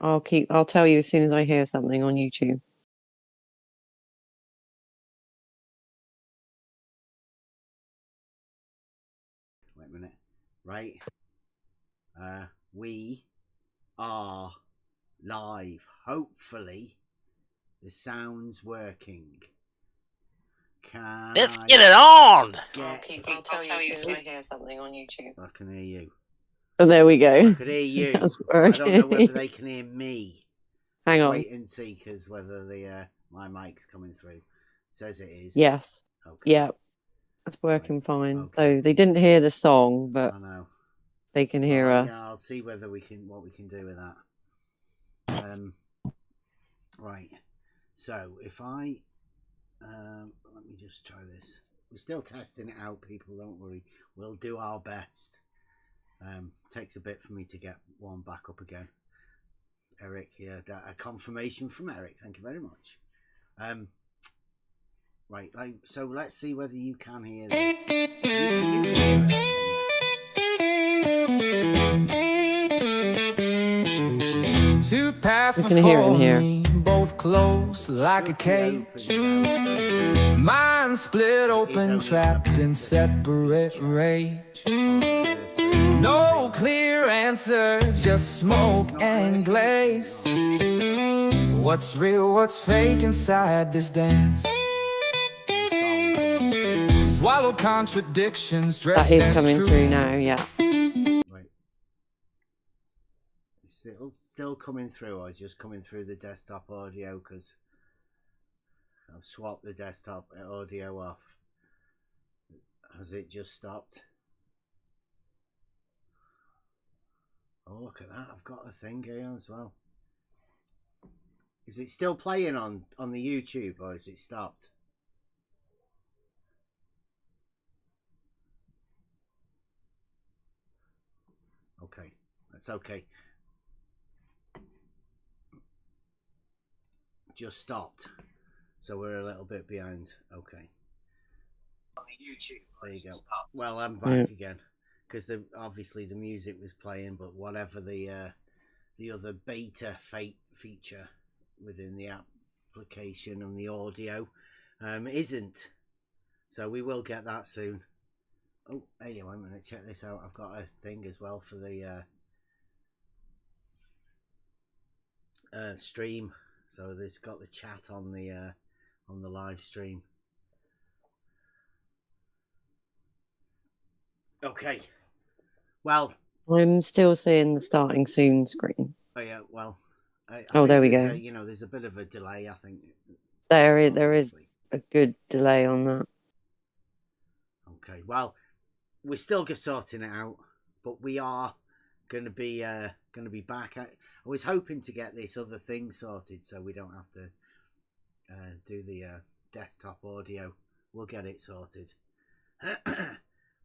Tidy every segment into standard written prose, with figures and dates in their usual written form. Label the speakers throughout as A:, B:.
A: I'll tell you as soon as I hear something on YouTube.
B: Wait a minute. Right. We are live. Hopefully the sound's working.
C: Let's get it on!
A: I'll tell you as soon as I hear something on YouTube.
B: I can hear you.
A: Oh, there we go.
B: I could hear you. I don't know whether they can hear me.
A: Hang on.
B: Wait and see, because whether the my mic's coming through. It says it is.
A: Yes.
B: Okay.
A: Yeah. That's working fine.
B: Okay.
A: So they didn't hear the song, but
B: I know.
A: they can hear us.
B: Yeah, I'll see whether what we can do with that. Right. So if I let me just try this. We're still testing it out, people. Don't worry. We'll do our best. Takes a bit for me to get one back up again. Eric, yeah, a confirmation from Eric. Thank you very much. Right, so let's see whether you can hear this. You can hear it,
D: Two paths
A: we can hear it in
D: before
A: here.
D: me, both closed like a cage. Mine split open, trapped in separate rage. No clear answer, just smoke and glaze. What's real, what's fake inside this dance? Swallow contradictions, dressed
A: That is
D: as
A: coming
D: truth.
A: through now, yeah.
B: Right. It's still coming through. I was just coming through the desktop audio because I've swapped the desktop audio off. Has it just stopped? Oh, look at that. I've got a thing here as well. Is it still playing on the YouTube, or is it stopped? Okay, that's okay. Just stopped. So we're a little bit behind. Okay. On the YouTube. There you go. Well, I'm back again. Because obviously the music was playing, but whatever the other beta feature within the application and the audio isn't. So we will get that soon. Oh, hey, I'm going to check this out. I've got a thing as well for the stream. So there's got the chat on the live stream. Okay. Well,
A: I'm still seeing the starting soon screen.
B: Oh yeah, well, I
A: there we go.
B: There's a bit of a delay. I think
A: there is a good delay on that.
B: Okay, well, we're still just sorting it out, but we are going to be back. I was hoping to get this other thing sorted so we don't have to do the desktop audio. We'll get it sorted.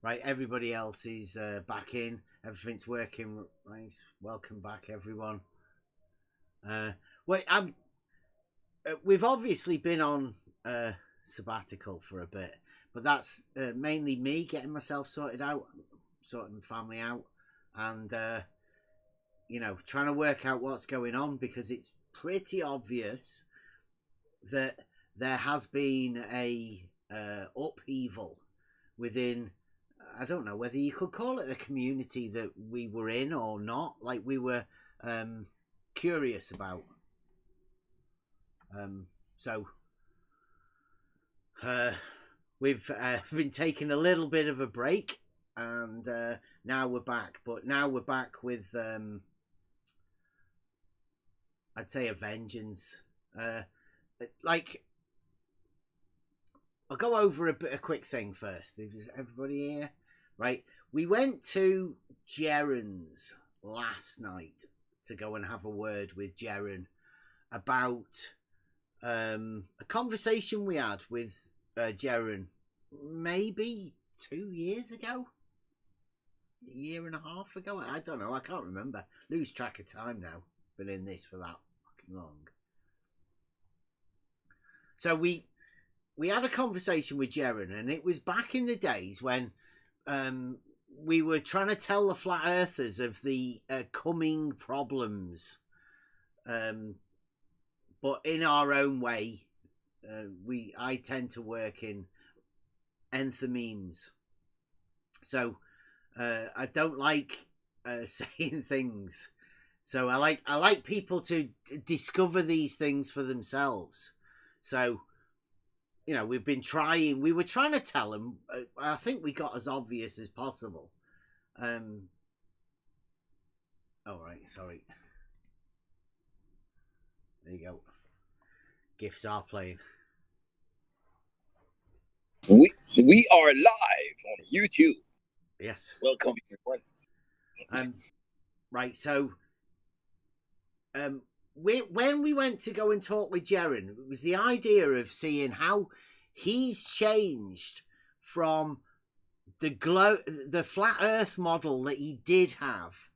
B: Right, everybody else is back in. Everything's working. Right, welcome back, everyone. We've obviously been on sabbatical for a bit, but that's mainly me getting myself sorted out, sorting family out, and trying to work out what's going on, because it's pretty obvious that there has been a upheaval within. I don't know whether you could call it the community that we were in or not. Like, we were curious about. So we've been taking a little bit of a break, and now we're back. But now we're back with, I'd say, a vengeance. I'll go over a quick thing first. Is everybody here? Right. We went to Jaren's last night to go and have a word with Jaren about a conversation we had with Jaren maybe 2 years ago, a year and a half ago. I don't know. I can't remember. Lose track of time now. Been in this for that fucking long. So we had a conversation with Jaren, and it was back in the days when we were trying to tell the flat earthers of the coming problems but in our own way, I tend to work in enthymemes. So I don't like saying things. So I like people to discover these things for themselves. So, you know, we were trying to tell them. I think we got as obvious as possible. Oh, right, sorry. There you go. GIFs are playing.
C: We are live on YouTube.
B: Yes.
C: Welcome everyone.
B: Right, so when we went to go and talk with Jaren, it was the idea of seeing how he's changed from the flat Earth model that he did have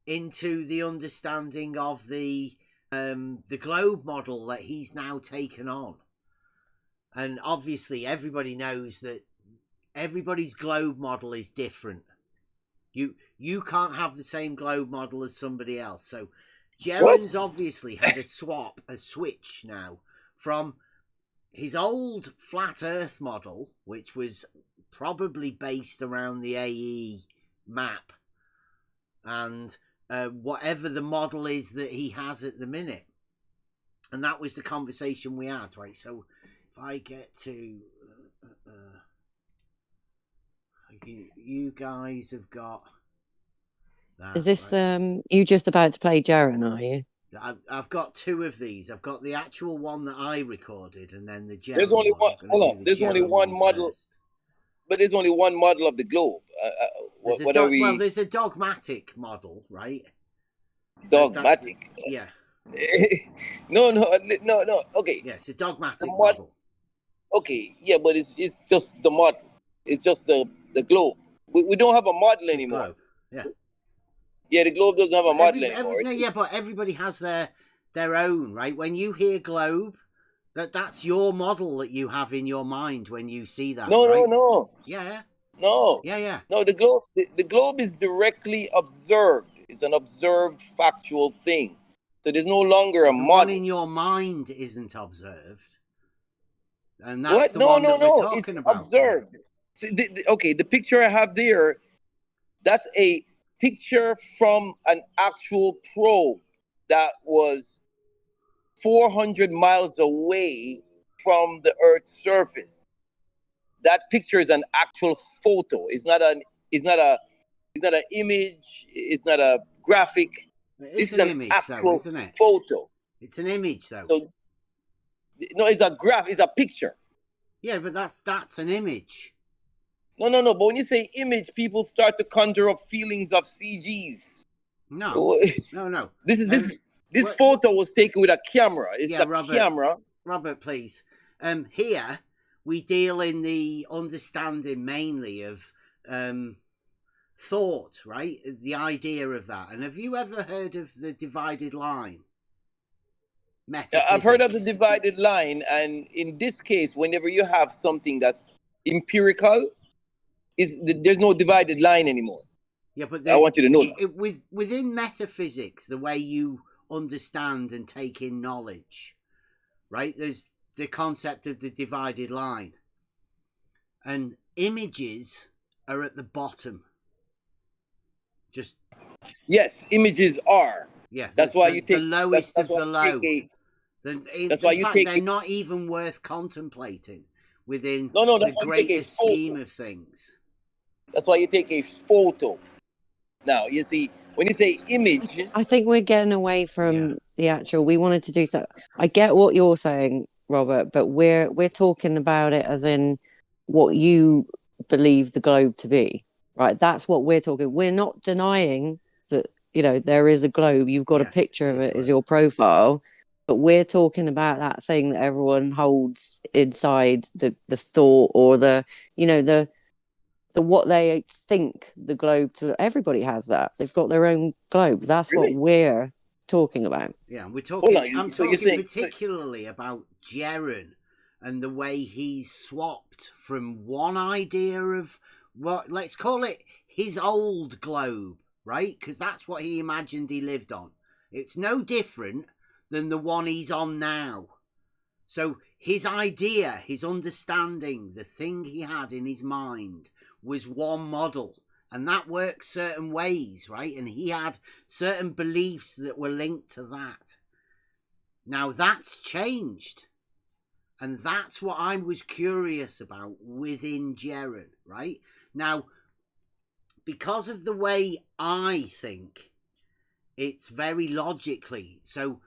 B: into the understanding of the globe model that he's now taken on. And obviously everybody knows that everybody's globe model is different. You can't have the same globe model as somebody else. So Jaren's obviously had a switch now from his old flat Earth model, which was probably based around the AE map, and whatever the model is that he has at the minute. And that was the conversation we had, right? So if I get to you guys have got that,
A: Is this
B: right?
A: you just about to play Jaren, are you?
B: I've got two of these. I've got the actual one that I recorded, and then the Jaren.
C: There's only one. Hold on. There's only one model,
B: first.
C: but there's only one model of the globe. What are we?
B: Well, there's a dogmatic model, right?
C: Dogmatic.
B: Yeah.
C: No. Okay.
B: Yeah, it's a dogmatic model.
C: Okay. Yeah, but it's just the model. It's just the globe. We don't have a model anymore.
B: Globe. Yeah.
C: Yeah, the globe doesn't have a model anymore.
B: Yeah, but everybody has their own, right? When you hear globe, that's your model that you have in your mind when you see that.
C: No,
B: right?
C: no.
B: Yeah.
C: No.
B: Yeah.
C: No, the globe is directly observed. It's an observed factual thing. So there's no longer a model.
B: One in your mind isn't observed. And that's the one that we're talking about.
C: Observed. See, the picture I have there, that's a picture from an actual probe that was 400 miles away from the Earth's surface. That picture is an actual photo. It's not an image. It's not a graphic.
B: It's an image,
C: actual
B: though, isn't it?
C: Photo.
B: It's an image, though.
C: So, no, it's a graph. It's a picture.
B: Yeah, but that's an image.
C: No. But when you say image, people start to conjure up feelings of CGs.
B: No.
C: This photo was taken with a camera. It's camera.
B: Robert, please. Here we deal in the understanding mainly of thought, right? The idea of that. And have you ever heard of the divided line? Metaphysics.
C: I've heard of the divided line, and in this case, whenever you have something that's empirical, there's no divided line anymore.
B: Yeah, but
C: I want you to know that.
B: Within metaphysics, the way you understand and take in knowledge, right? There's the concept of the divided line, and images are at the bottom.
C: Yes, images are.
B: Yeah,
C: that's why you take
B: the lowest of the low.
C: That's why you take.
B: They're not even worth contemplating within
C: the
B: greater scheme of things.
C: That's why you take a photo. Now you see when you say image.
A: I think we're getting away from the actual. We wanted to do so. I get what you're saying, Robert, but we're talking about it as in what you believe the globe to be, right? That's what we're talking. We're not denying that, you know, there is a globe. You've got a picture of it as your profile, but we're talking about that thing that everyone holds inside the thought or the what they think the globe to. Everybody has that. They've got their own globe. That's
C: really?
A: What we're talking about.
B: Yeah, we're talking. I'm talking
C: saying,
B: particularly about Jaren and the way he's swapped from one idea of what, let's call it his old globe, right? Because that's what he imagined he lived on. It's no different than the one he's on now. So his idea, his understanding, the thing he had in his mind was one model, and that works certain ways, right? And he had certain beliefs that were linked to that. Now that's changed. And that's what I was curious about within Jeren, right? Now, because of the way I think, it's very logically. So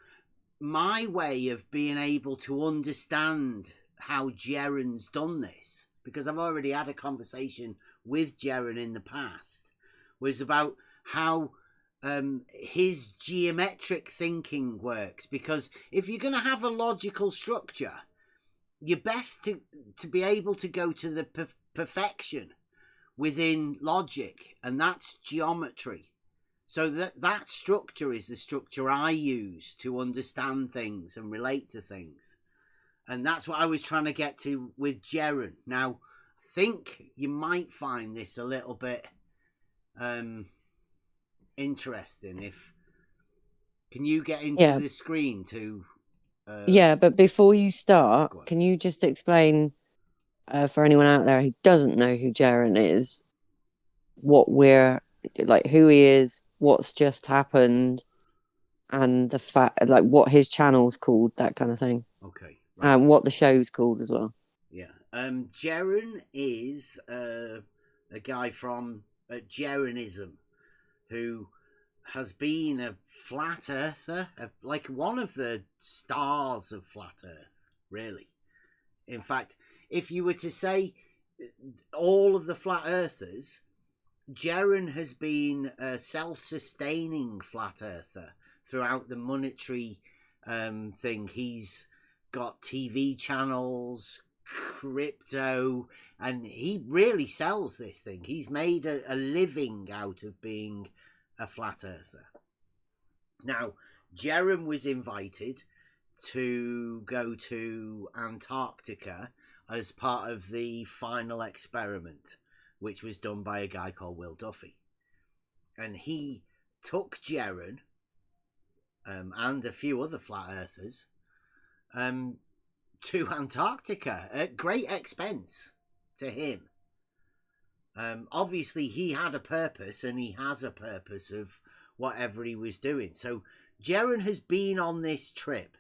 B: my way of being able to understand how Jeren's done this, because I've already had a conversation with Jeren in the past, was about how his geometric thinking works. Because if you're going to have a logical structure, you're best to be able to go to the perfection within logic, and that's geometry. So that structure is the structure I use to understand things and relate to things. And that's what I was trying to get to with Jeren. Now, I think you might find this a little bit interesting. Can you get into the screen to...
A: yeah, but before you start, can you just explain for anyone out there who doesn't know who Jeren is, what we're like, who he is, what's just happened, and the fact, like, what his channel's called, that kind of thing.
B: Okay. Right.
A: What the show's called as well.
B: Yeah. Jeren is a guy from Jerenism who has been a flat earther, like one of the stars of flat earth, really. In fact, if you were to say all of the flat earthers, Jeren has been a self-sustaining flat earther throughout the monetary thing. He's got TV channels, crypto, and he really sells this thing. He's made a living out of being a flat earther. Now, Jeren was invited to go to Antarctica as part of the final experiment, which was done by a guy called Will Duffy. And he took Jeren and a few other flat earthers to Antarctica at great expense to him. Obviously, he had a purpose, and he has a purpose of whatever he was doing. So Jeren has been on this trip,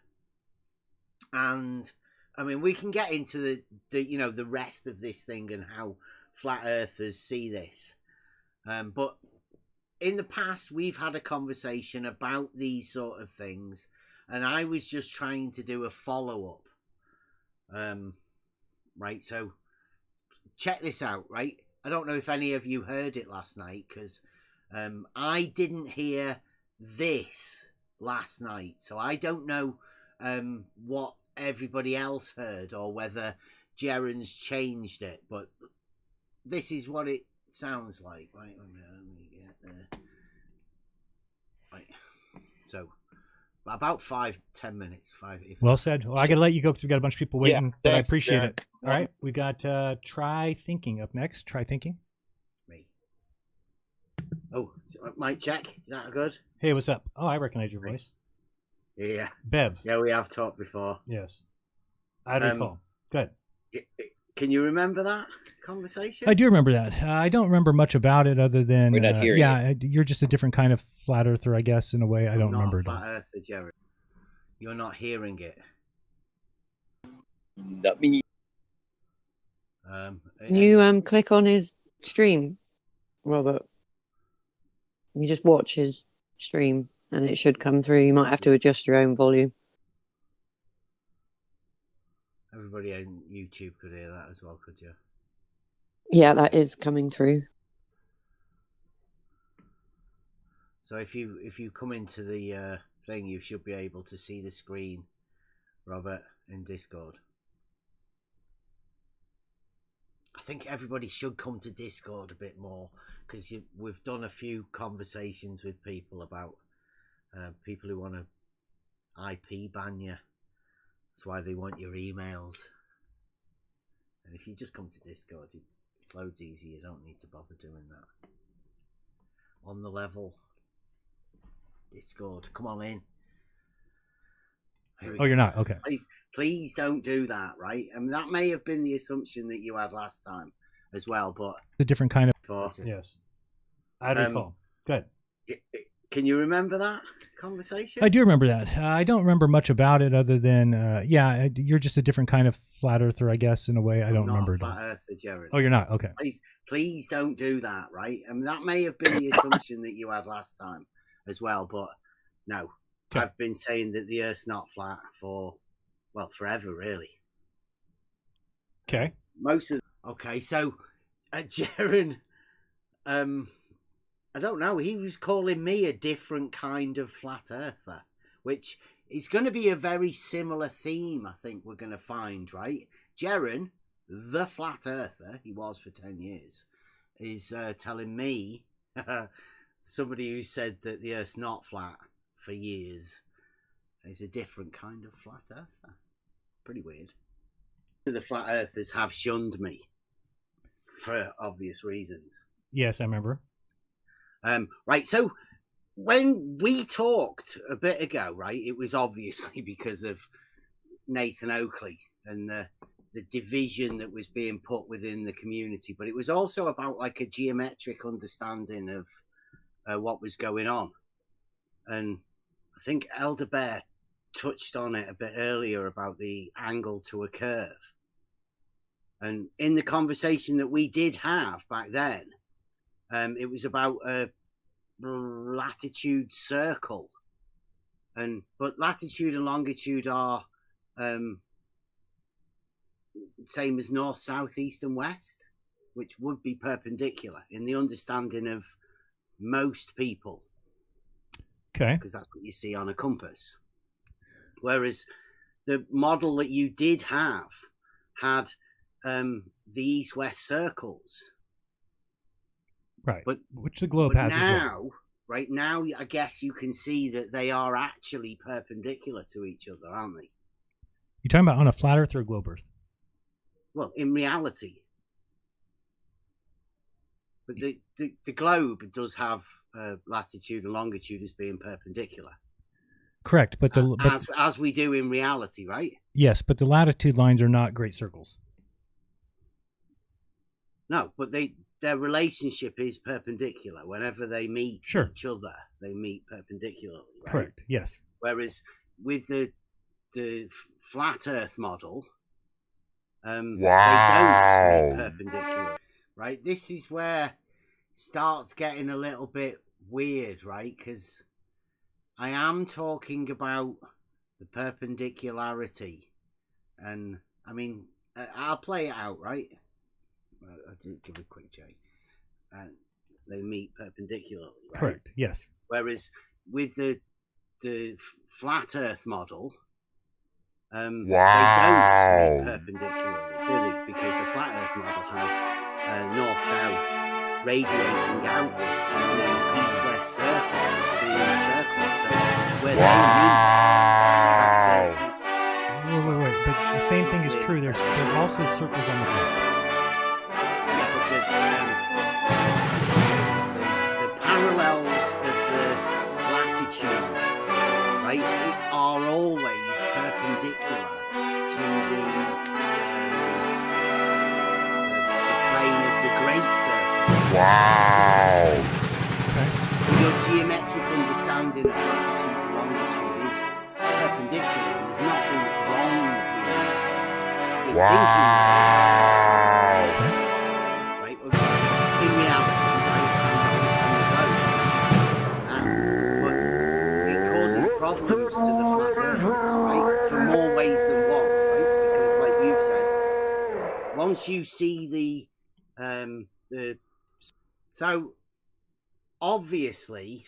B: and I mean, we can get into the rest of this thing and how flat earthers see this. But in the past, we've had a conversation about these sort of things, and I was just trying to do a follow-up. Right, so check this out, right? I don't know if any of you heard it last night, because I didn't hear this last night, so I don't know what everybody else heard or whether Jeren's changed it, but this is what it sounds like. Right, let me get there. Right, so about 5-10 minutes.
E: Well said. Well, I gotta let you go because we got a bunch of people waiting.
C: Yeah,
E: but I
C: thanks,
E: appreciate
C: Darren.
E: it. All right, we got Try Thinking up next. Try Thinking.
B: Me. Oh, mic check. Is that good?
E: Hey, what's up? Oh, I recognize your voice.
B: Yeah.
E: Bev.
B: Yeah, we have talked before.
E: Yes. I recall. Good.
B: Can you remember that conversation?
E: I do remember that. I don't remember much about it other than
C: We're not hearing
E: you're just a different kind of flat earther, I guess, in a way. I don't remember it.
B: Flat earther, Jerry. You're not hearing it.
C: Not me.
A: Can you click on his stream, Robert? You just watch his stream, and it should come through. You might have to adjust your own volume.
B: Everybody on YouTube could hear that as well, could you?
A: Yeah, that is coming through.
B: So if you come into the thing, you should be able to see the screen, Robert, in Discord. I think everybody should come to Discord a bit more, because we've done a few conversations with people about people who want to IP ban you. That's why they want your emails. And if you just come to Discord, it's loads easier. You don't need to bother doing that. On the level. Discord, come on in.
E: Oh, you're not? Okay.
B: Please don't do that, right? I mean, that may have been the assumption that you had last time as well, but...
E: A different kind of...
B: For,
E: yes. I recall. Good.
B: Can you remember that conversation?
E: I do remember that. I don't remember much about it other than, you're just a different kind of flat earther, I guess, in a way. I don't remember it.
B: Flat earther, Jared.
E: Oh, you're not? Okay.
B: Please don't do that, right? I mean, that may have been the assumption that you had last time as well, but no. Okay. I've been saying that the Earth's not flat for, well, forever, really.
E: Okay.
B: Okay, so Jaron, I don't know, he was calling me a different kind of flat earther, which is going to be a very similar theme, I think we're going to find, right? Jaron, the flat earther, he was for 10 years, is telling me, somebody who said that the Earth's not flat for years, is a different kind of flat earther. Pretty weird. The flat earthers have shunned me for obvious reasons.
E: Yes, I remember.
B: Right, so when we talked a bit ago, right, it was obviously because of Nathan Oakley and the division that was being put within the community, but it was also about like a geometric understanding of what was going on. And I think Elder Bear touched on it a bit earlier about the angle to a curve. And in the conversation that we did have back then, it was about a latitude circle, but latitude and longitude are same as north, south, east, and west, which would be perpendicular in the understanding of most people.
E: Okay,
B: because that's what you see on a compass. Whereas the model that you did have had the east-west circles.
E: Right,
B: but
E: which the globe has
B: now,
E: as well.
B: Right now, I guess you can see that they are actually perpendicular to each other, aren't they?
E: You're talking about on a flat Earth or a globe Earth?
B: Well, in reality. But the globe does have latitude and longitude as being perpendicular.
E: Correct, but
B: as we do in reality, right?
E: Yes, but the latitude lines are not great circles.
B: No, but their relationship is perpendicular. Whenever they meet each other, they meet perpendicularly. Right?
E: Correct. Yes.
B: Whereas with the flat Earth model, they don't meet perpendicularly. Right. This is where it starts getting a little bit weird, right? Because I am talking about the perpendicularity, and I mean, I'll play it out, right? I'll give a quick J. They meet perpendicularly, right?
E: Correct. Yes.
B: Whereas with the flat Earth model, they don't meet perpendicularly, really, because the flat Earth model has north-south radiating outwards, and there's east-west circles being circles, so where they meet,
E: Wait. But the same thing is true. There's also circles on the globe.
B: The parallels of the latitude, right, are always perpendicular to the plane of the great circle.
C: Wow.
E: Okay.
B: So your geometric understanding of latitude and longitude is perpendicular. There's nothing wrong with thinking. Problems to the flat earthers, right? For more ways than one, right? Because, like you've said, once you see so obviously,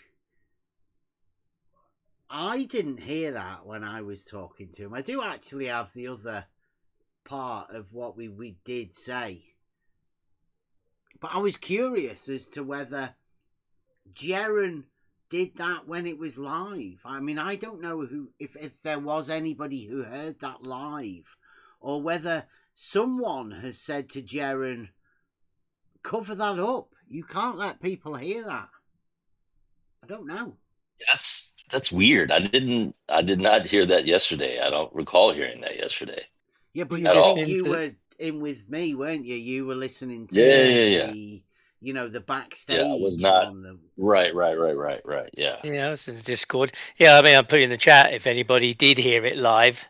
B: I didn't hear that when I was talking to him. I do actually have the other part of what we did say, but I was curious as to whether Jaron did that when it was live. I mean, I don't know if there was anybody who heard that live, or whether someone has said to Jaron, cover that up. You can't let people hear that. I don't know.
F: That's weird. I did not hear that yesterday. I don't recall hearing that yesterday.
B: Yeah, but
F: At
B: I
F: all.
B: think you were in with me, weren't you? You were listening to
F: Yeah.
B: the, you know, the
F: Yeah, I
B: backstage
F: was not.
B: one. The...
F: Right. Yeah.
G: Yeah, I was in the Discord. Yeah, I mean, I put in the chat if anybody did hear it live.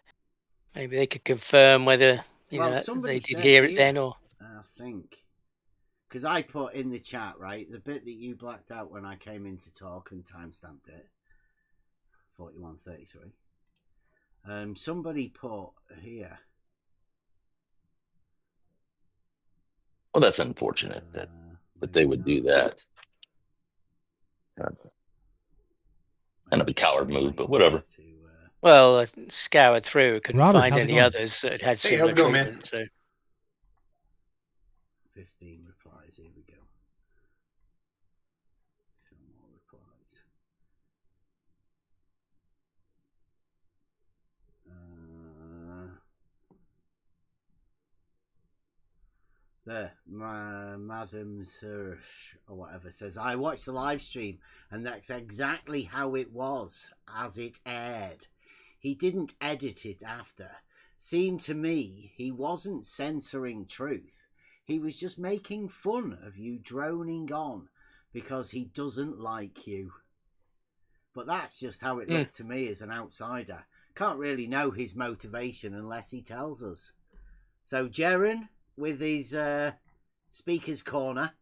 G: Maybe they could confirm whether
B: Well,
G: they
B: somebody
G: did
B: said
G: hear it
B: here,
G: then, or
B: I think, because I put in the chat, right, the bit that you blacked out when I came in to talk and timestamped it, 41:33. Somebody put here.
F: Well, that's unfortunate that they would do that. Kind of a coward move, but whatever.
G: well, I scoured through, couldn't
E: Robert,
G: find
E: how's it
G: any
E: going?
G: others that had
H: Hey, how's
G: similar
H: it going, man?
G: treatment. So
B: 15 replies. Here we go. Some more replies. There, Madam Serge or whatever says, I watched the live stream and that's exactly how it was as it aired. He didn't edit it after. Seemed to me he wasn't censoring truth. He was just making fun of you droning on because he doesn't like you. But that's just how it looked to me as an outsider. Can't really know his motivation unless he tells us. So, Jaren, with his speaker's corner,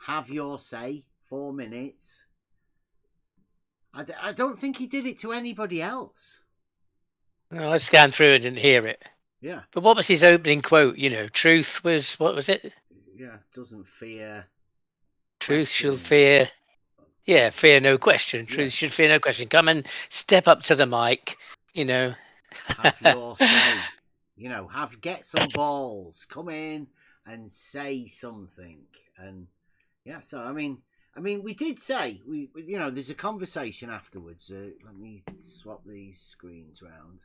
B: have your say. 4 minutes. I don't think he did it to anybody else.
G: no, I scanned through and didn't hear it.
B: Yeah.
G: But what was his opening quote? You know, truth was, what was it?
B: Yeah, doesn't fear.
G: Truth shall
B: question.
G: fear. Yeah, fear no question.
B: Yeah.
G: Truth should fear no question. Come and step up to the mic, you know.
B: Have your say. You know, get some balls. Come in and say something. And yeah, so I mean, we did say we you know, there's a conversation afterwards. Let me swap these screens round.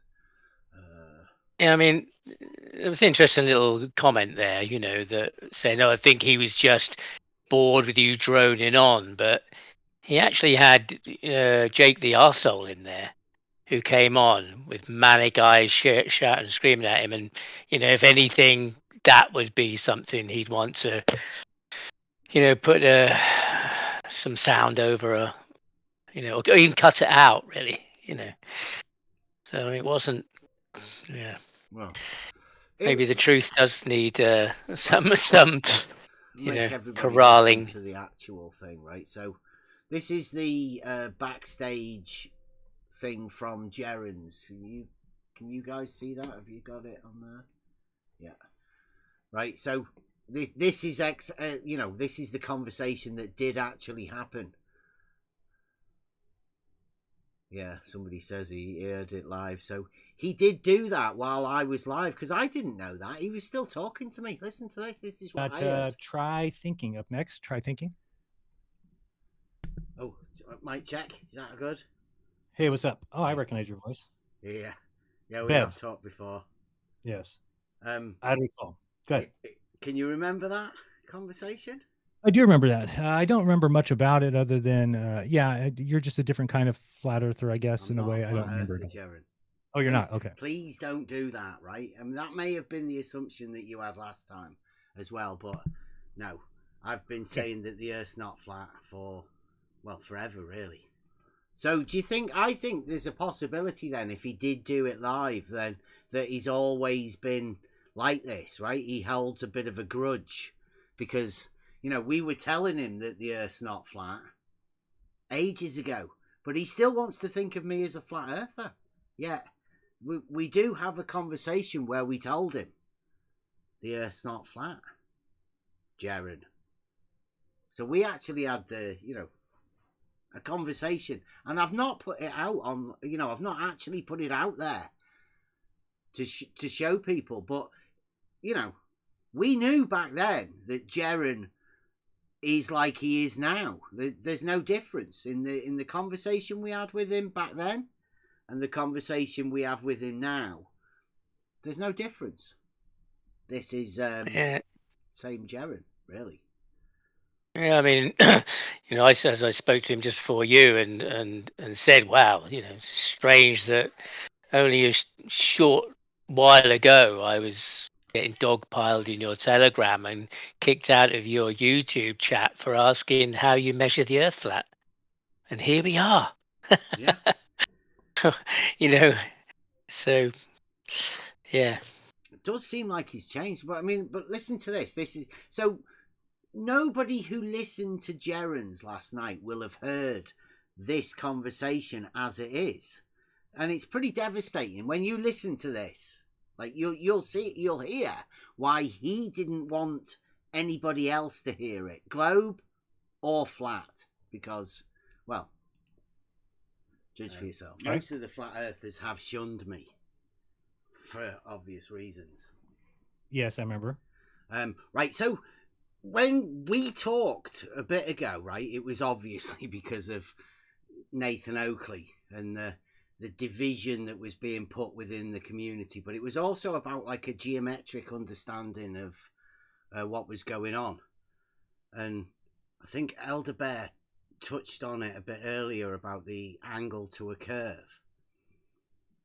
G: Yeah, I mean, it was an interesting little comment there, you know, that saying, "Oh, I think he was just bored with you droning on," but he actually had Jake the arsehole in there, who came on with manic eyes, shouting and screaming at him, and you know, if anything, that would be something he'd want to, you know, put some sound over, you know, or even cut it out, really, you know. So it wasn't, yeah.
B: Well,
G: maybe the truth does need some you
B: make
G: know,
B: everybody
G: corralling.
B: listen to the actual thing, right? So this is the backstage thing from Jaren's. Can you guys see that? Have you got it on there? Yeah. Right. So this is you know, this is the conversation that did actually happen. Yeah, somebody says he heard it live. So he did do that while I was live, because I didn't know that. He was still talking to me. Listen to this. This is what I heard.
E: Try thinking up next. Try thinking.
B: Oh, mic check. Is that good?
E: Hey, what's up? Oh, I recognize your voice.
B: Yeah. Yeah, we
E: Bev.
B: have talked before.
E: Yes. I recall. Good.
B: Can you remember that conversation?
E: I do remember that. I don't remember much about it other than, yeah, you're just a different kind of flat earther, I guess, in a way. I don't remember it. Oh, you're not? Okay.
B: Please don't do that, right? I mean, that may have been the assumption that you had last time as well, but no. I've been saying that the Earth's not flat for, well, forever, really. So do you think, I think there's a possibility then, if he did do it live, then that he's always been like this, right? He holds a bit of a grudge because, you know, we were telling him that the Earth's not flat ages ago, but he still wants to think of me as a flat earther. Yeah, we do have a conversation where we told him the Earth's not flat, Jaren. So we actually had the, you know, a conversation, and I've not put it out on, you know, I've not actually put it out there to show people, but, you know, we knew back then that Jaren is like he is now. There's no difference in the conversation we had with him back then and the conversation we have with him now. There's no difference. This is same Jaren, really.
G: Yeah, I mean, as I spoke to him just before you, and said, "Wow, it's strange that only a short while ago I was getting dogpiled in your Telegram and kicked out of your YouTube chat for asking how you measure the Earth flat, and here we are."
B: Yeah.
G: So yeah.
B: It does seem like he's changed, but I mean, but listen to this. This is so. Nobody who listened to Gerrans last night will have heard this conversation as it is, and it's pretty devastating when you listen to this. Like you'll hear why he didn't want anybody else to hear it, globe or flat, because, well, judge for yourself. Most of the flat earthers have shunned me for obvious reasons.
E: Yes, I remember.
B: Right, so when we talked a bit ago, right, it was obviously because of Nathan Oakley and the division that was being put within the community, but it was also about like a geometric understanding of what was going on. And I think Elder Bear touched on it a bit earlier about the angle to a curve.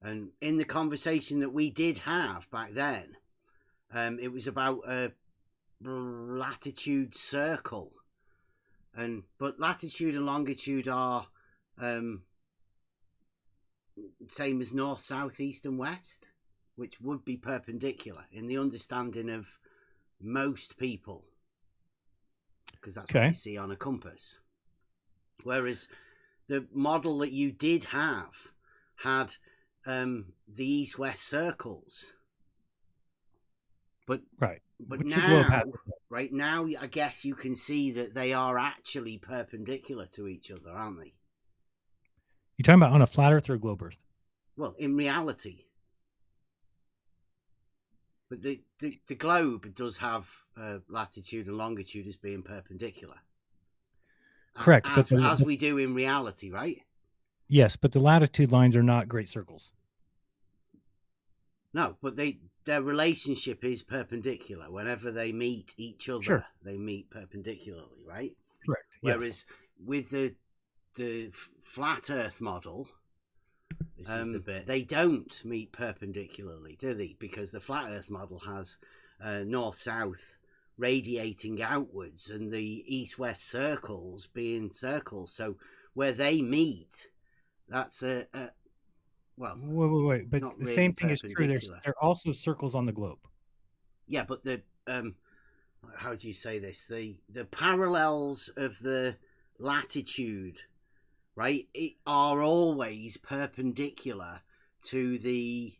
B: And in the conversation that we did have back then, it was about a latitude circle, but latitude and longitude are same as north, south, east and west, which would be perpendicular in the understanding of most people, because that's what you see on a compass. Whereas the model that you did have had the east-west circles, but now I guess you can see that they are actually perpendicular to each other, aren't they?
E: You talking about on a flat Earth or a globe Earth?
B: Well, in reality, but the globe does have latitude and longitude as being perpendicular.
E: Correct,
B: as we do in reality, right?
E: Yes, but the latitude lines are not great circles.
B: No, but their relationship is perpendicular. Whenever they meet each other, they meet perpendicularly, right?
E: Correct.
B: Whereas with the flat Earth model, this is the bit, they don't meet perpendicularly, do they? Because the flat Earth model has north-south radiating outwards and the east-west circles being circles. So where they meet, that's well,
E: wait. But the really same thing is true. There are also circles on the globe.
B: Yeah, but the how do you say this? The parallels of the latitude, right, are always perpendicular to the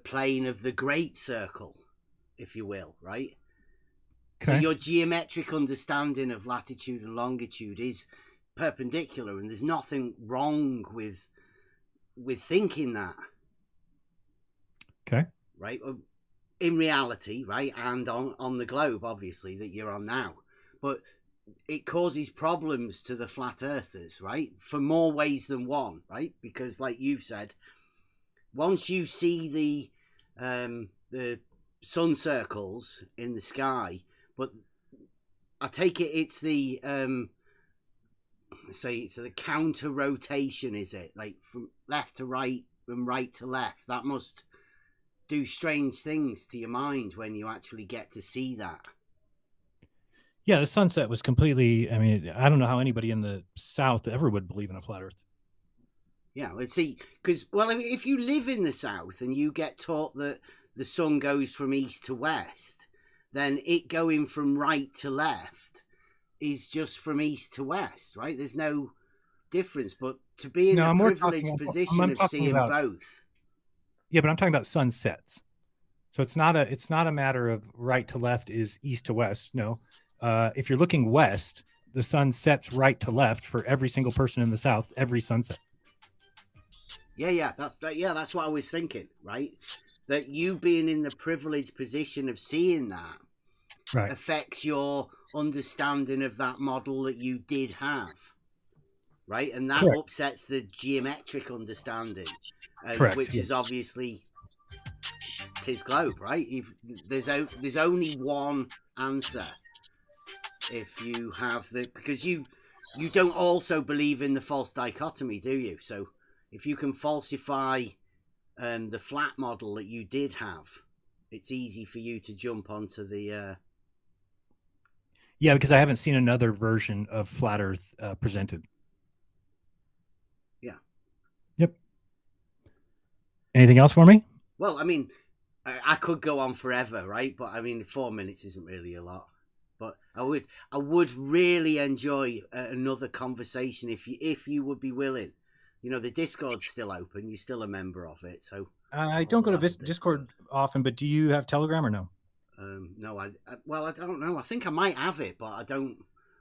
B: plane of the great circle, if you will, right? Okay. So your geometric understanding of latitude and longitude is perpendicular, and there's nothing wrong with thinking that.
E: Okay.
B: Right? In reality, right, and on the globe, obviously, that you're on now. But it causes problems to the flat earthers, right? For more ways than one, right? Because like you've said, once you see the sun circles in the sky, but I take it it's the say it's the counter rotation, is it? Like from left to right and right to left. That must do strange things to your mind when you actually get to see that.
E: Yeah, the sunset was completely, I mean, I don't know how anybody in the South ever would believe in a flat Earth.
B: Yeah, let's see, because, well, I mean, if you live in the South and you get taught that the sun goes from east to west, then it going from right to left is just from east to west, right? There's no difference, but to be in a privileged position of seeing both.
E: Yeah, but I'm talking about sunsets. So it's not a matter of right to left is east to west. No. If you're looking west, the sun sets right to left for every single person in the South, every sunset.
B: Yeah, that's what I was thinking, right? That you being in the privileged position of seeing that affects your understanding of that model that you did have, right? And that upsets the geometric understanding, which is obviously tis globe, right? There's only one answer if you have because you don't also believe in the false dichotomy, do you? So if you can falsify the flat model that you did have, it's easy for you to jump onto the
E: Yeah, because I haven't seen another version of flat Earth presented.
B: Yeah.
E: Yep. Anything else for me?
B: Well, I mean, I could go on forever, right? But I mean, 4 minutes isn't really a lot. But I would really enjoy another conversation if you would be willing. You know, the Discord's still open. You're still a member of it, so
E: I don't go to Discord often, but do you have Telegram or no?
B: No, I don't know. I think I might have it, but I don't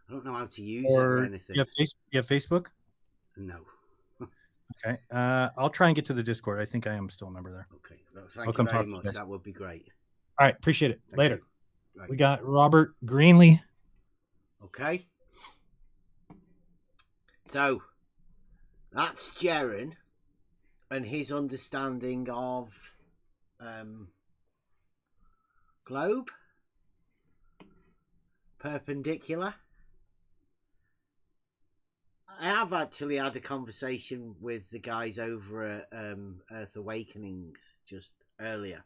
B: know how to use it or anything.
E: You have Facebook?
B: No.
E: Okay. I'll try and get to the Discord. I think I am still a member there.
B: Okay. Well, thank you very much. That would be great.
E: All right. Appreciate it.
B: Thank
E: Later.
B: Right.
E: We got Robert Greenlee.
B: Okay. So that's Jaren and his understanding of globe, perpendicular. I have actually had a conversation with the guys over at Earth Awakenings just earlier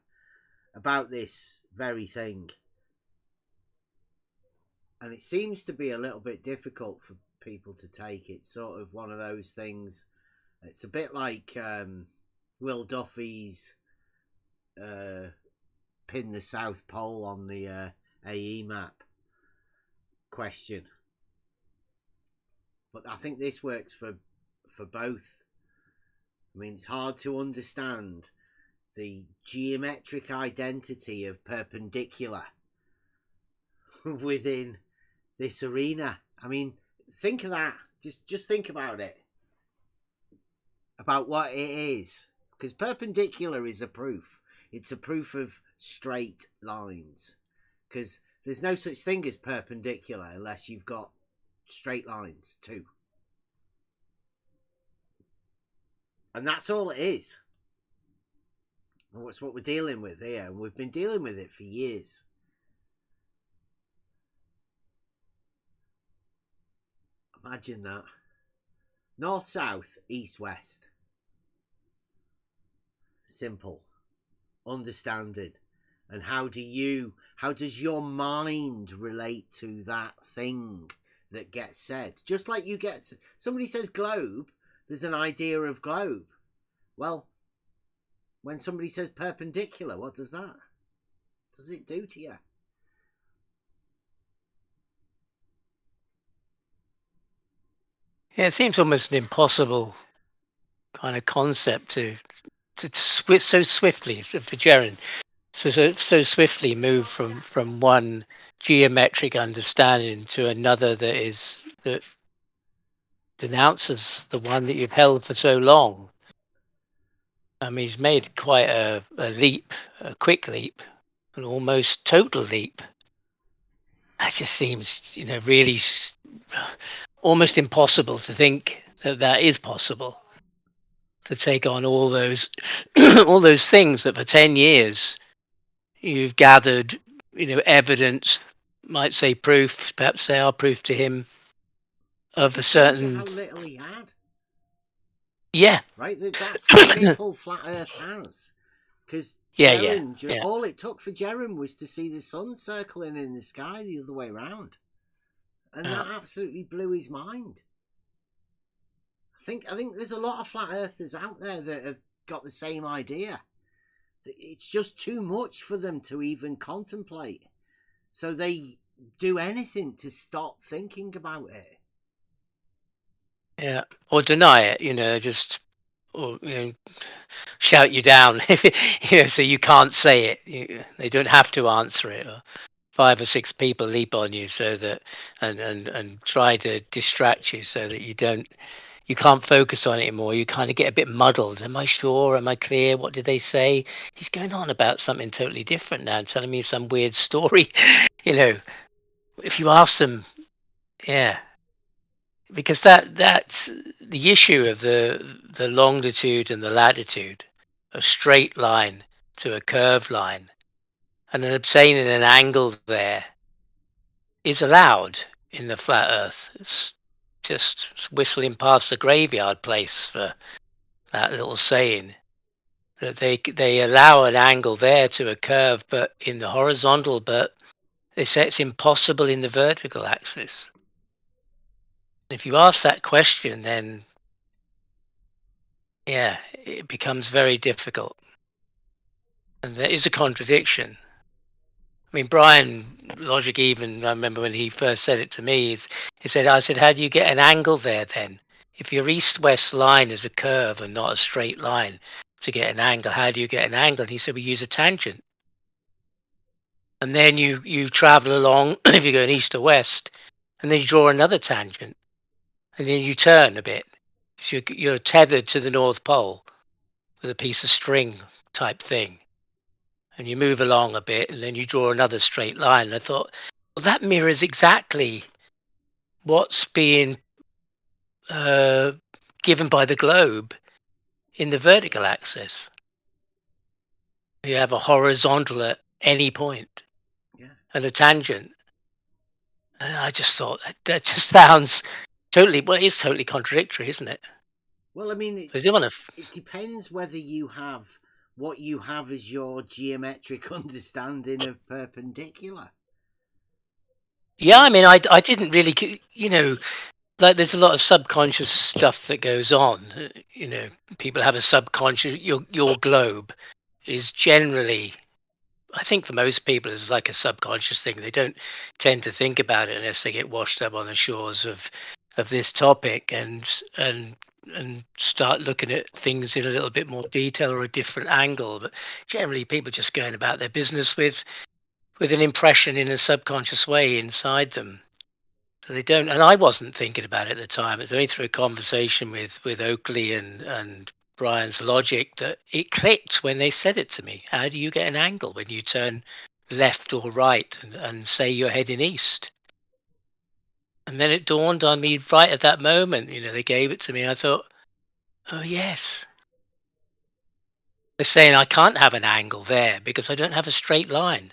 B: about this very thing. And it seems to be a little bit difficult for people to take. It's sort of one of those things. It's a bit like Will Duffy's pin the South Pole on the AE map question. But I think this works for both. I mean, it's hard to understand the geometric identity of perpendicular within this arena. I mean, think of that. Just think about it. About what it is. Because perpendicular is a proof. It's a proof of straight lines. Because there's no such thing as perpendicular unless you've got straight lines too. And that's all it is. And that's what we're dealing with here. And we've been dealing with it for years. Imagine that. North, south, east, west. Simple. Understanding. And how does your mind relate to that thing that gets said? Just like somebody says globe, there's an idea of globe. Well, when somebody says perpendicular, what does that? What does it do to you?
G: Yeah, it seems almost an impossible kind of concept to switch so swiftly for Jaren. So swiftly move from one geometric understanding to another that denounces the one that you've held for so long. I mean, he's made quite a leap, a quick leap, an almost total leap. That just seems, really almost impossible to think that is possible. To take on all those all those things that for 10 years you've gathered, evidence, might say proof, perhaps they are proof to him of a certain.
B: How little he had.
G: Yeah.
B: Right? That's how little Flat Earth has. Because all it took for Jaren was to see the sun circling in the sky the other way around. And that absolutely blew his mind. I think there's a lot of Flat Earthers out there that have got the same idea. It's just too much for them to even contemplate. So they do anything to stop thinking about it.
G: Yeah, or deny it, or shout you down, so you can't say it. They don't have to answer it. Or 5 or 6 people leap on you so that and try to distract you so that you can't focus on it anymore. You kind of get a bit muddled. Am I sure? Am I clear? What did they say? He's going on about something totally different now, telling me some weird story. If you ask them, yeah. Because that's the issue of the longitude and the latitude, a straight line to a curved line, and then obtaining an angle there is allowed in the flat Earth. It's just whistling past the graveyard place for that little saying that they allow an angle there to a curve, but in the horizontal, but they say it's impossible in the vertical axis. If you ask that question, then yeah, it becomes very difficult, and there is a contradiction. I mean, Brian Logic, even I remember when he first said it to me, he said, "I said, how do you get an angle there then? If your east-west line is a curve and not a straight line, to get an angle, how do you get an angle?" And he said, "We use a tangent." And then you travel along if you're going east to west, and then you draw another tangent, and then you turn a bit. So you're tethered to the North Pole with a piece of string type thing, and you move along a bit, and then you draw another straight line. And I thought, well, that mirrors exactly what's being given by the globe in the vertical axis. You have a horizontal at any point, and a tangent. And I just thought that just sounds totally, well, it's totally contradictory, isn't it?
B: Well, I mean, it depends whether you have what you have as your geometric understanding of perpendicular.
G: Yeah, I mean, I didn't really, like there's a lot of subconscious stuff that goes on. People have a subconscious, your globe is generally, I think for most people, it's like a subconscious thing. They don't tend to think about it unless they get washed up on the shores of this topic and start looking at things in a little bit more detail or a different angle. But generally, people just going about their business with an impression in a subconscious way inside them. So they don't, and I wasn't thinking about it at the time. It was only through a conversation with Oakley and Brian's Logic that it clicked when they said it to me. How do you get an angle when you turn left or right and say you're heading east? And then it dawned on me right at that moment. They gave it to me. I thought, oh yes. They're saying I can't have an angle there because I don't have a straight line.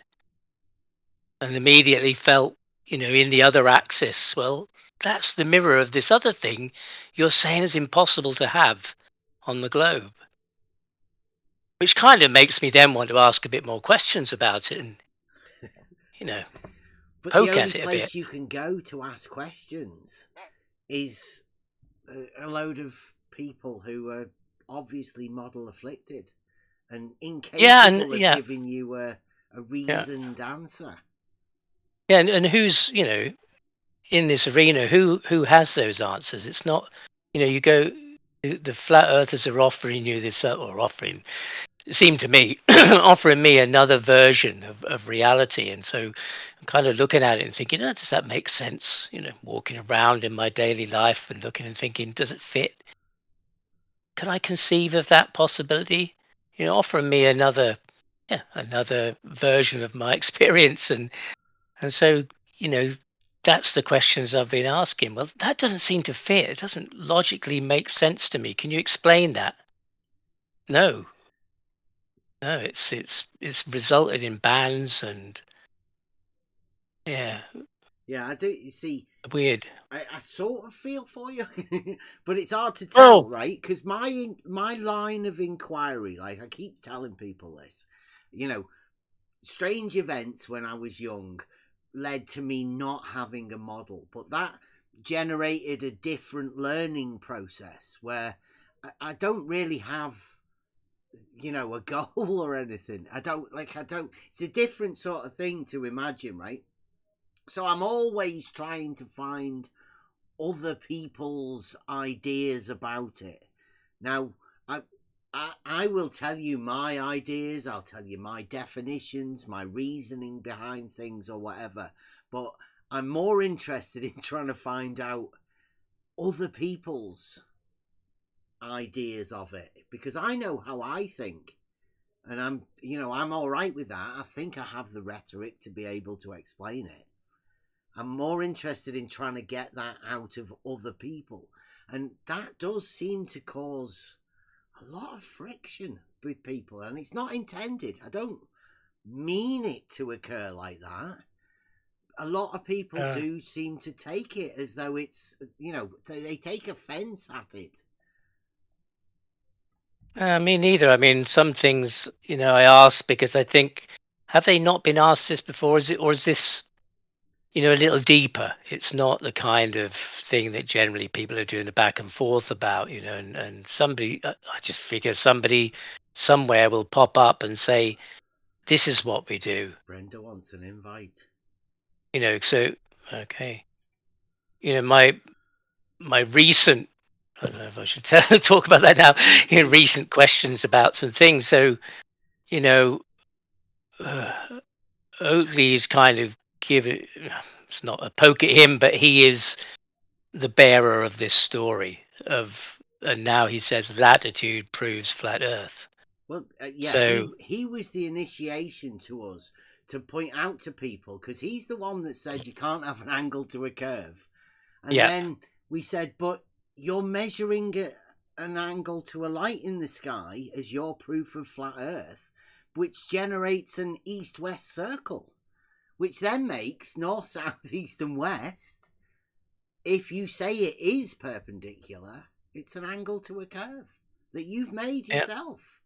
G: And immediately felt, in the other axis, well, that's the mirror of this other thing you're saying is impossible to have on the globe. Which kind of makes me then want to ask a bit more questions about it and,
B: but
G: poke
B: the
G: at
B: only
G: it a
B: place
G: bit.
B: you can go to ask questions is a load of people who are obviously model afflicted and incapable of giving you a reasoned answer.
G: Yeah, and who's, in this arena, who has those answers? It's not, you go, the flat earthers are offering you this, or offering, it seemed to me, offering me another version of reality. And so I'm kind of looking at it and thinking, oh, does that make sense? Walking around in my daily life and looking and thinking, does it fit? Can I conceive of that possibility? Offering me another version of my experience. And so, that's the questions I've been asking. Well, that doesn't seem to fit. It doesn't logically make sense to me. Can you explain that? No, it's resulted in bans and
B: I do. You see,
G: weird.
B: I sort of feel for you, but it's hard to tell, right? Because my line of inquiry, like I keep telling people this, strange events when I was young led to me not having a model, but that generated a different learning process where I don't really have a goal or anything. I don't it's a different sort of thing to imagine, right? So I'm always trying to find other people's ideas about it. Now I will tell you my ideas, I'll tell you my definitions, my reasoning behind things or whatever, but I'm more interested in trying to find out other people's ideas of it, because I know how I think, and I'm all right with that. I think I have the rhetoric to be able to explain it. I'm more interested in trying to get that out of other people, and that does seem to cause a lot of friction with people, and it's not intended. I don't mean it to occur like that. a lot of people do seem to take it as though it's, they take offense at it.
G: Me neither. I mean, some things, I ask because I think, have they not been asked this before? Is this, a little deeper? It's not the kind of thing that generally people are doing the back and forth about, and somebody, I just figure somebody somewhere will pop up and say, this is what we do.
B: Brenda wants an invite.
G: So, okay. My recent, I don't know if I should talk about that now, recent questions about some things. So, Oakley is kind of it's not a poke at him, but he is the bearer of this story and now he says latitude proves flat Earth.
B: Well, yeah,
G: so,
B: he was the initiation to us to point out to people, because he's the one that said you can't have an angle to a curve. And then we said, but you're measuring an angle to a light in the sky as your proof of flat Earth, which generates an east-west circle, which then makes north, south, east, and west. If you say it is perpendicular, it's an angle to a curve that you've made yourself.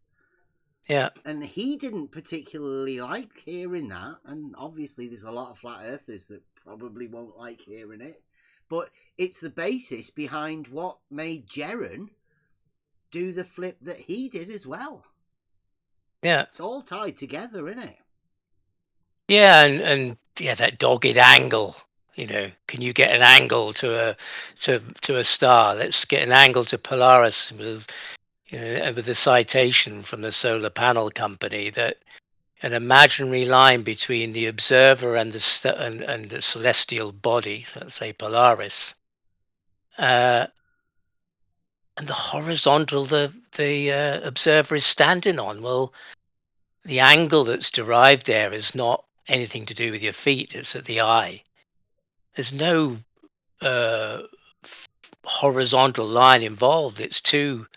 G: Yeah.
B: And he didn't particularly like hearing that. And obviously there's a lot of flat earthers that probably won't like hearing it. But it's the basis behind what made Jaron do the flip that he did as well.
G: Yeah.
B: It's all tied together, isn't it?
G: Yeah, and that dogged angle. Can you get an angle to a star? Let's get an angle to Polaris with the citation from the solar panel company that an imaginary line between the observer and the celestial body, let's say Polaris, and the horizontal the observer is standing on. Well, the angle that's derived there is not anything to do with your feet; it's at the eye. There's no horizontal line involved. It's two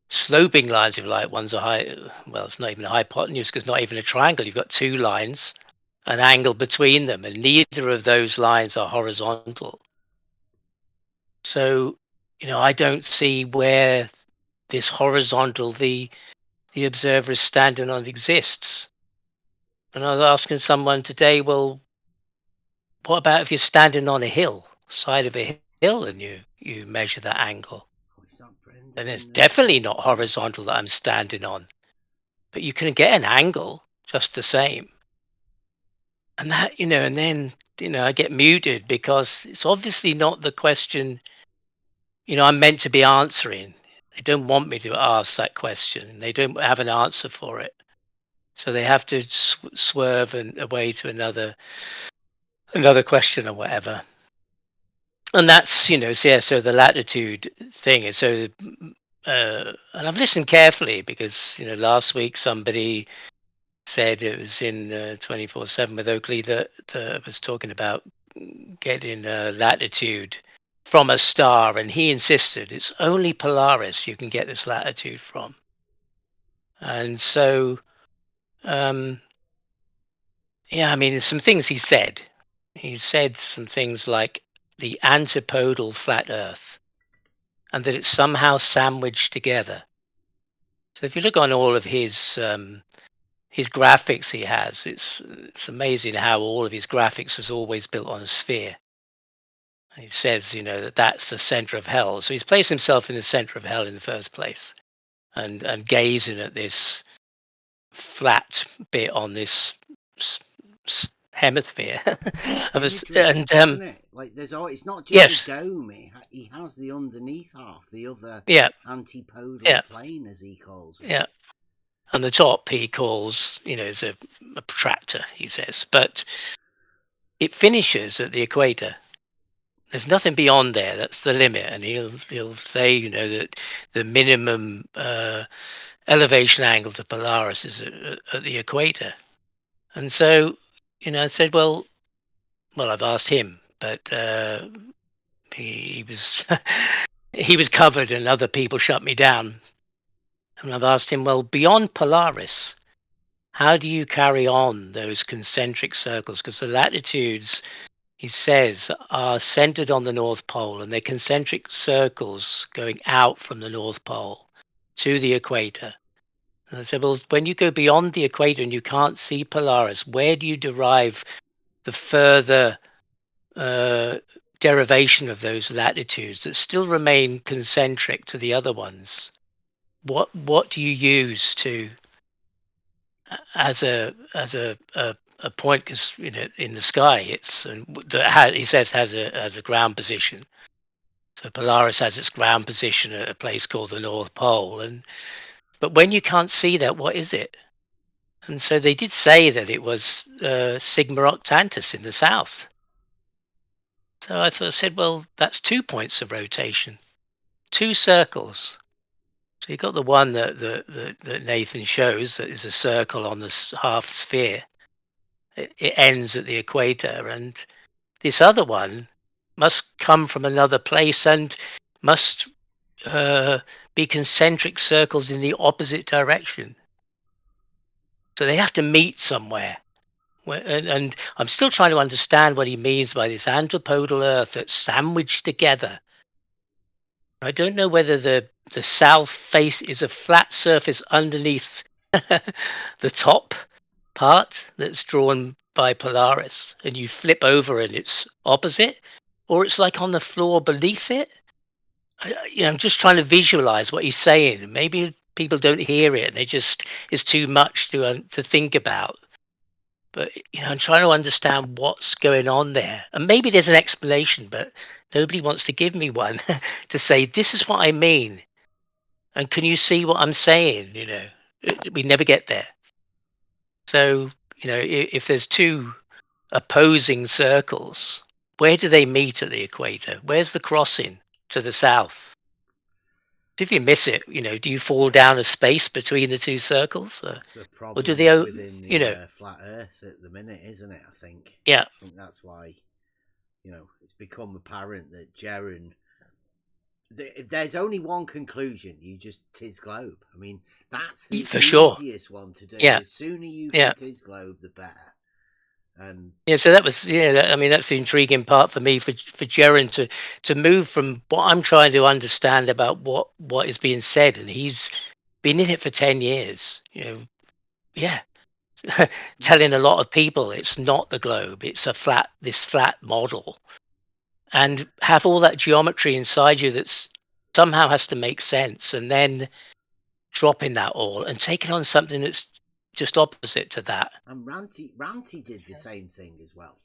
G: sloping lines, if you like. One's it's not even a hypotenuse because it's not even a triangle. You've got two lines, an angle between them, and neither of those lines are horizontal. So, I don't see where this horizontal the observer is standing on exists. And I was asking someone today, well, what about if you're standing on a hill, side of a hill, and you measure that angle? Then it's definitely not horizontal that I'm standing on. But you can get an angle just the same. And that, and then, I get muted because it's obviously not the question, I'm meant to be answering. They don't want me to ask that question. They don't have an answer for it. So they have to swerve away to another question or whatever. And that's, so the latitude thing is so, and I've listened carefully because, last week somebody said it was in 24/7 with Oakley that was talking about getting latitude from a star, and he insisted it's only Polaris you can get this latitude from. And so, I mean, there's some things he said. He said some things like the antipodal flat Earth, and that it's somehow sandwiched together. So if you look on all of his graphics he has, it's amazing how all of his graphics is always built on a sphere. And he says, that that's the center of hell. So he's placed himself in the center of hell in the first place, and gazing at this flat bit on this hemisphere.
B: Isn't it? Like it's not just a dome. He has the underneath half, the other antipodal plane, as he calls it.
G: Yeah. And the top he calls, is a protractor, he says. But it finishes at the equator. There's nothing beyond there. That's the limit. And he'll say, that the minimum elevation angle to Polaris is at the equator. And so, I said, well, I've asked him, but he was he was covered, and other people shut me down. And I've asked him, well, beyond Polaris, how do you carry on those concentric circles? Because the latitudes, he says, are centered on the North Pole, and they're concentric circles going out from the North Pole to the equator. And I said, well, when you go beyond the equator and you can't see Polaris, where do you derive the further derivation of those latitudes that still remain concentric to the other ones? What do you use to as a point? Because in the sky, it's he says has a ground position. So Polaris has its ground position at a place called the North Pole, but when you can't see that, what is it? And so they did say that it was Sigma Octantis in the south. So I said, well, that's 2 points of rotation, 2 circles. So you've got the one that Nathan shows that is a circle on the half sphere. It ends at the equator, and this other one must come from another place and must be concentric circles in the opposite direction. So they have to meet somewhere. And I'm still trying to understand what he means by this antipodal Earth that's sandwiched together. I don't know whether the south face is a flat surface underneath the top part that's drawn by Polaris, and you flip over and it's opposite, or it's like on the floor beneath it. I'm just trying to visualize what he's saying. Maybe people don't hear it and it's too much to think about. But I'm trying to understand what's going on there, and maybe there's an explanation, but nobody wants to give me one to say this is what I mean. And can you see what I'm saying? We never get there. So if there's 2 opposing circles, where do they meet at the equator? Where's the crossing to the south? If you miss it, do you fall down a space between the 2 circles?
B: That's the problem.
G: Or do they,
B: within the flat Earth at the minute, isn't it? I think.
G: Yeah.
B: I think that's why, it's become apparent that Jaren. There's only one conclusion. You just tis globe. I mean, that's the easiest one to do.
G: Yeah.
B: The sooner you can tis globe, the better.
G: So that was that's the intriguing part for me for Jaren to move from what I'm trying to understand about what is being said, and he's been in it for 10 years. Telling a lot of people it's not the globe, it's this flat model, and have all that geometry inside you that's somehow has to make sense, and then dropping that all and taking on something that's just opposite to that.
B: And Ranty did the same thing as well.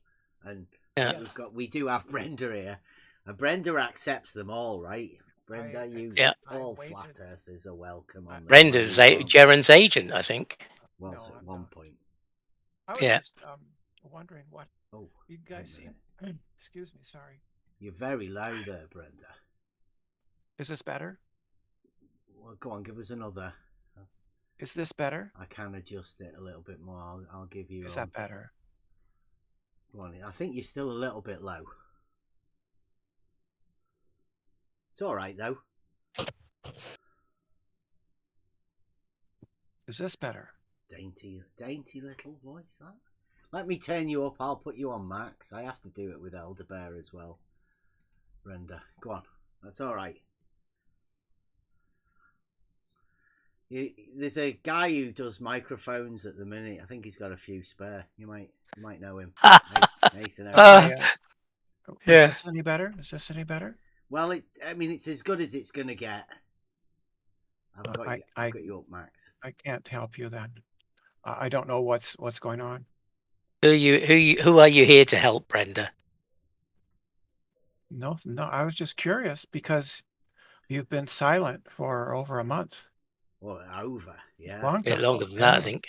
B: And
G: yeah.
B: we do have Brenda here. And Brenda accepts them all, right? Brenda, all flat earthers are welcome on.
G: Brenda's Jaren's agent, I think.
B: Was at one point.
H: I was just wondering what you guys see. Excuse me, sorry.
B: You're very low there, Brenda.
H: Is this better?
B: Well, go on, give us another.
H: Is this better?
B: I can adjust it a little bit more. I'll give you.
H: Is that better?
B: Go on. I think you're still a little bit low. It's all right though.
H: Is this better?
B: Dainty little voice. That. Let me turn you up. I'll put you on max. I have to do it with Elder Bear as well. Brenda, go on. That's all right. There's a guy who does microphones at the minute. I think he's got a few spare. You might know him. Nathan.
H: Is this any better? Is this any better?
B: Well, it's as good as it's gonna get. I've got you up, Max.
H: I can't help you then. I don't know what's going on.
G: Who are you here to help, Brenda?
H: No. I was just curious because you've been silent for over a month.
B: Well, over, yeah.
G: Longer than that, I think.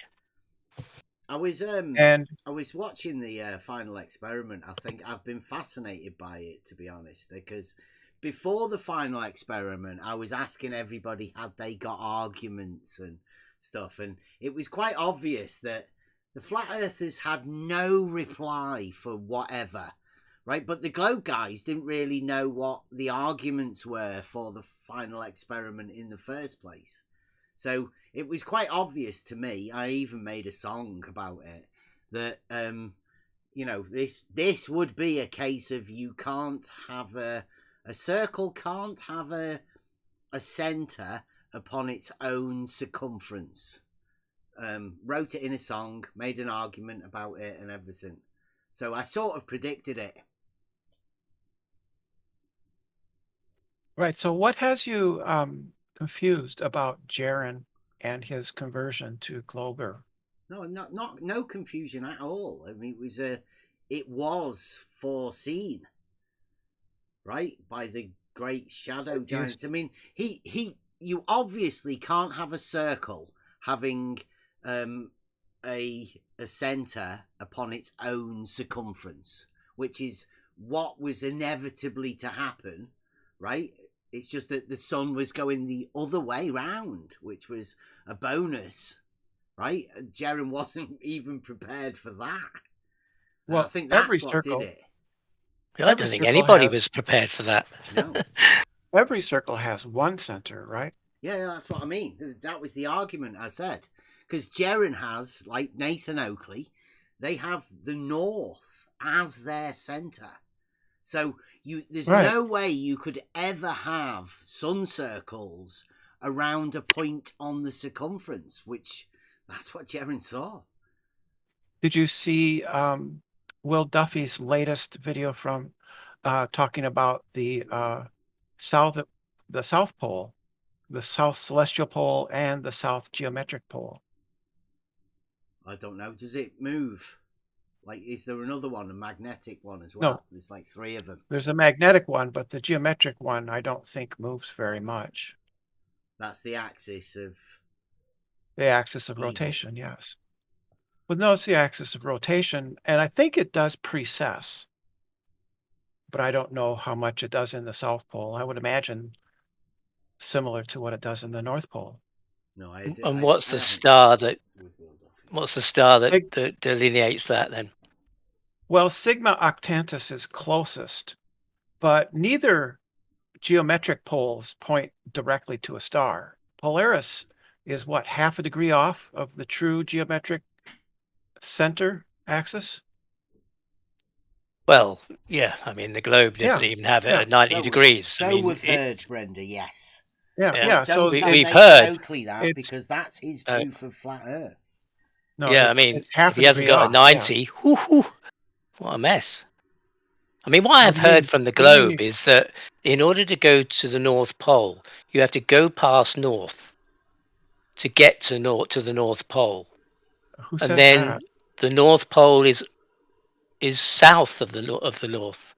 B: I was watching the final experiment. I think I've been fascinated by it, to be honest, because before the final experiment, I was asking everybody had they got arguments and stuff, and it was quite obvious that the flat earthers had no reply for whatever, right? But the globe guys didn't really know what the arguments were for the final experiment in the first place. So it was quite obvious to me. I even made a song about it that this would be a case of you can't have a circle can't have a center upon its own circumference. Wrote it in a song, made an argument about it and everything. So I sort of predicted it.
H: Right. So what has you confused about Jaron and his conversion to Glober?
B: No confusion at all. I mean, it was foreseen, right, by the great shadow giants. I mean, you obviously can't have a circle having a center upon its own circumference, which is what was inevitably to happen, right? It's just that the sun was going the other way round, which was a bonus, right? Jaron wasn't even prepared for that. Well, I think that's what did it.
G: I don't think anybody was prepared for that.
B: No.
H: Every circle has one center, right?
B: Yeah, that's what I mean. That was the argument I said. Because Jaron has, like Nathan Oakley, they have the north as their center. So there's no way you could ever have sun circles around a point on the circumference, which that's what Jaron saw.
H: Did you see Will Duffy's latest video from talking about the South Pole, the South Celestial Pole, and the South Geometric Pole?
B: I don't know. Does it move? Like, is there another one, a magnetic one as well?
H: No.
B: There's like 3 of them.
H: There's a magnetic one, but the geometric one I don't think moves very much.
B: That's the axis of...
H: The axis of rotation, yes. Well, no, it's the axis of rotation, and I think it does precess. But I don't know how much it does in the South Pole. I would imagine similar to what it does in the North Pole.
B: No,
G: and what's the star that delineates that then?
H: Well, Sigma Octantis is closest, but neither geometric poles point directly to a star. Polaris is what, half a degree off of the true geometric center axis?
G: Well, yeah, I mean, the globe doesn't even have it at 90 degrees.
B: So we've heard, Brenda, yes.
H: Yeah.
G: So we've heard
B: Oakley that because that's his proof of flat Earth.
H: No,
G: yeah, I mean, if he hasn't got a 90, what a mess. I mean, what I've heard from the globe is that in order to go to the North Pole, you have to go past north to get to the North Pole.
H: Who says
G: and then
H: that?
G: The North Pole is south of the North.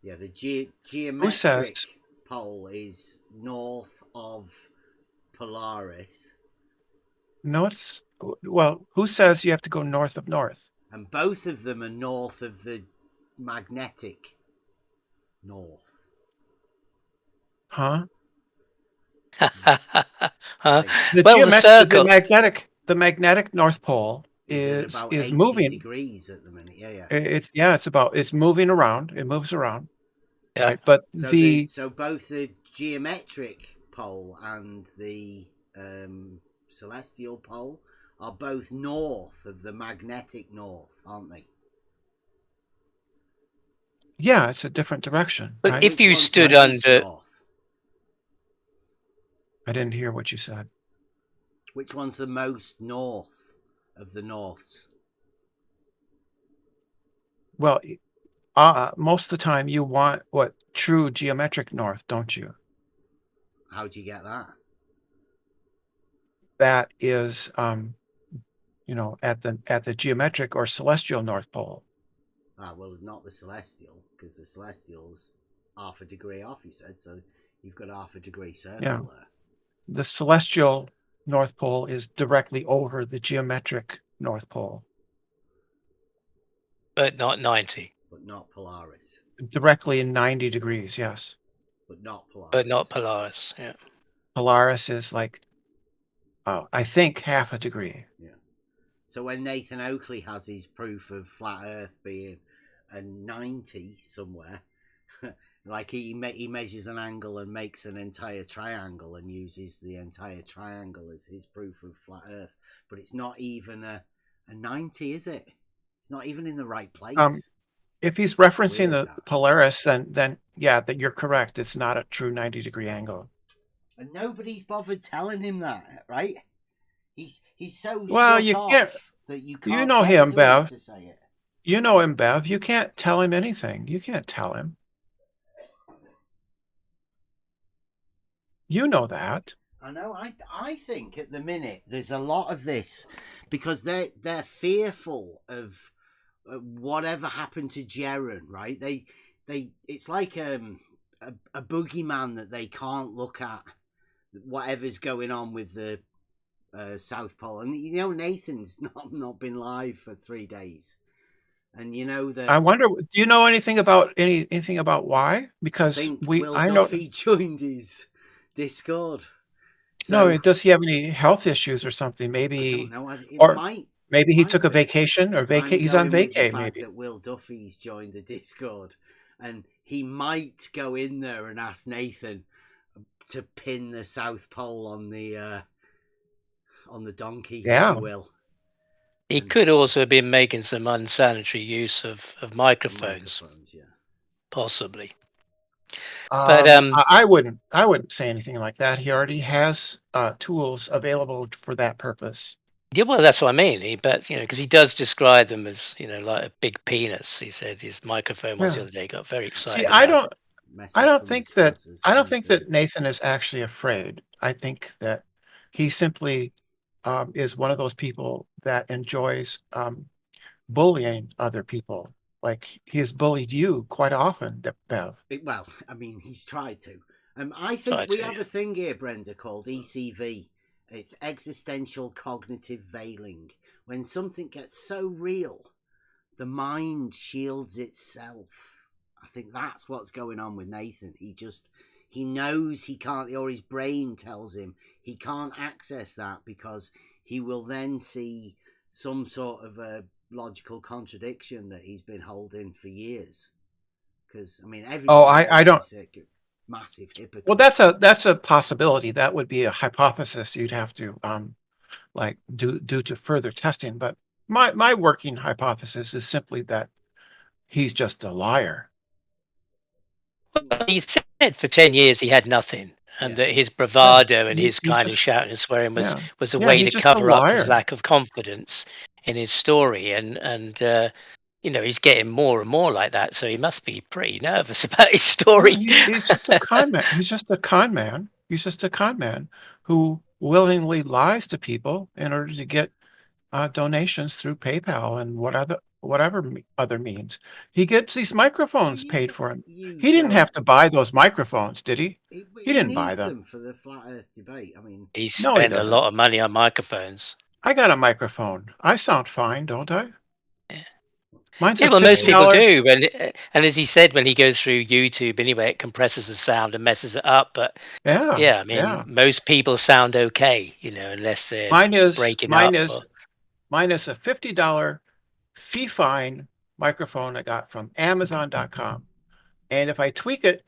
B: Yeah, the geometric pole is north of Polaris.
H: No, who says you have to go north of north?
B: And both of them are north of the magnetic north.
H: Huh? The magnetic North Pole is moving
B: degrees at the minute.
H: It's moving around. It moves around.
G: Yeah.
H: Right, but
B: so both the geometric pole and the celestial pole are both north of the magnetic north, aren't they?
H: Yeah, it's a different direction.
G: But
H: right?
G: if you stood under...
B: north?
H: I didn't hear what you said.
B: Which one's the most north of the norths?
H: Well, most of the time you want true geometric north, don't you?
B: How do you get that?
H: That is, at the geometric or celestial North Pole.
B: Well, not the celestial, because the celestial's half a degree off, you said, so you've got half a degree circle there.
H: The celestial North Pole is directly over the geometric North Pole.
G: But not 90.
B: But not Polaris.
H: Directly in 90 degrees, yes.
B: But not Polaris.
G: But not Polaris, yeah.
H: Polaris is like, I think, half a degree.
B: Yeah. So when Nathan Oakley has his proof of flat Earth being a 90 somewhere, Like he measures an angle and makes an entire triangle and uses the entire triangle as his proof of flat Earth. But it's not even a 90, is it? It's not even in the right place.
H: If he's referencing
B: Weird,
H: the
B: that.
H: Polaris, then yeah, that you're correct. It's not a true 90-degree angle.
B: And nobody's bothered telling him that, right? He's so
H: Well,
B: shut off
H: can't.
B: that you
H: You
B: can't
H: know
B: get
H: him,
B: to
H: Bev.
B: to say it.
H: You know him, Bev. You can't tell him anything. You can't tell him. You know that.
B: I know. I think at the minute there's a lot of this because they're fearful of whatever happened to Jaren, right? They it's like a boogeyman that they can't look at. Whatever's going on with the South Pole, and you know Nathan's not been live for 3 days, and you know that.
H: I wonder. Do you know anything about anything about why? Because
B: I think
H: Will
B: Duffy joined his Discord.
H: So,
B: No,
H: does he have any health issues or something? Maybe,
B: I don't know.
H: or maybe he took a vacation or He's on vacay. Maybe
B: that Will Duffy's joined the Discord, and he might go in there and ask Nathan to pin the South Pole on the donkey, if you will.
G: He could also have been making some unsanitary use of microphones,
B: yeah.
G: Possibly.
H: But I wouldn't say anything like that. He already has tools available for that purpose.
G: Yeah, well, that's what I mean. But because he does describe them as like a big penis. He said his microphone was the other day. Got very excited.
H: See, I don't think that Nathan is actually afraid. I think that he simply is one of those people that enjoys bullying other people. Like he's bullied you quite often, Bev.
B: Well, I mean, he's tried to. I think we have a thing here, Brenda, called ECV. It's existential cognitive veiling. When something gets so real, the mind shields itself. I think that's what's going on with Nathan. He knows he can't, or his brain tells him he can't access that because he will then see some sort of a logical contradiction that he's been holding for years. Because I mean,
H: I don't.
B: Massive hypocrite.
H: Well, that's a possibility. That would be a hypothesis you'd have to do to further testing. But my working hypothesis is simply that he's just a liar.
G: Well, he said for 10 years he had nothing, and that his bravado and his kind of shouting and swearing was a way to cover up his lack of confidence in his story, and he's getting more and more like that, so he must be pretty nervous about his story.
H: He's just a con man. He's just a con man. He's just a con man who willingly lies to people in order to get donations through PayPal and whatever other means. He gets these microphones paid for him. He didn't have to buy those microphones, did he? He didn't buy them
B: for the flat Earth debate. I mean,
G: he spent a lot of money on microphones.
H: I got a microphone. I sound fine, don't I?
G: Yeah.
H: Mine's
G: well, most people do. And as he said, when he goes through YouTube, anyway, it compresses the sound and messes it up. But I mean, most people sound okay, unless they're breaking up.
H: Mine is a $50 fee fine microphone I got from Amazon.com. And if I tweak it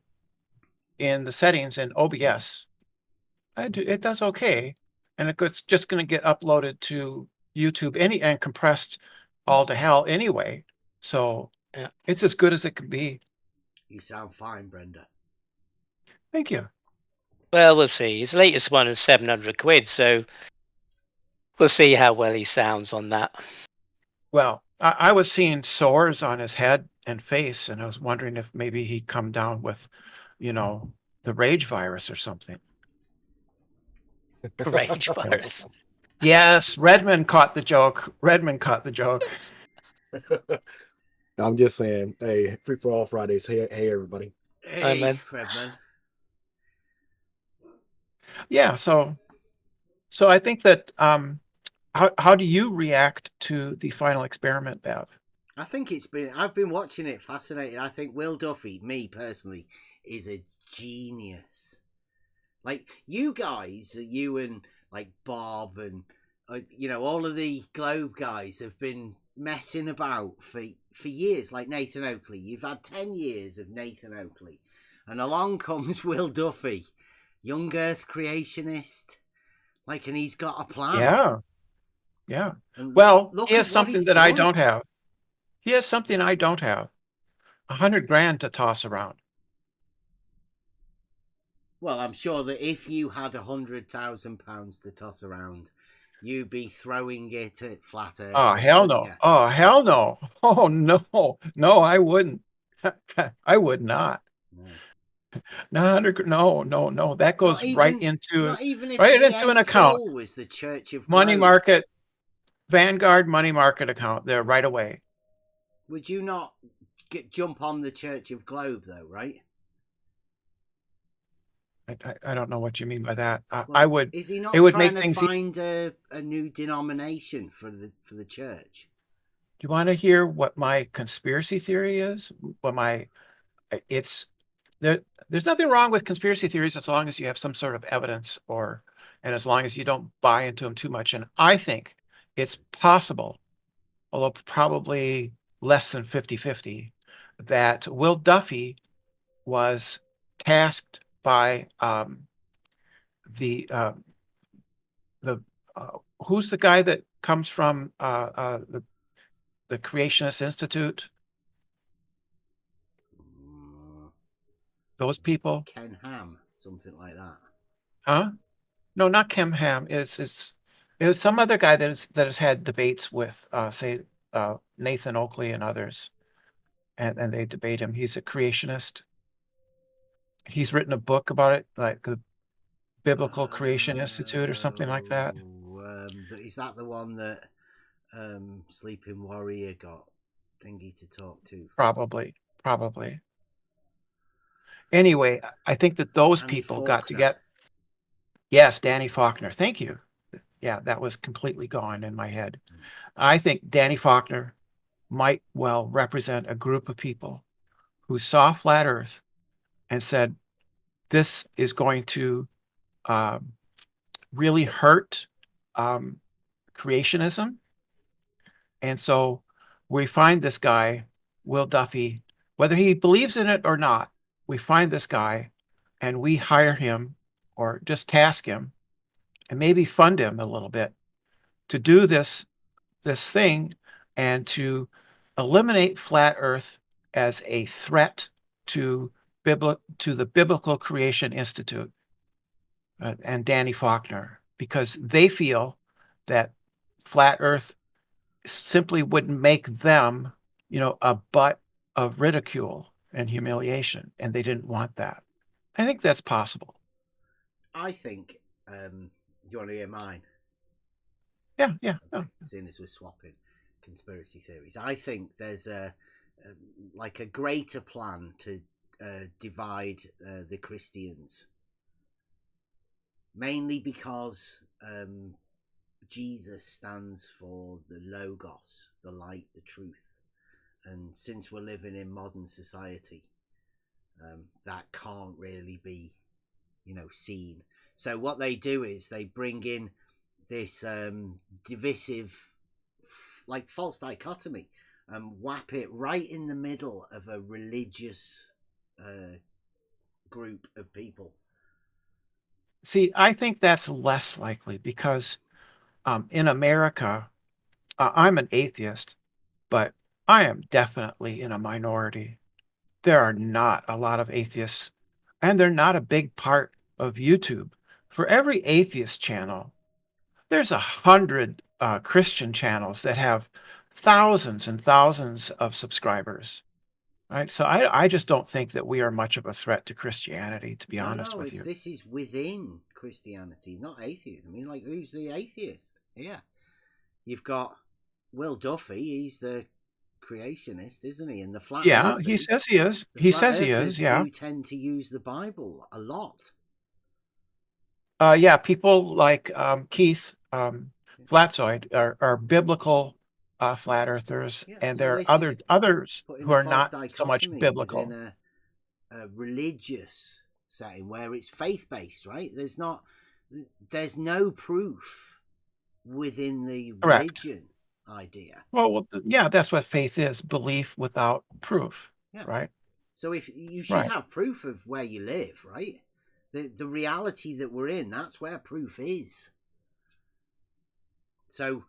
H: in the settings in OBS, it does okay. And it's just going to get uploaded to YouTube and compressed all to hell anyway. So it's as good as it can be.
B: You sound fine, Brenda.
H: Thank you.
G: Well, we'll see. His latest one is 700 quid, so we'll see how well he sounds on that.
H: Well, I was seeing sores on his head and face, and I was wondering if maybe he'd come down with, the rage virus or something.
G: Rage virus.
H: Yes, Redmond caught the joke.
I: I'm just saying, hey, free for all Fridays. Hey, everybody.
B: Hey, Redmond.
H: Yeah, so I think that how do you react to the final experiment, Bev?
B: I think I've been watching it, fascinated. I think Will Duffy, me personally, is a genius. Like you guys, you and like Bob and all of the Globe guys have been messing about for years. Like Nathan Oakley, you've had 10 years of Nathan Oakley, And along comes Will Duffy, young Earth creationist, and he's got a plan.
H: Yeah.
B: And
H: well,
B: look
H: he has
B: at what
H: something
B: he's
H: that I
B: done.
H: don't have. He has something I don't have. $100,000 to toss around.
B: Well, I'm sure that if you had £100,000 to toss around, you'd be throwing it at Flat Earth.
H: Oh, hell no.
B: Yeah.
H: Oh, hell no. Oh, no. No, I wouldn't. I would not. No. No. That goes right into an account.
B: Was the Church of
H: Money
B: Globe.
H: market, Vanguard money market account there right away.
B: Would you not jump on the Church of Globe though, right?
H: I don't know what you mean by that.
B: Well,
H: I would.
B: Is he not
H: it would
B: trying
H: make
B: to
H: things
B: find a new denomination for the church?
H: Do you want to hear what my conspiracy theory is? There's nothing wrong with conspiracy theories as long as you have some sort of evidence and as long as you don't buy into them too much. And I think it's possible, although probably less than 50-50, that Will Duffy was tasked by who's the guy that comes from the Creationist Institute? Those people?
B: Ken Ham, something like that.
H: Huh? No, not Ken Ham. It was some other guy that has had debates with, Nathan Oakley and others, and they debate him. He's a creationist. He's written a book about it, like the Biblical Creation Institute or something like that.
B: Is that the one that Sleeping Warrior got thingy to talk to?
H: Probably. Anyway, I think that those
B: Danny
H: people
B: Faulkner.
H: got together. Yes, Danny Faulkner. Thank you. Yeah, that was completely gone in my head. I think Danny Faulkner might well represent a group of people who saw Flat Earth and said, this is going to really hurt creationism. And so we find this guy, Will Duffy, whether he believes in it or not, we find this guy and we hire him or just task him and maybe fund him a little bit to do this thing and to eliminate Flat Earth as a threat to the Biblical Creation Institute and Danny Faulkner, because they feel that Flat Earth simply wouldn't make them, a butt of ridicule and humiliation, and they didn't want that. I think that's possible.
B: I think, do you want to hear mine?
H: Yeah.
B: Seeing as we're swapping conspiracy theories, I think there's a greater plan to divide the Christians, mainly because Jesus stands for the Logos, the light, the truth. And since we're living in modern society, that can't really be, seen. So what they do is they bring in this divisive, false dichotomy, and whap it right in the middle of a religious group of people.
H: See, I think that's less likely because in America, I'm an atheist, but I am definitely in a minority. There are not a lot of atheists, and they're not a big part of YouTube. For every atheist channel, there's 100 Christian channels that have thousands and thousands of subscribers. Right? So I just don't think that we are much of a threat to Christianity, to be honest with you.
B: This is within Christianity, not atheism. I mean, who's the atheist? Yeah. You've got Will Duffy, he's the creationist, isn't he? And the flat earthers,
H: he says he is. He says he is, yeah.
B: Do tend to use the Bible a lot.
H: People like Keith Flatzoid are biblical flat earthers, and there are others who are not so much biblical.
B: In a religious setting where it's faith-based, right? There's no proof within the religion idea.
H: Well, that's what faith is: belief without proof, right?
B: So if you should have proof of where you live, right? The reality that we're in, that's where proof is. So,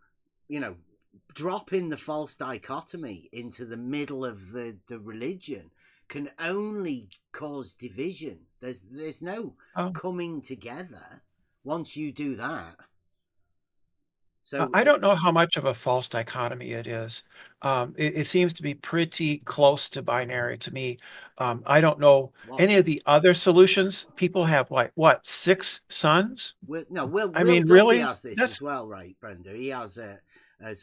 B: dropping the false dichotomy into the middle of the religion can only cause division. There's no coming together once you do that. So
H: I don't know how much of a false dichotomy it is. It seems to be pretty close to binary to me. I don't know any of the other solutions. People have what 6 suns?
B: Will
H: mean,
B: Duffy
H: really?
B: has this as well, right, Brenda? He has I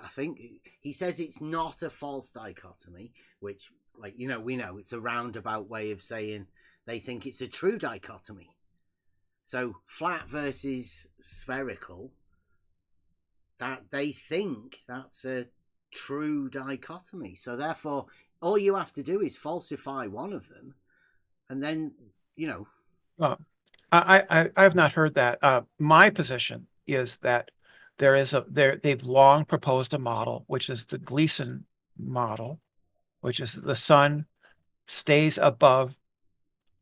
B: think he says it's not a false dichotomy, which, we know it's a roundabout way of saying they think it's a true dichotomy. So flat versus spherical, that they think that's a true dichotomy. So therefore, all you have to do is falsify one of them, and then
H: I've not heard that. My position is that they've long proposed a model, which is the Gleason model, which is the sun stays above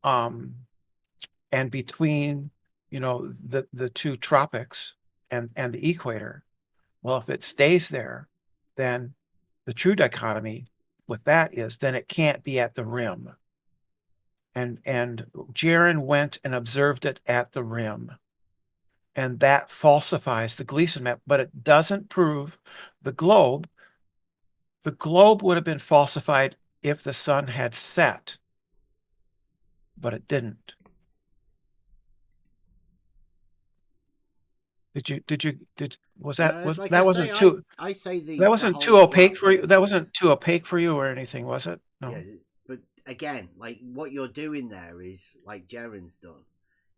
H: and between the 2 tropics and the equator. Well, if it stays there, then the true dichotomy with that is then it can't be at the rim. And Jaron went and observed it at the rim. And that falsifies the Gleason map, but it doesn't prove the globe. The globe would have been falsified if the sun had set, but it didn't. That wasn't too opaque for you? That wasn't too opaque for you or anything, was it? No.
B: Yeah, but again, what you're doing there is like Jaron's done.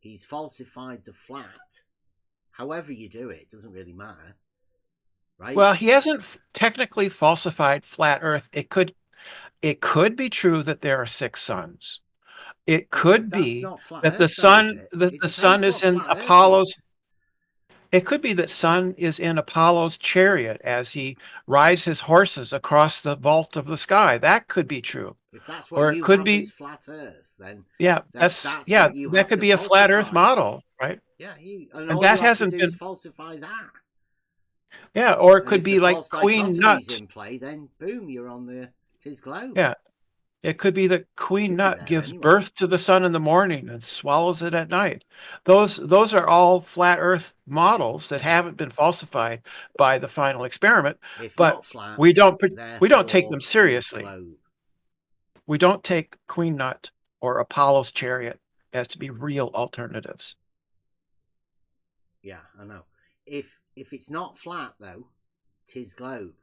B: He's falsified the flat. However you do it, doesn't really matter, right?
H: Well, he hasn't technically falsified flat Earth. It could be true that there are 6 suns. It could be that the sun is in Apollo's. It could be that sun is in Apollo's chariot as he rides his horses across the vault of the sky. That could be true.
B: If that's what you have is flat Earth, then
H: that could be a flat Earth model, right?
B: Yeah,
H: and that hasn't been
B: falsify that.
H: Yeah, or it could be like Queen Nut
B: in play. Then boom, you're on the Tis globe.
H: Yeah, it could be that Queen Nut gives birth to the sun in the morning and swallows it at night. Those are all flat Earth models that haven't been falsified by the final experiment. But we don't take them seriously. We don't take Queen Nut or Apollo's chariot as to be real alternatives.
B: Yeah, I know. If it's not flat though, Tis globe.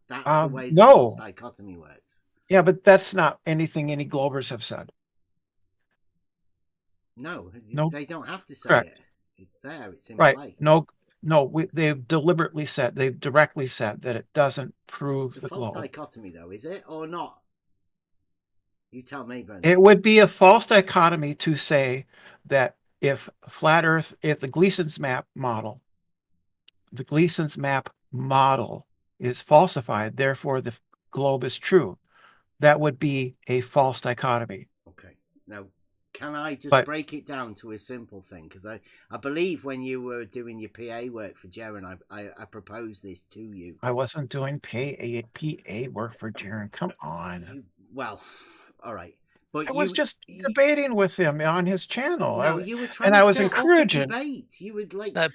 B: That's the way the false dichotomy works.
H: Yeah, but that's not anything any globers have said.
B: No, they don't have to say it. It's there. It's in play.
H: No, they've directly said that it doesn't prove the globe.
B: False dichotomy, though, is it or not? You tell me, Brendan.
H: It would be a false dichotomy to say that if flat Earth, if the Gleason's map model is falsified, therefore the globe is true. That would be a false dichotomy.
B: Okay. Now, can I just break it down to a simple thing? Because I believe when you were doing your PA work for Jaron, I proposed this to you.
H: I wasn't doing PA work for Jaron. Come on.
B: All right. But
H: I was just debating with him on his channel.
B: No, you were trying to set encouraging up a debate. You would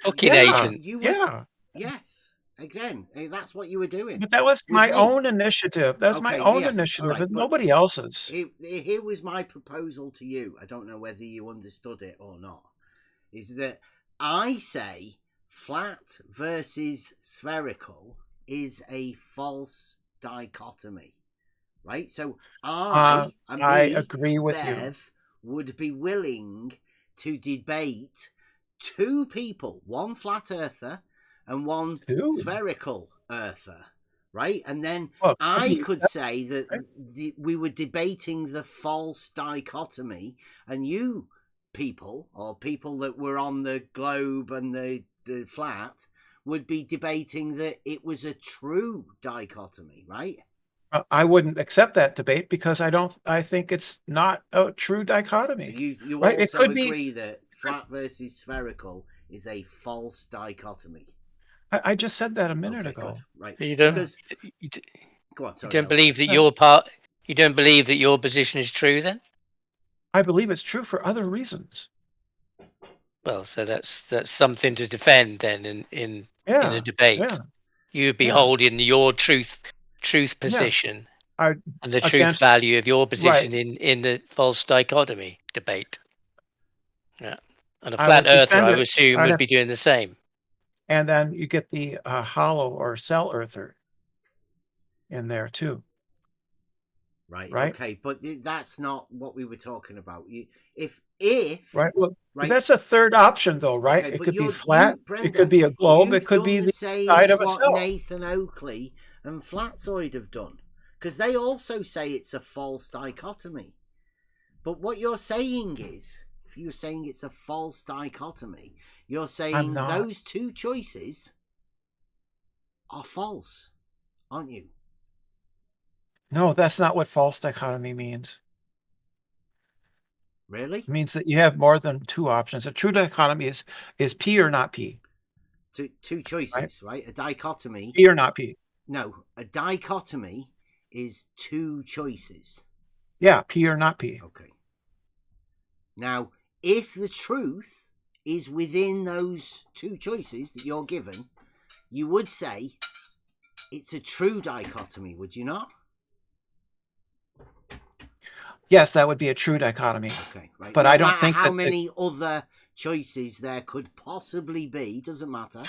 G: booking agent.
B: Yes. Again, that's what you were doing.
H: But that was my own initiative. That was my own initiative, and nobody else's.
B: Here was my proposal to you. I don't know whether you understood it or not. Is that I say flat versus spherical is a false dichotomy, right? So I
H: agree with
B: Bev,
H: you.
B: Would be willing to debate 2 people, one flat earther and one spherical earther, right? And then I could say that we were debating the false dichotomy, and you people, or people that were on the globe and the flat, would be debating that it was a true dichotomy, right?
H: I wouldn't accept that debate because I think it's not a true dichotomy.
B: So you
H: right?
B: also agree that flat versus spherical is a false dichotomy.
H: I just said that a minute ago.
B: Good. Right.
G: You don't,
B: because,
G: go on, sorry, you don't believe that you don't believe that your position is true then?
H: I believe it's true for other reasons.
G: Well, so that's something to defend then in a debate.
H: Yeah.
G: You'd be holding your truth position and the truth value of your position in the false dichotomy debate. Yeah. And a flat earther, I would assume, would be doing the same.
H: And then you get the hollow or cell earther in there too.
B: Right. Okay, but that's not what we were talking about. If
H: right, well, that's a third option though, right?
B: Okay,
H: it could be flat.
B: Brenda,
H: it could be a globe. It could be the
B: same
H: side
B: as
H: of a
B: what
H: cell.
B: Nathan Oakley and Flatzoid have done, because they also say it's a false dichotomy. But what you're saying is, if you're saying it's a false dichotomy, you're saying those two choices are false, aren't you?
H: No, that's not what false dichotomy means.
B: Really?
H: It means that you have more than two options. A true dichotomy is P or not P.
B: Two choices, right? A dichotomy.
H: P or not P.
B: No, a dichotomy is two choices.
H: Yeah, P or not P.
B: Okay. Now, if the truth is within those two choices that you're given, you would say it's a true dichotomy, would you not?
H: Yes, that would be a true dichotomy.
B: Okay, right.
H: But
B: no
H: I don't think
B: how many other choices there could possibly be, doesn't matter.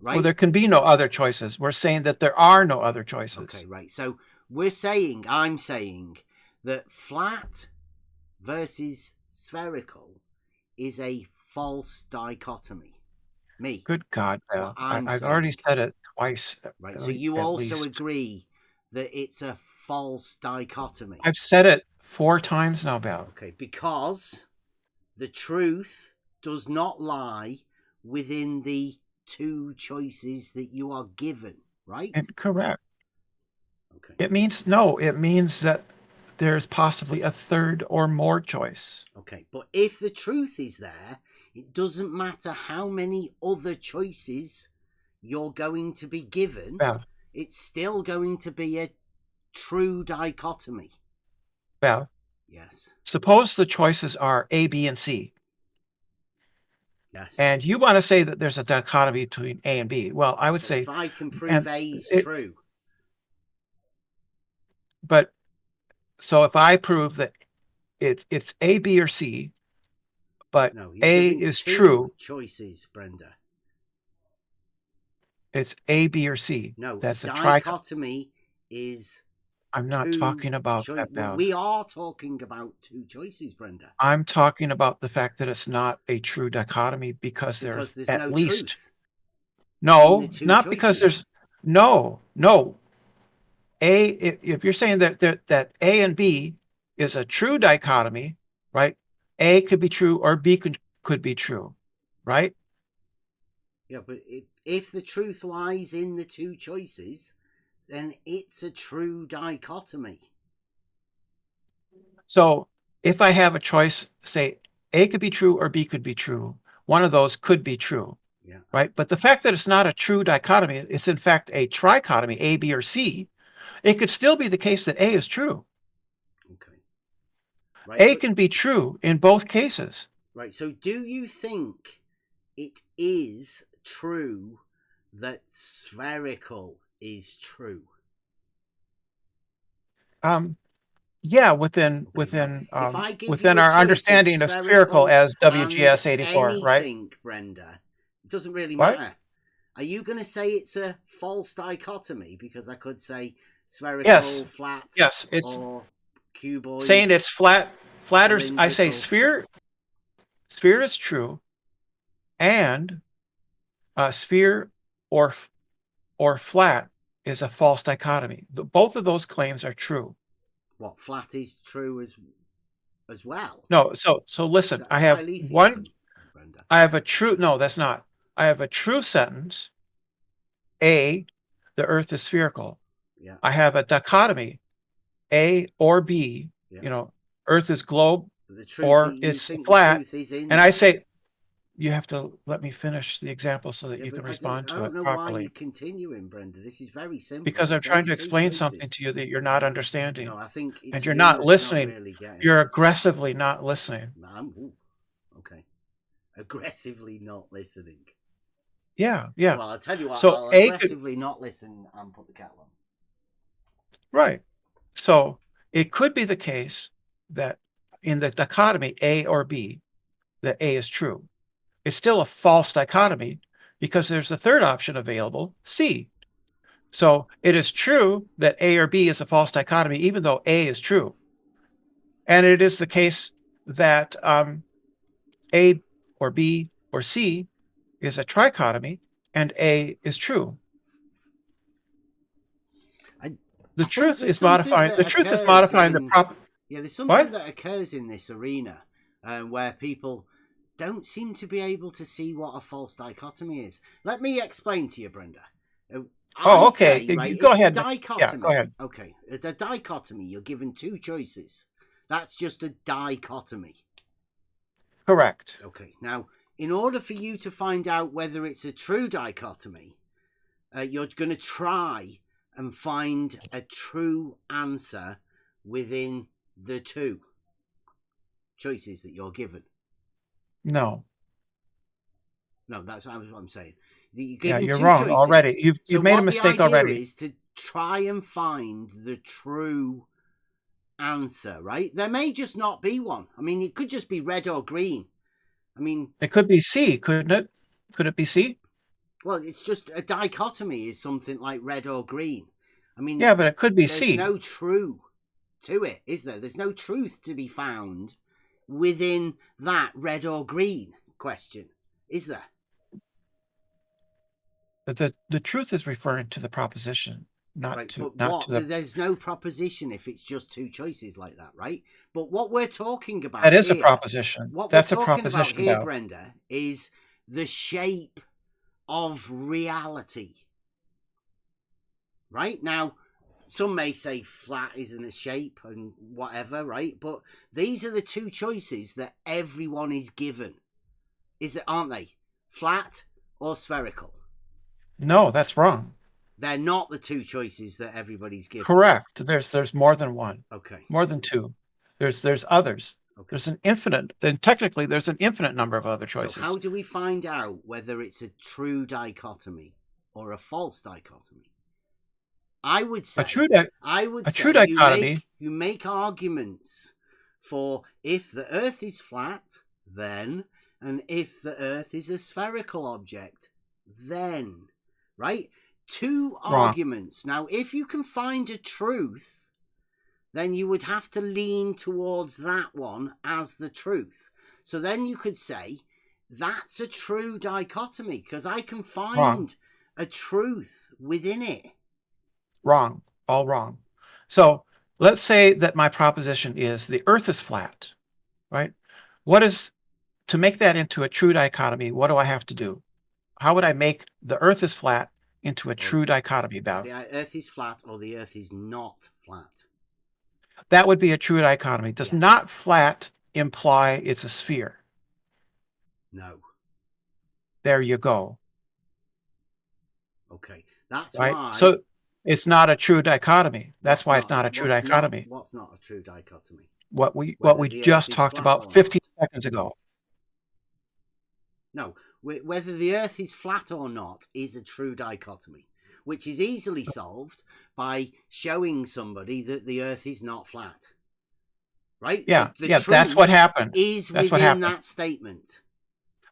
B: Right?
H: Well, there can be no other choices. We're saying that there are no other choices.
B: Okay, right. So I'm saying that flat versus spherical is a false dichotomy. Me.
H: Good God, I've already said it twice.
B: Right. So you also agree that it's a false dichotomy.
H: I've said it 4 times now, Bal.
B: Okay, because the truth does not lie within the two choices that you are given, right?
H: Correct.
B: Okay.
H: It means that there's possibly a third or more choice.
B: Okay, but if the truth is there, it doesn't matter how many other choices you're going to be given. It's still going to be a true dichotomy.
H: Bal.
B: Yes.
H: Suppose the choices are A, B, and C.
B: Yes.
H: And you want to say that there's a dichotomy between A and B. Well, I would say
B: if I can prove A is true.
H: But so if I prove that it's A, B, or C, but A is true.
B: Choices, Brenda.
H: It's A, B, or C.
B: No,
H: that's a
B: dichotomy is.
H: I'm not talking about that now.
B: We are talking about two choices, Brenda.
H: I'm talking about the fact that it's not a true dichotomy because there's at
B: no
H: least
B: truth.
H: No, not because there's no. A, if you're saying that A and B is a true dichotomy, right? A could be true or B could be true, right?
B: Yeah, but if the truth lies in the two choices, then it's a true dichotomy.
H: So if I have a choice, say A could be true or B could be true, one of those could be true, right? But the fact that it's not a true dichotomy, it's in fact a trichotomy, A, B, or C, it could still be the case that A is true.
B: Okay. Right,
H: A can be true in both cases.
B: Right. So do you think it is true that spherical is true?
H: Yeah, within our understanding of spherical as WGS 84, right?
B: Brenda, it doesn't really matter. Are you going to say it's a false dichotomy? Because I could say spherical, flat, or cuboid.
H: Saying it's flat, I say sphere is true, and sphere or flat is a false dichotomy. Both of those claims are true.
B: What, flat is true as well?
H: No, so listen, I have one.
B: Brenda?
H: I have a true. No, that's not. I have a true sentence. A, the Earth is spherical.
B: Yeah.
H: I have a dichotomy, A or B.
B: Yeah.
H: You know, Earth is globe
B: But the truth,
H: or
B: you
H: it's
B: think
H: flat.
B: the truth is in
H: And I
B: there.
H: say, you have to let me finish the example so that
B: Yeah,
H: you
B: but
H: can respond
B: I
H: to
B: don't
H: it
B: know why
H: properly.
B: you're continuing, Brenda. This is very simple.
H: Because I'm
B: It's
H: trying
B: only
H: to
B: two
H: explain something
B: choices.
H: to you that you're not understanding.
B: No, I think it's
H: and you're
B: you
H: not
B: that's
H: listening.
B: Not really getting
H: You're
B: it.
H: aggressively not listening.
B: Okay. Aggressively not listening.
H: Yeah.
B: Well, I'll tell you what,
H: So
B: I'll aggressively not listen and put the kettle on.
H: Right. So it could be the case that in the dichotomy A or B, that A is true. It's still a false dichotomy because there's a third option available, C. So it is true that A or B is a false dichotomy, even though A is true. And it is the case that A or B or C is a trichotomy and A is true. The truth is modifying the prop.
B: Yeah, there's something that occurs in this arena where people don't seem to be able to see what a false dichotomy is. Let me explain to you, Brenda.
H: Okay. Go ahead.
B: Dichotomy.
H: Yeah, go ahead.
B: Okay, it's a dichotomy. You're given two choices. That's just a dichotomy.
H: Correct.
B: Okay. Now, in order for you to find out whether it's a true dichotomy, you're going to try and find a true answer within the two choices that you're given.
H: No,
B: that's what I'm saying.
H: You're wrong choices. Already. You've made a mistake already.
B: The idea is to try and find the true answer, right? There may just not be one. I mean, it could just be red or green. I mean,
H: it could be C, couldn't it? Could it be C?
B: Well, it's just a dichotomy is something like red or green. I mean,
H: yeah, but it could be
B: C. There's no true to it, is there? There's no truth to be found within that red or green question, is there?
H: The truth is referring to the proposition, not to the...
B: There's no proposition if it's just two choices like that, right? But what we're talking about
H: that is a proposition. That's a proposition
B: here, Brenda, is the shape of reality. Right? Now, some may say flat isn't a shape and whatever, right? But these are the two choices that everyone is given. Aren't they? Flat or spherical?
H: No, that's wrong.
B: They're not the two choices that everybody's given.
H: Correct. There's more than one.
B: Okay.
H: More than two. There's others. Okay. There's an infinite. Then technically, there's an infinite number of other choices.
B: So how do we find out whether it's a true dichotomy or a false dichotomy? I would say
H: a true dichotomy.
B: You make arguments for if the Earth is flat, then, and if the Earth is a spherical object, then, right? Two arguments. Now, if you can find a truth, then you would have to lean towards that one as the truth. So then you could say, that's a true dichotomy, because I can find a truth within it.
H: Wrong. All wrong. So let's say that my proposition is the Earth is flat, right? To make that into a true dichotomy, what do I have to do? How would I make the Earth is flat into a true dichotomy about?
B: The Earth is flat or the Earth is not flat.
H: That would be a true dichotomy. Does not flat imply it's a sphere?
B: No.
H: There you go.
B: Okay. That's
H: right.
B: Why...
H: So it's not a true dichotomy. That's why it's not a true dichotomy.
B: What's not a true dichotomy?
H: What we just talked about 15 seconds ago.
B: No. Whether the Earth is flat or not is a true dichotomy, which is easily solved by showing somebody that the Earth is not flat. Right?
H: Yeah, that's what happened.
B: Is within that statement.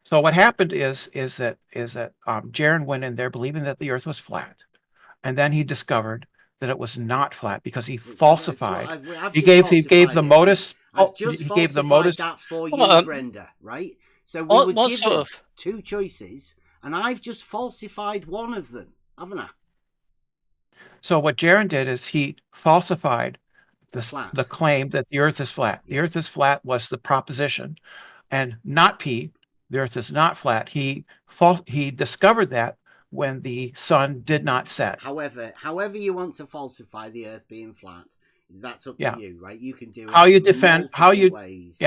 H: So what happened is that Jaron went in there believing that the Earth was flat, and then he discovered that it was not flat because he falsified. He gave the modus.
B: He gave the modus that for you, Brenda. Right? So we were given two choices, and I've just falsified one of them, haven't I?
H: So what Jaron did is he falsified the claim that the Earth is flat. Yes. The Earth is flat was the proposition, and not P. The Earth is not flat. He discovered that when the sun did not set.
B: However you want to falsify the Earth being flat, that's up to you, right? You can do it
H: how you defend, how you
B: ways.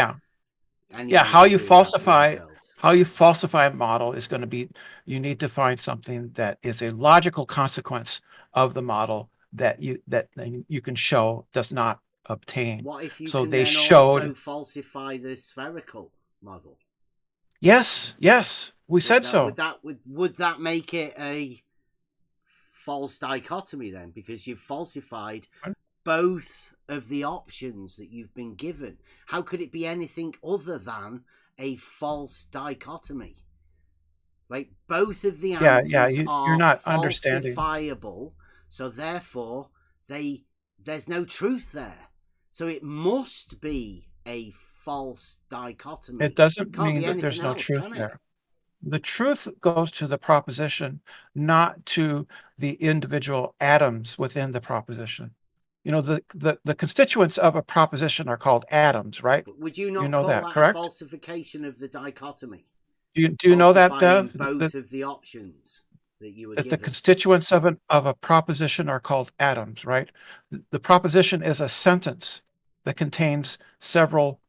H: how you falsify a model is going to be, you need to find something that is a logical consequence of the model that you can show does not obtain.
B: What if you
H: so
B: can
H: they
B: then
H: showed
B: also falsify the spherical model?
H: Yes, we said so.
B: Would that make it a false dichotomy then? Because you've falsified both of the options that you've been given. How could it be anything other than a false dichotomy? Like, both of the answers are
H: you're not
B: falsifiable, so therefore there's no truth there. So it must be a false dichotomy.
H: It doesn't mean that there's no truth there. The truth goes to the proposition, not to the individual atoms within the proposition. You know, the constituents of a proposition are called atoms, right?
B: But would you not
H: you know
B: call that
H: correct?
B: A falsification of the dichotomy?
H: Do you know that, Dev?
B: Both of the options that you were given.
H: The constituents of a proposition are called atoms, right? The proposition is a sentence that contains several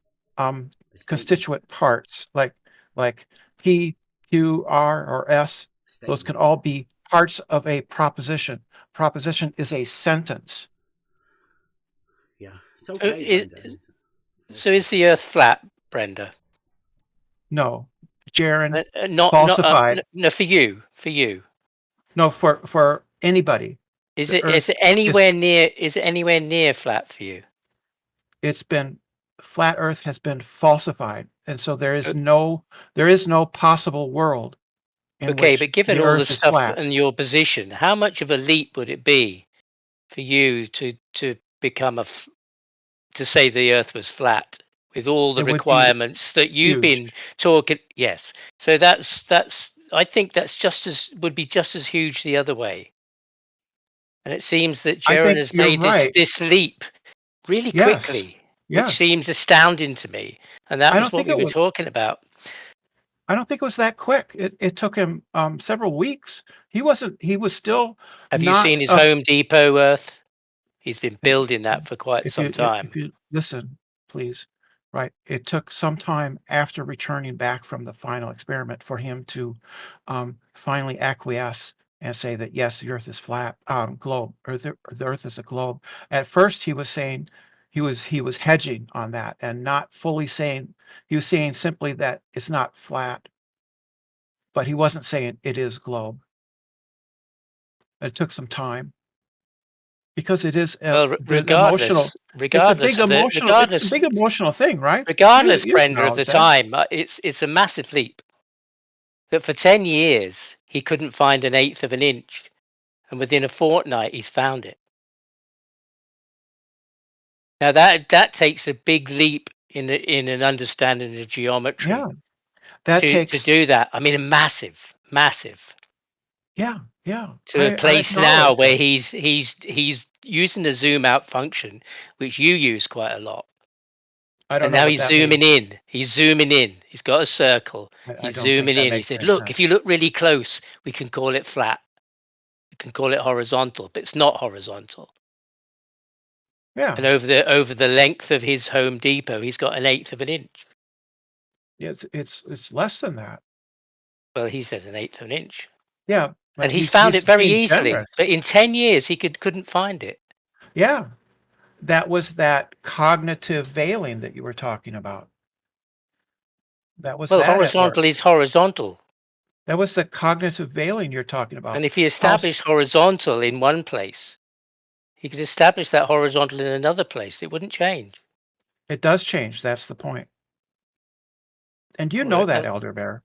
H: constituent parts, like P, Q, R, or S. Those can all be parts of a proposition. Proposition is a sentence.
B: Yeah, it's okay.
G: So is the Earth flat, Brenda?
H: No, Jaron.
G: Not
H: falsified.
G: No, for you.
H: No, for anybody.
G: Is it anywhere near flat for you?
H: It's been flat Earth has been falsified, and so there is no possible world in which
G: but given
H: the
G: all
H: Earth
G: the
H: is
G: stuff
H: flat.
G: and your position, how much of a leap would it be for you to become to say the Earth was flat with all the requirements that you've been talking? Yes, so that's I think that's would be just as huge the other way. And it seems that Jaron has made this leap really quickly. Which seems astounding to me, and that was what we were talking about.
H: I don't think it was that quick. It took him several weeks. He was still.
G: Have you seen his Home Depot Earth? He's been building that for quite some time.
H: If you listen, please. Right. It took some time after returning back from the final experiment for him to finally acquiesce and say that yes, the Earth is flat, globe, or the Earth is a globe. At first, he was saying. He was hedging on that and not fully saying, he was saying simply that it's not flat, but he wasn't saying it is globe. It took some time because it is
G: regardless,
H: it's a big emotional thing, right?
G: Regardless, Brenda, of the time, it's a massive leap. That for 10 years he couldn't find 1/8 of an inch, and within a fortnight he's found it. Now that takes a big leap in an understanding of geometry.
H: Yeah, that takes
G: to do that. I mean, massive.
H: Yeah.
G: To a place now where he's using the zoom out function, which you use quite a lot.
H: I don't
G: and
H: know.
G: Now he's zooming in. He's zooming in. He's got a circle. He's zooming in. He said, "Look, if you look really close, we can call it flat. We can call it horizontal, but it's not horizontal."
H: Yeah.
G: And over the length of his Home Depot, he's got 1/8 of an inch.
H: Yeah, it's less than that.
G: Well, he says 1/8 of an inch.
H: Yeah.
G: And he's found it very easily. But in 10 years, he couldn't find it.
H: Yeah. That was that cognitive veiling that you were talking about. That was
G: horizontal is horizontal.
H: That was the cognitive veiling you're talking about.
G: And if he established horizontal in one place, he could establish that horizontal in another place. It wouldn't change.
H: It does change. That's the point. And you know that, Elder Bear.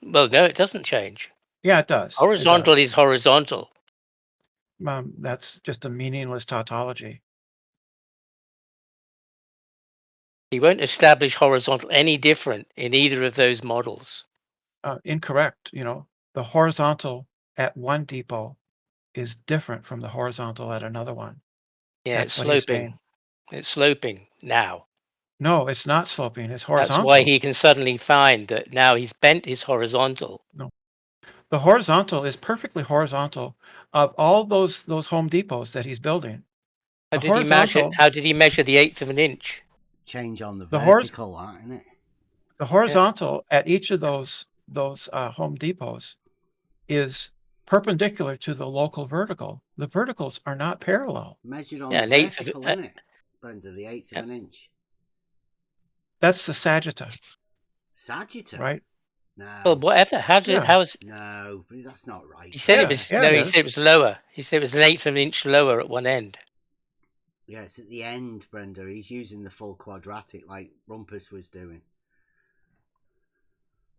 G: Well, no, it doesn't change.
H: Yeah, it does.
G: Horizontal is horizontal.
H: That's just a meaningless tautology.
G: He won't establish horizontal any different in either of those models.
H: Incorrect. The horizontal at one depot is different from the horizontal at another one.
G: Yeah, it's sloping. It's sloping now.
H: No, it's not sloping. It's horizontal.
G: That's why he can suddenly find that now he's bent his horizontal.
H: No. The horizontal is perfectly horizontal of all those Home Depots that he's building.
G: How did he measure the 1/8 of an inch?
B: Change on the vertical, isn't it?
H: The horizontal at each of those Home Depots is perpendicular to the local vertical. The verticals are not parallel.
B: Measured on the vertical, isn't it, Brenda? The 1/8 of an inch.
H: That's the sagitta.
B: Sagitta,
H: right?
B: No.
G: Well, whatever. How's?
B: No, that's not right.
G: He said it was He said it was lower. He said it was 1/8 of an inch lower at one end.
B: Yeah, it's at the end, Brenda. He's using the full quadratic like Rumpus was doing.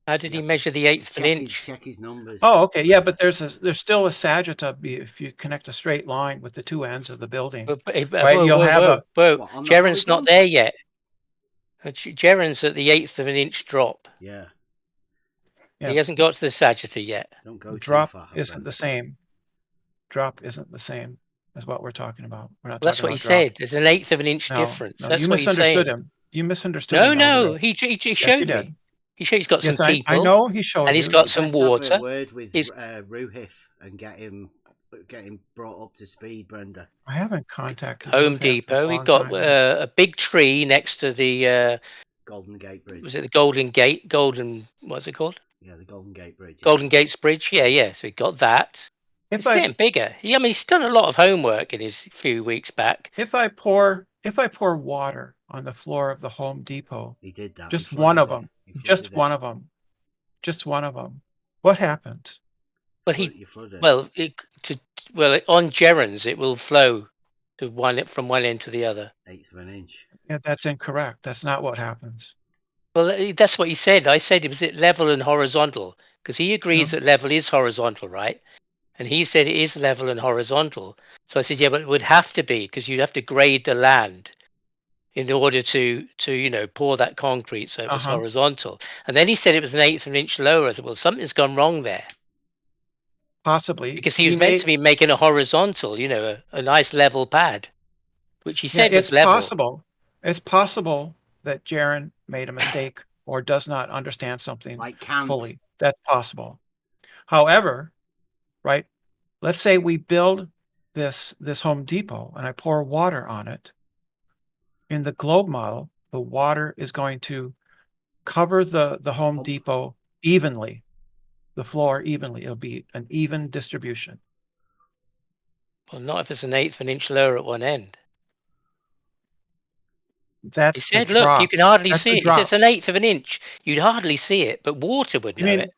G: How did he measure the 1/8 of an inch?
B: Check his numbers.
H: Oh, okay, yeah, but there's still a sagitta if you connect a straight line with the two ends of the building.
G: Jaren's not there yet. Jaren's at the 1/8 of an inch drop.
B: Yeah.
G: He hasn't got to the sagitta yet.
B: Don't go
H: drop
B: too far.
H: Isn't the same. Drop isn't the same as what we're talking about. We're not.
G: That's what he said. There's an 1/8 of an inch difference.
H: No,
G: That's
H: you
G: what he's
H: misunderstood
G: saying.
H: him. You misunderstood him.
G: No, he showed me. He showed he's got some people.
H: I know he showed
G: and he's got some water.
B: Have a word with Ruhif and get him brought up to speed, Brenda.
H: I haven't contacted
G: Home Depot. We've got a big tree next to the
B: Golden Gate Bridge.
G: Was it the Golden Gate? What's it called?
B: Yeah, the Golden Gate Bridge.
G: Golden Gates Bridge. Yeah. So he got that. It's getting bigger. He's done a lot of homework in his few weeks back.
H: If I pour water on the floor of the Home Depot,
B: he did that.
H: Just one of them. One of them. What happens?
G: Well, on Jaren's it will flow from one end to the other.
B: 1/8 of an inch.
H: Yeah, that's incorrect. That's not what happens.
G: Well, that's what he said. I said, was it level and horizontal? Because he agrees that level is horizontal, right? And he said it is level and horizontal. So I said, yeah, but it would have to be because you'd have to grade the land in order to pour that concrete so it was horizontal. And then he said it was 1/8 of an inch lower. I said, well, something's gone wrong there.
H: Possibly.
G: Because he was meant to be making a horizontal, a nice level pad, which he said was level.
H: It's possible that Jaren made a mistake or does not understand something fully. That's possible. However, right, let's say we build this Home Depot and I pour water on it. In the globe model, the water is going to cover the Home Depot evenly, the floor evenly. It'll be an even distribution.
G: Well, not if it's 1/8 of an inch lower at one end.
H: That's
G: he said, look, you can hardly see it. If it's 1/8 of an inch, you'd hardly see it, but water would know it.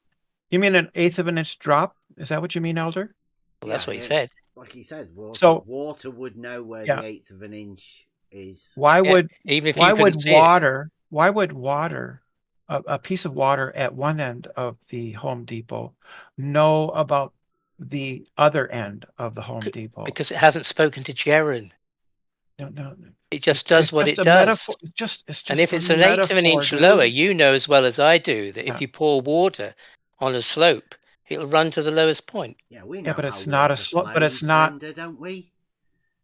H: You mean an 1/8 of an inch drop? Is that what you mean, Elder?
G: Well, that's what he said.
B: Like he said, water would know where the 1/8 of an inch is.
H: Why would water, a piece of water at one end of the Home Depot, know about the other end of the Home Depot?
G: Because it hasn't spoken to Jaren.
H: No.
G: It just does what it does. And if it's 1/8 of an inch lower, you know as well as I do that if you pour water on a slope, it'll run to the lowest point.
B: Yeah, we know.
H: Yeah, but it's not a slope. But it's not.
B: Brenda, don't we?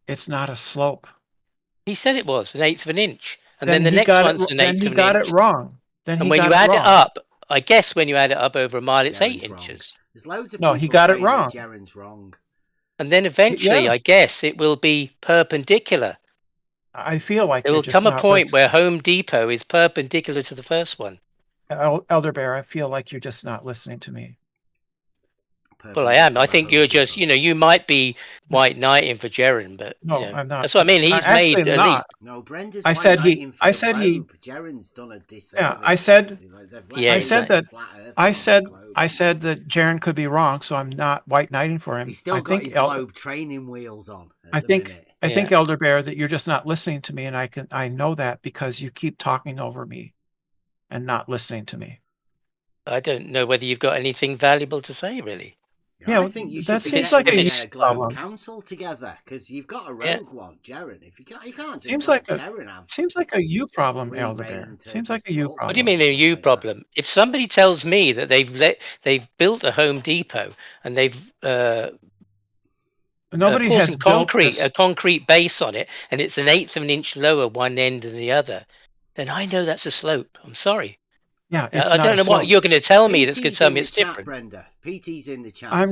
H: It's not a slope.
G: He said it was 1/8 of an inch, and then the next one's 1/8 of an inch.
H: Then he got it wrong.
G: And when you add it up, I guess when you add it up over a mile, it's 8 inches.
B: There's loads of
H: no, he got it wrong.
B: Jaren's wrong.
G: And then eventually, I guess it will be perpendicular.
H: I feel like
G: there will come a point where Home Depot is perpendicular to the first one.
H: Elder Bear, I feel like you're just not listening to me.
G: Well, I am. I think you're just, you might be white knighting for Jaren, but
H: I'm not.
G: That's what I mean. He's made a leap.
B: No, Brenda's
H: I said
B: Jaren's done a disservice.
H: Yeah, I said that Jaren could be wrong, so I'm not white knighting for him.
B: He's still got his globe training wheels on.
H: I think Elder Bear, that you're just not listening to me, and I know that because you keep talking over me and not listening to me.
G: I don't know whether you've got anything valuable to say, really.
B: Yeah, I think you should
H: seems like
B: a globe council together because you've got a rogue one, Jaren. If you can't just
H: seems like a you problem, Elder Bear. Seems like a you problem.
G: What do you mean a you problem? If somebody tells me that they've built a Home Depot and they've
H: nobody has
G: a concrete base on it, and it's 1/8 of an inch lower one end than the other, then I know that's a slope. I'm sorry.
H: Yeah, it's
G: I
H: not
G: don't
H: a
G: know
H: slope.
G: what you're going to tell me that's going to
B: PT's
G: tell
B: in
G: me
B: the
G: it's
B: chat,
G: different.
B: Brenda. PT's in the chat.
H: I'm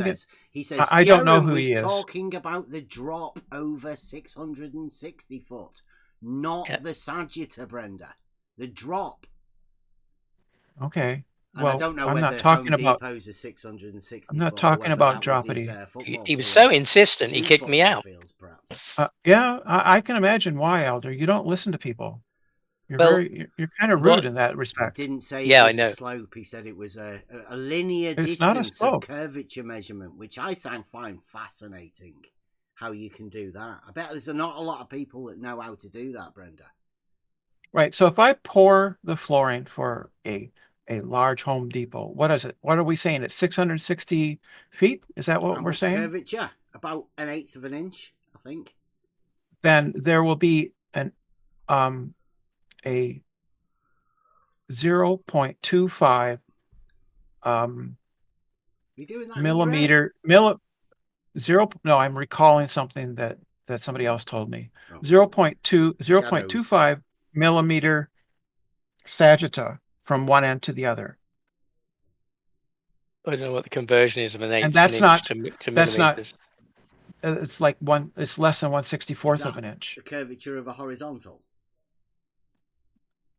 B: He says,
H: I don't know
B: Jaron
H: who
B: was
H: he is.
B: talking about the drop over 660 foot, not the Sagitta, Brenda. The drop.
H: Okay.
B: And
H: well,
B: I don't know
H: I'm
B: whether
H: not talking
B: Home
H: about.
B: Depot's a 660
H: I'm not
B: foot, or
H: talking
B: whether
H: about
B: that was his
H: droppity.
B: football
G: He was
B: field,
G: so insistent, he
B: 2
G: kicked me
B: football
G: out.
B: fields, perhaps.
H: Yeah, I can imagine why, Elder. You don't listen to people. You're
G: Well,
H: you're kind of rude in that respect.
B: He didn't say
G: Yeah,
B: it
G: I
B: was a
G: know.
B: slope. He said it was a linear
H: It's not a
B: distance of
H: slope.
B: curvature measurement, which I find fascinating. How you can do that? I bet there's not a lot of people that know how to do that, Brenda.
H: Right. So if I pour the flooring for a large Home Depot, what is it? What are we saying? It's 660 feet? Is that what we're saying?
B: Curvature? About 1/8 of an inch, I think.
H: Then there will be a 0.25
B: You doing that
H: millimeter no, I'm recalling something that somebody else told me. 0.25 millimeter sagitta from one end to the other.
G: I don't know what the conversion is of an eighth
H: And that's
G: inch
H: not
G: to
H: that's not
G: millimeters.
H: it's like it's less than 1/64 of an inch.
B: The curvature of a horizontal.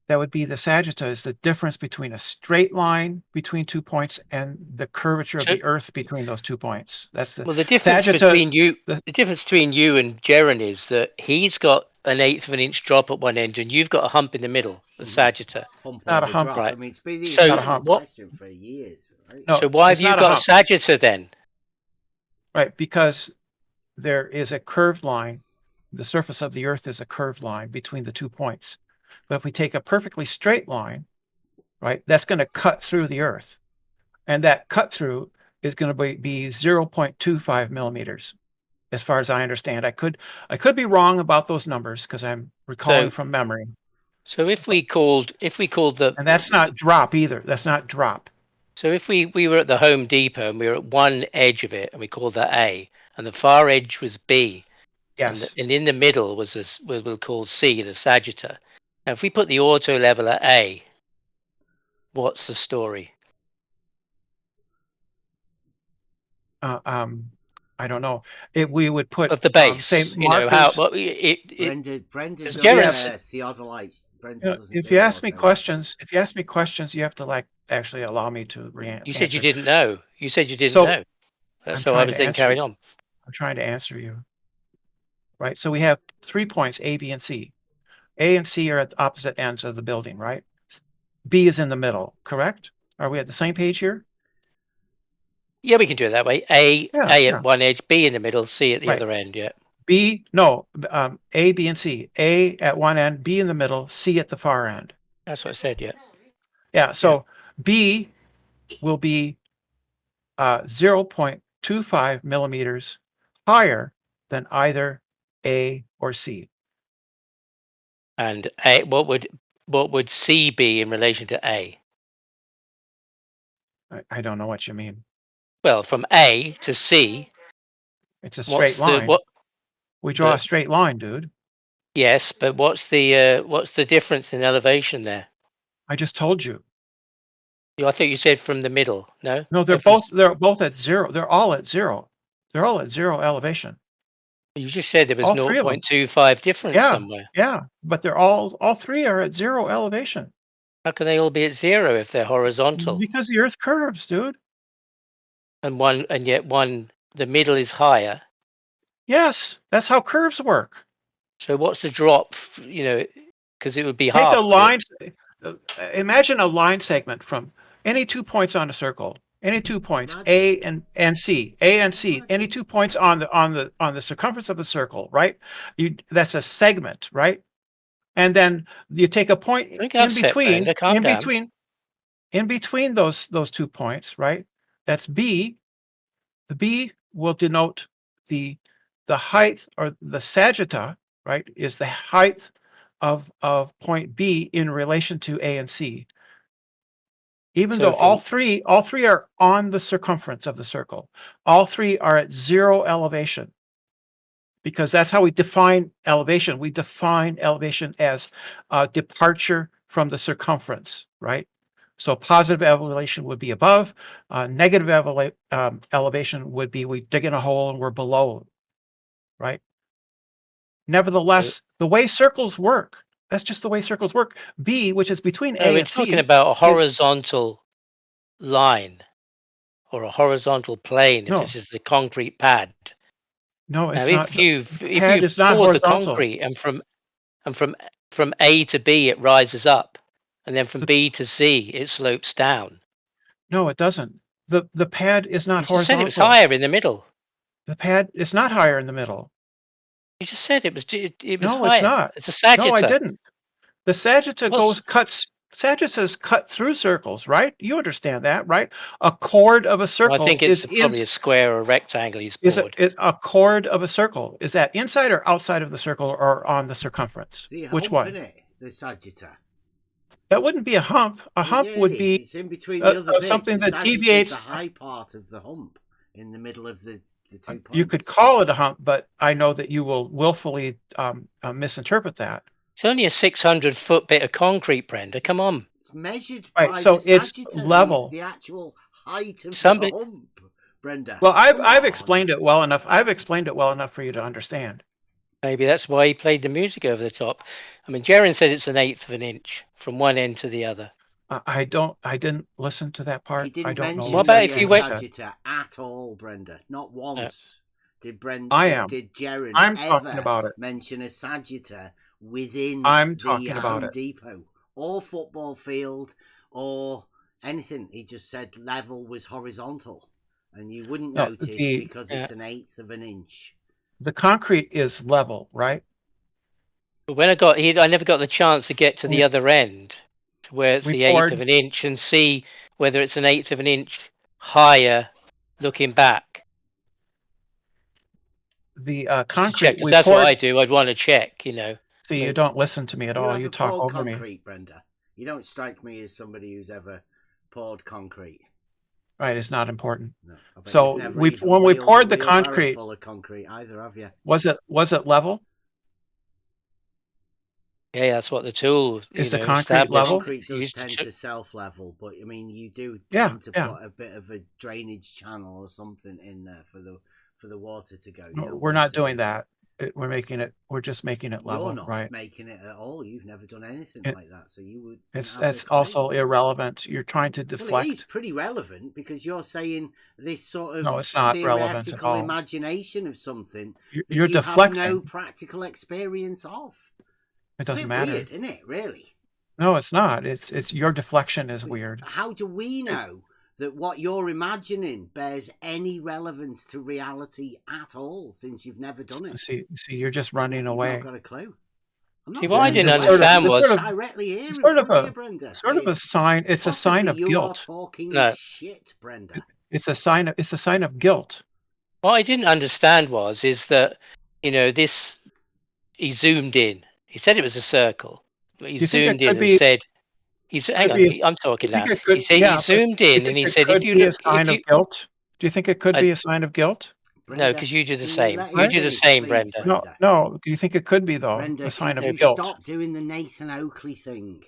H: That would be the sagitta, is the difference between a straight line between 2 points and the curvature of the Earth between those 2 points. That's the
G: difference
H: sagitta,
G: between you. The difference between you and Jaron is that he's got 1/8 of an inch drop at one end, and you've got a hump in the middle, the sagitta.
B: Hump
H: not a
B: over
H: hump,
B: drop.
G: right?
B: I mean, it's been the
G: So
B: question for years. Right?
H: No,
G: so why have
H: it's
G: you
H: not a
G: got a
H: hump.
G: sagitta then?
H: Right, because there is a curved line. The surface of the Earth is a curved line between the 2 points. But if we take a perfectly straight line, right, that's going to cut through the Earth. And that cut through is going to be 0.25 millimeters, as far as I understand. I could be wrong about those numbers because I'm recalling from memory.
G: So if we called the,
H: and that's not drop either. That's not drop.
G: So if we were at the Home Depot and we were at one edge of it and we called that A, and the far edge was B,
H: yes,
G: and in the middle was this we'll call C, the sagitta. Now if we put the auto level at A, what's the story?
H: I don't know. We would put
G: of the base.
H: Say
G: you know
H: markers.
G: how
B: Brenda does theodolites. Brenda doesn't.
H: If you ask me questions, you have to actually allow me to answer.
G: You said you didn't know. You said you didn't know. So I was then carrying on.
H: I'm trying to answer you. Right. So we have 3 points, A, B, and C. A and C are at the opposite ends of the building, right? B is in the middle, correct? Are we at the same page here?
G: Yeah, we can do it that way. A at one edge, B in the middle, C at the other end. Yeah.
H: B, no, A, B, and C. A at one end, B in the middle, C at the far end.
G: That's what I said. Yeah.
H: Yeah. So B will be 0.25 millimeters higher than either A or C.
G: And A, what would C be in relation to A?
H: I don't know what you mean.
G: Well, from A to C,
H: it's a straight line. We draw a straight line, dude.
G: Yes, but what's the difference in elevation there?
H: I just told you.
G: I thought you said from the middle. No.
H: No, they're both at zero. They're all at zero. They're all at zero elevation.
G: You just said there was 0.25 difference somewhere.
H: Yeah, but they're all three are at zero elevation.
G: How can they all be at zero if they're horizontal?
H: Because the Earth curves, dude.
G: And the middle is higher.
H: Yes, that's how curves work.
G: So what's the drop? Because it would be
H: Take
G: half.
H: a line. Imagine a line segment from any 2 points on a circle. Any 2 points, A and C, A and C. Any 2 points on the circumference of the circle, right? That's a segment, right? And then you take a point in between those 2 points, right? That's B. The B will denote the height, or the sagitta, right? Is the height of point B in relation to A and C. Even though all three are on the circumference of the circle, all three are at zero elevation, because that's how we define elevation. We define elevation as departure from the circumference, right? So positive elevation would be above. Negative elevation would be we dig in a hole and we're below, right? Nevertheless, the way circles work, that's just the way circles work. B, which is between A
G: we're
H: and C.
G: talking about a horizontal line or a horizontal plane if this is the concrete pad.
H: No, it's
G: now,
H: not.
G: if you
H: is not
G: pour the
H: horizontal.
G: concrete and from A to B it rises up, and then from B to C it slopes down.
H: No, it doesn't. The pad is not
G: You just said
H: horizontal.
G: it was higher in the middle.
H: The pad is not higher in the middle.
G: You just said it was. It was
H: No,
G: higher.
H: it's not.
G: It's a sagitta.
H: No, I didn't. The sagitta sagittas cut through circles, right? You understand that, right? A chord of a circle.
G: Well, I think it's probably a square or a rectangle he's bored.
H: Is a chord of a circle. Is that inside or outside of the circle or on the circumference? Which one?
B: The sagitta.
H: That wouldn't be a hump. A hump would be
B: it's in between the other bits.
H: Something
B: the
H: that deviates.
B: The high part of the hump in the middle of the 2 points.
H: You could call it a hump, but I know that you will willfully misinterpret that.
G: It's only a 600-foot bit of concrete, Brenda. Come on.
B: It's measured
H: right,
B: by
H: so
B: the sagitta,
H: it's level.
B: The actual height of the hump, Brenda.
H: Well, I've explained it well enough. I've explained it well enough for you to understand.
G: Maybe that's why he played the music over the top. I mean, Jaron said it's 1/8 of an inch from one end to the other.
H: I didn't listen to that part.
B: He didn't
H: I don't
B: mention
H: know.
G: What about if you went
B: sagitta at all, Brenda? Not once. Did Brenda? Did Jaron
H: talking about it.
B: Mention a sagitta within
H: talking about
B: Home
H: it.
B: Depot or football field or anything? He just said level was horizontal, and you wouldn't notice because it's 1/8 of an inch.
H: The concrete is level, right?
G: But when I never got the chance to get to the other end, to where it's the 1/8 of an inch, and see whether it's 1/8 of an inch higher, looking back.
H: The concrete.
G: Because that's what I do. I'd want to check,
H: See, you don't listen to me at all. You talk over
B: concrete,
H: me.
B: Brenda. You don't strike me as somebody who's ever poured concrete.
H: Right, it's not important.
B: No,
H: so when we poured the concrete,
B: full of concrete, either have you?
H: Was it level?
G: Yeah, that's what the tool
H: is. The concrete level?
B: Concrete does tend to self-level, but I mean, you do tend to put a bit of a drainage channel or something in there for the water to go.
H: No, we're not doing that. We're just making it level.
B: You're not
H: right?
B: making it at all. You've never done anything like that, so you would.
H: That's also irrelevant. You're trying to deflect.
B: Well, it is pretty relevant because you're saying this sort of
H: it's not
B: theoretical imagination of something
H: you're
B: you
H: deflecting.
B: have no practical experience of.
H: It doesn't matter.
B: Weird, isn't it? Really?
H: No, it's not. It's your deflection is weird.
B: How do we know that what you're imagining bears any relevance to reality at all, since you've never done it?
H: See, you're just running away.
B: I've got a clue.
G: See, what I didn't understand was
B: directly here, Brenda.
H: Sort of a sign. It's a sign of guilt.
B: Talking shit, Brenda.
H: It's a sign of guilt.
G: What I didn't understand is that this. He zoomed in. He said it was a circle. But he zoomed in and said. Hang on, I'm talking now. He zoomed in and he said, "If you look,
H: guilt, do you think it could be a sign of guilt?"
B: Brenda,
G: no, because you do the same. You do the same, Brenda.
H: No. Do you think it could be though?
B: Brenda,
H: a sign of
B: guilt. Stop doing the Nathan Oakley thing.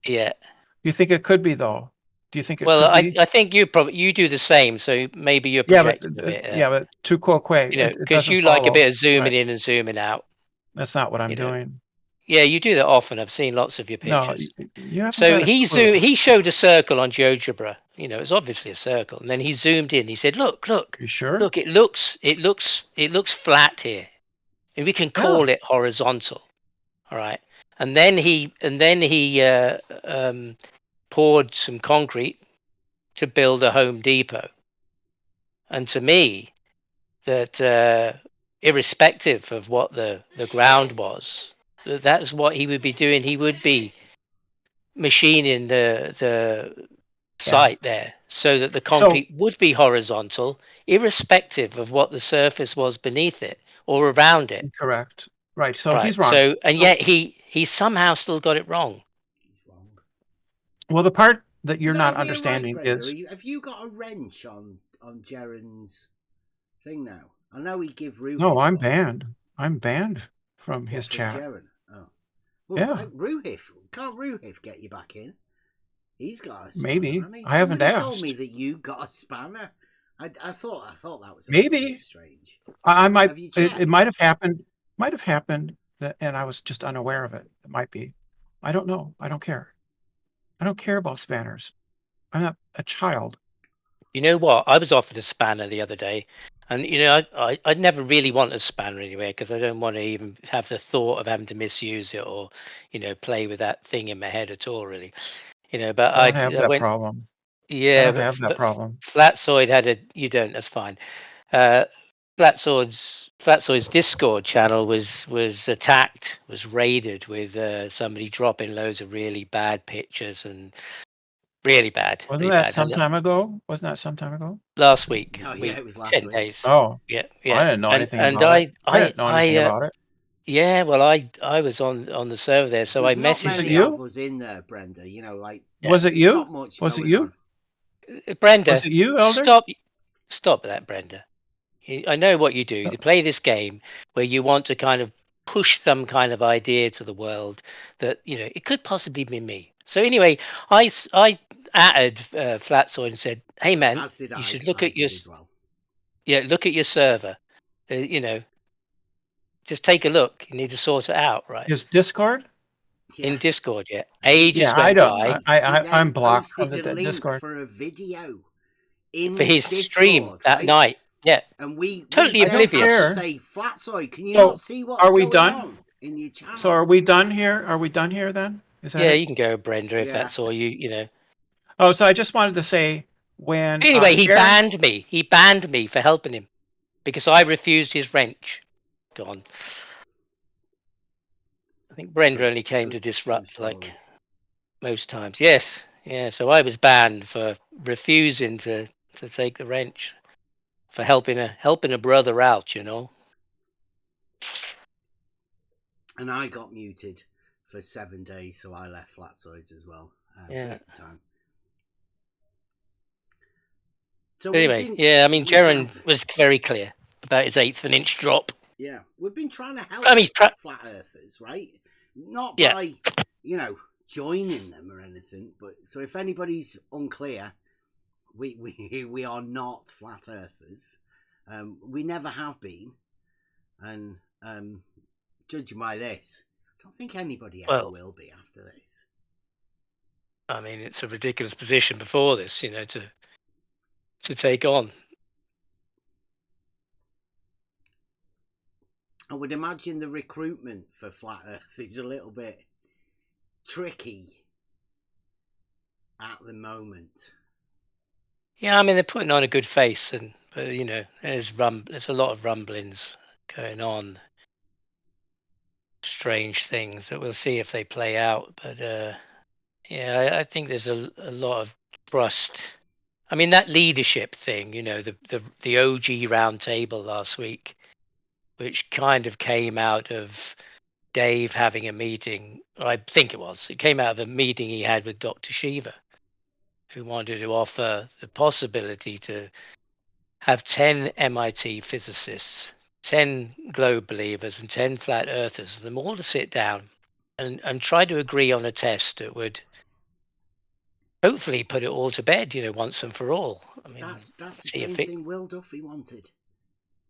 G: Yeah.
H: Do you think it could be though? Do you think it?
G: Well,
H: could be?
G: I think you do the same. So maybe you're projecting a bit.
H: But too quick.
G: Because you like a bit of zooming in and zooming out.
H: That's not what I'm doing.
G: Yeah, you do that often. I've seen lots of your pictures.
H: No,
G: so he showed a circle on GeoGebra. It's obviously a circle, and then he zoomed in. He said, "Look,
H: you sure?
G: Look, it looks flat here, and we can call it horizontal." All right, and then he poured some concrete to build a Home Depot, and to me, that irrespective of what the ground was. That's what he would be doing. He would be machining the site there so that the concrete would be horizontal, irrespective of what the surface was beneath it or around it.
H: Correct. Right. So he's wrong.
G: Yet he somehow still got it wrong.
H: Well, the part that you're not understanding is...
B: Have you got a wrench on Jaron's thing now? I know he give Ruhif.
H: No, I'm banned. I'm banned from his chat.
B: Jaron? Oh. Well, Ruhif. Can't Ruhif get you back in? He's got a spanner.
H: Maybe.
B: Hasn't he?
H: I haven't
B: Somebody told me
H: asked.
B: that you got a spanner. I thought that was a
H: Maybe.
B: little bit strange.
H: I might.
B: Have you checked?
H: It might have happened. Might have happened, and I was just unaware of it. It might be. I don't know. I don't care. I don't care about spanners. I'm not a child.
G: You know what? I was offered a spanner the other day, and you know, I'd never really want a spanner anyway because I don't want to even have the thought of having to misuse it or, you know, play with that thing in my head at all, really. You know, but
H: I don't have
G: I
H: that
G: went,
H: problem. I
G: yeah,
H: don't have that problem.
G: Flatsoid had a. You don't. That's fine. Flatsoid's Discord channel was attacked, was raided with somebody dropping loads of really bad pictures and really bad.
H: Wasn't
G: really
H: that
G: bad.
H: some time ago? Wasn't that some time ago?
G: Last week.
B: Oh yeah, it was last
G: 10
B: week.
G: days.
H: Oh,
G: Yeah,
H: I
G: yeah.
H: didn't know anything
G: and
H: about it. I didn't know anything about it.
G: Yeah, well, I was on the server there, so I
B: Not
G: messaged
B: many
H: you?
B: of us in there, Brenda. You know, like
H: Was it
B: there's
H: you?
B: not much
H: Was it
B: going
H: you?
B: on.
G: Brenda.
H: Was it you, Elder?
G: Stop that, Brenda. I know what you do. You play this game where you want to kind of push some kind of idea to the world that, you know, it could possibly be me. So anyway, I added Flatsoid and said, "Hey man,
B: As did
G: you
B: I.
G: should look
B: I
G: at your
B: did as well.
G: yeah, look at your server. You know, just take a look. You need to sort it out, right?"
H: Is Discord?
B: Yeah.
G: In Discord, yeah. Ages
H: Yeah, I
G: went
H: don't.
G: by
H: I'm blocked from
B: posted
H: the
B: a link
H: Discord.
B: for a video in
G: for his
B: Discord,
G: stream that
B: right?
G: night. Yeah.
B: And we
G: Totally
B: felt
G: oblivious.
B: to
H: Care.
B: say, Flatsoid, can you
H: So,
B: not see what's
H: are we
B: going
H: done?
B: on in your channel?
H: So are we done here? Are we done here then? Is that
G: Yeah,
H: it?
G: you can go, Brenda, if
B: Yeah.
G: that's all you know.
H: Oh, so I just wanted to say when
G: Anyway, he
H: Aaron-
G: banned me. He banned me for helping him because I refused his wrench. Gone. I think Brenda only came to disrupt like most times. Yes. Yeah, so I was banned for refusing to take the wrench, for helping a brother out, you know.
B: And I got muted for 7 days, so I left Flatsoids as well.
G: Yeah.
B: Waste of time. So
G: Anyway, yeah, I mean, Jaron was very clear about his 1/8 inch drop.
B: Yeah, we've been trying to help flat earthers, right? Not by, you know, joining them or anything. But so if anybody's unclear, we are not flat earthers. We never have been, and judging by this, I don't think anybody ever will be after this.
G: I mean, it's a ridiculous position before this, you know, to take on.
B: I would imagine the recruitment for Flat Earth is a little bit tricky at the moment.
G: Yeah, I mean, they're putting on a good face, but you know, there's a lot of rumblings going on, strange things that we'll see if they play out. But yeah, I think there's a lot of trust. I mean, that leadership thing, you know, the OG round table last week, which kind of came out of Dave having a meeting. I think it came out of a meeting he had with Dr. Shiva, who wanted to offer the possibility to have 10 MIT physicists, 10 globe believers, and 10 flat earthers, for them all to sit down and try to agree on a test that would hopefully put it all to bed, you know, once and for all. I mean,
B: that's the same thing Will Duffy wanted.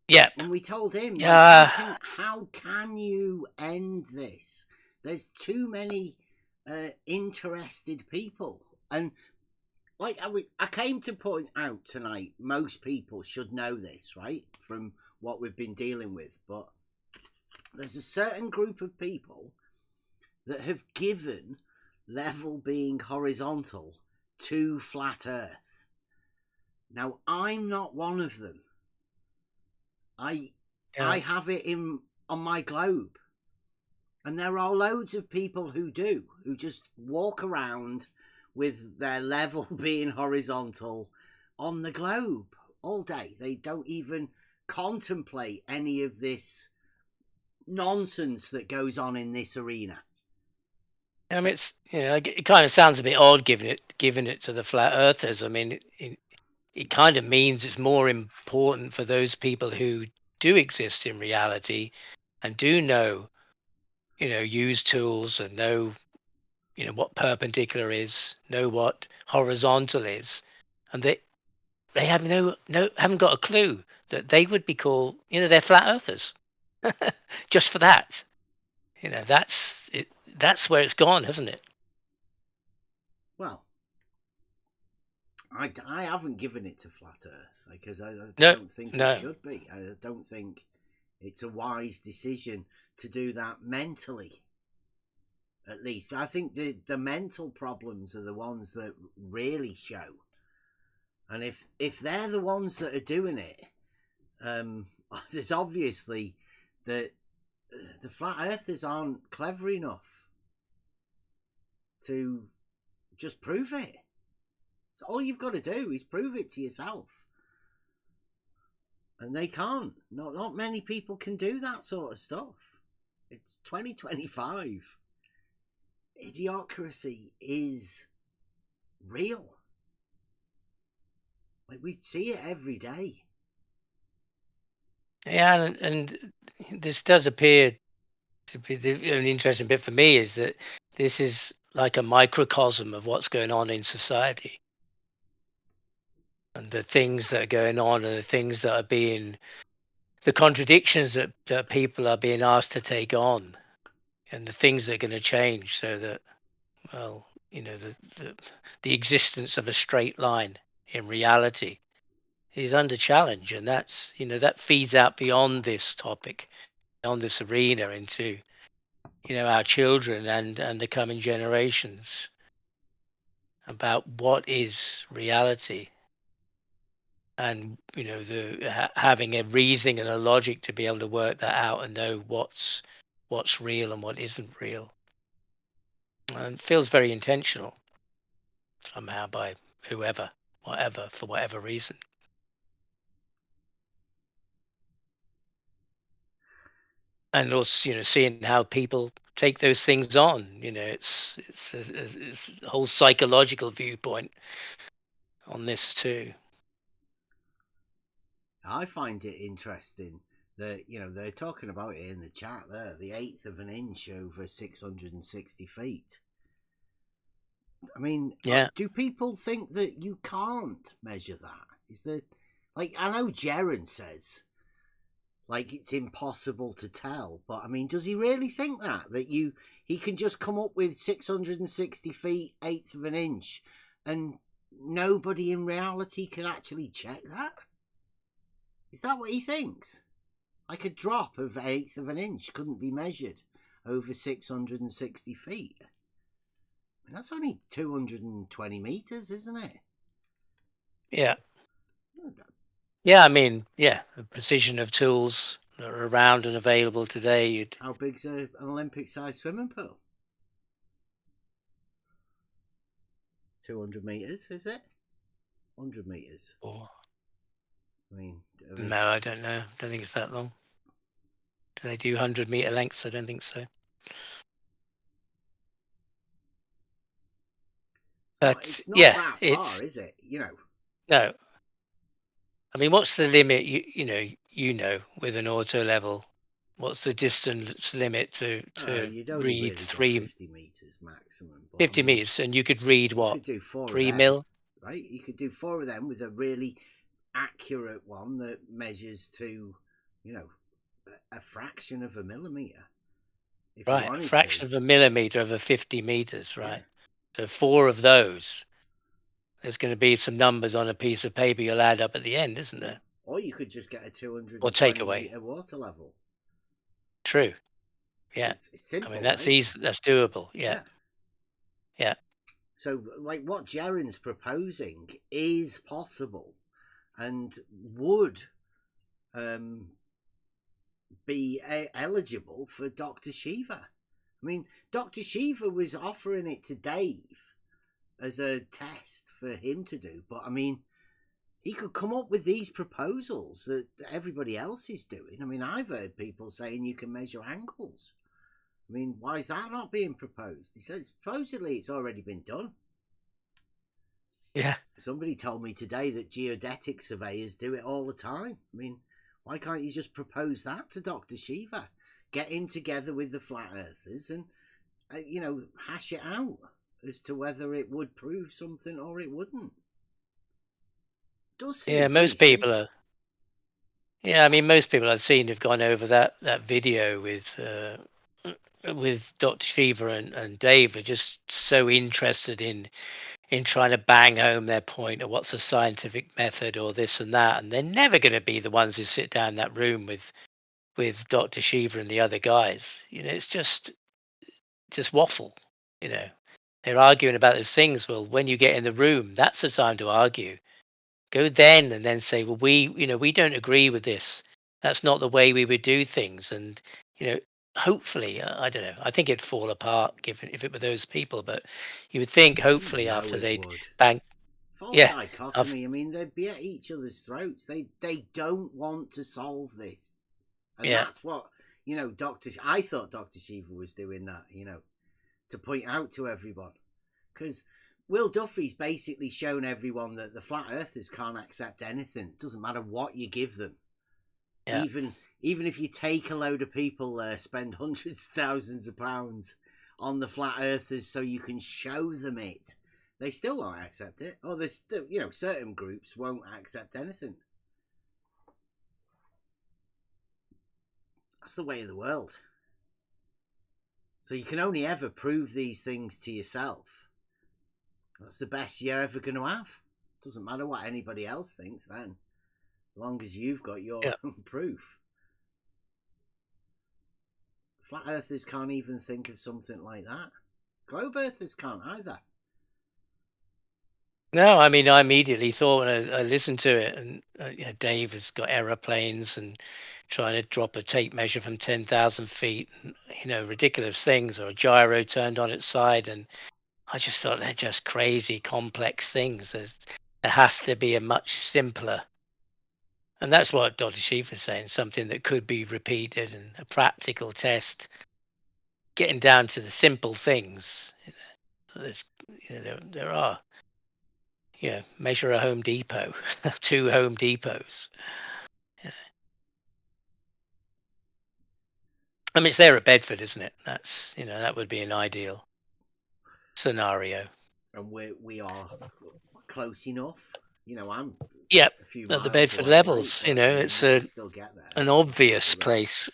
G: Yeah.
B: And we told him,
G: yeah,
B: like, how can you end this? There's too many interested people. And like I came to point out tonight, most people should know this, right? From what we've been dealing with. But there's a certain group of people that have given level being horizontal to flat Earth. Now, I'm not one of them. I have it on my globe. And there are loads of people who just walk around with their level being horizontal on the globe all day. They don't even contemplate any of this nonsense that goes on in this arena.
G: I mean, it kind of sounds a bit odd giving it to the flat earthers. I mean, it kind of means it's more important for those people who do exist in reality and do know, you know, use tools and know, what perpendicular is, know what horizontal is, and they have haven't got a clue that they would be called, they're flat earthers. Just for that, that's it. That's where it's gone, hasn't it?
B: Well, I haven't given it to flat Earth because I
G: No,
B: don't think
G: no.
B: it should be. I don't think it's a wise decision to do that mentally, at least. But I think the mental problems are the ones that really show. And if they're the ones that are doing it, there's obviously that the flat earthers aren't clever enough to just prove it. So all you've got to do is prove it to yourself. And they can't. Not many people can do that sort of stuff. It's 2025. Idiocracy is real. Like, we see it every day.
G: Yeah, and this does appear to be an interesting bit for me, is that this is like a microcosm of what's going on in society. And the things that are going on, and the things that are the contradictions that people are being asked to take on, and the things that are going to change, so that, well, the existence of a straight line in reality is under challenge. And that's, that feeds out beyond this topic, beyond this arena, into, our children and the coming generations, about what is reality. And having a reasoning and a logic to be able to work that out and know what's real and what isn't real. And it feels very intentional somehow by whoever, whatever, for whatever reason. And also, seeing how people take those things on. It's a whole psychological viewpoint on this too.
B: I find it interesting that, they're talking about it in the chat there, the 1/8 of an inch over 660 feet. I mean,
G: Yeah.
B: Do people think that you can't measure that? Is there, I know Jaron says, it's impossible to tell, but I mean, does he really think that he can just come up with 660 feet, 1/8 of an inch, and nobody in reality can actually check that? Is that what he thinks? Like a drop of 1/8 of an inch couldn't be measured over 660 feet. I mean, that's only 220 meters, isn't it?
G: Yeah. Yeah, I mean, the precision of tools that are around and available today.
B: How big's an Olympic-sized swimming pool? 200 meters, is it? 100 meters.
G: Oh.
B: I mean,
G: No, I don't know. I don't think it's that long. Do they do 100-meter lengths? I don't think so.
B: It's not that far, is it?
G: No. I mean, what's the limit? With an auto level, what's the distance limit to
B: you'd only
G: read
B: really 50 meters maximum.
G: 50 meters, and you could read what?
B: You could do 4
G: 3
B: of them,
G: mil,
B: right? You could do 4 of them with a really accurate one that measures to, a fraction of a millimeter.
G: Right, a fraction of a millimeter over 50 meters, right? Yeah. So 4 of those. There's going to be some numbers on a piece of paper you'll add up at the end, isn't there?
B: Or you could just get a 220
G: or take away
B: meter water level.
G: True. Yeah.
B: It's simple,
G: I mean, that's
B: right?
G: easy. That's doable. Yeah. Yeah.
B: So, what Jaron's proposing is possible, and would be eligible for Dr. Shiva. I mean, Dr. Shiva was offering it to Dave as a test for him to do, but I mean, he could come up with these proposals that everybody else is doing. I mean, I've heard people saying you can measure angles. I mean, why is that not being proposed? He says supposedly it's already been done.
G: Yeah.
B: Somebody told me today that geodetic surveyors do it all the time. I mean, why can't you just propose that to Dr. Shiva? Get him together with the flat earthers and hash it out as to whether it would prove something or it wouldn't. It does seem
G: most people
B: simple.
G: are. Yeah, I mean, most people I've seen have gone over that video with Dr. Shiva and Dave are just so interested in trying to bang home their point of what's a scientific method or this and that, and they're never going to be the ones who sit down in that room with Dr. Shiva and the other guys. It's just waffle. They're arguing about those things. Well, when you get in the room, that's the time to argue. Go then and then say, well, we don't agree with this. That's not the way we would do things. And hopefully, I don't know. I think it'd fall apart if it were those people. But you would think, hopefully, after they'd bang,
B: false dichotomy. I mean, they'd be at each other's throats. They don't want to solve this, and that's what I thought Dr. Shiva was doing that. To point out to everyone, because Will Duffy's basically shown everyone that the flat earthers can't accept anything. It doesn't matter what you give them. Yeah. Even if you take a load of people spend hundreds of thousands of pounds on the flat earthers so you can show them it, they still won't accept it. Or there's certain groups won't accept anything. That's the way of the world. So you can only ever prove these things to yourself. That's the best you're ever going to have. Doesn't matter what anybody else thinks then, as long as you've got your own proof. Flat earthers can't even think of something like that. Globe earthers can't either.
G: No, I mean, I immediately thought when I listened to it, and Dave has got aeroplanes and trying to drop a tape measure from 10,000 feet, and, ridiculous things, or a gyro turned on its side, and I just thought they're just crazy, complex things. There has to be a much simpler, and that's what Dr. Shiva is saying, something that could be repeated and a practical test, getting down to the simple things. There are, measure a Home Depot, 2 Home Depots. I mean, it's there at Bedford, isn't it? That's that would be an ideal scenario.
B: And we are close enough. I'm
G: a
B: few
G: at
B: miles
G: the Bedford
B: away,
G: levels.
B: right?
G: It's
B: still get there.
G: An obvious place,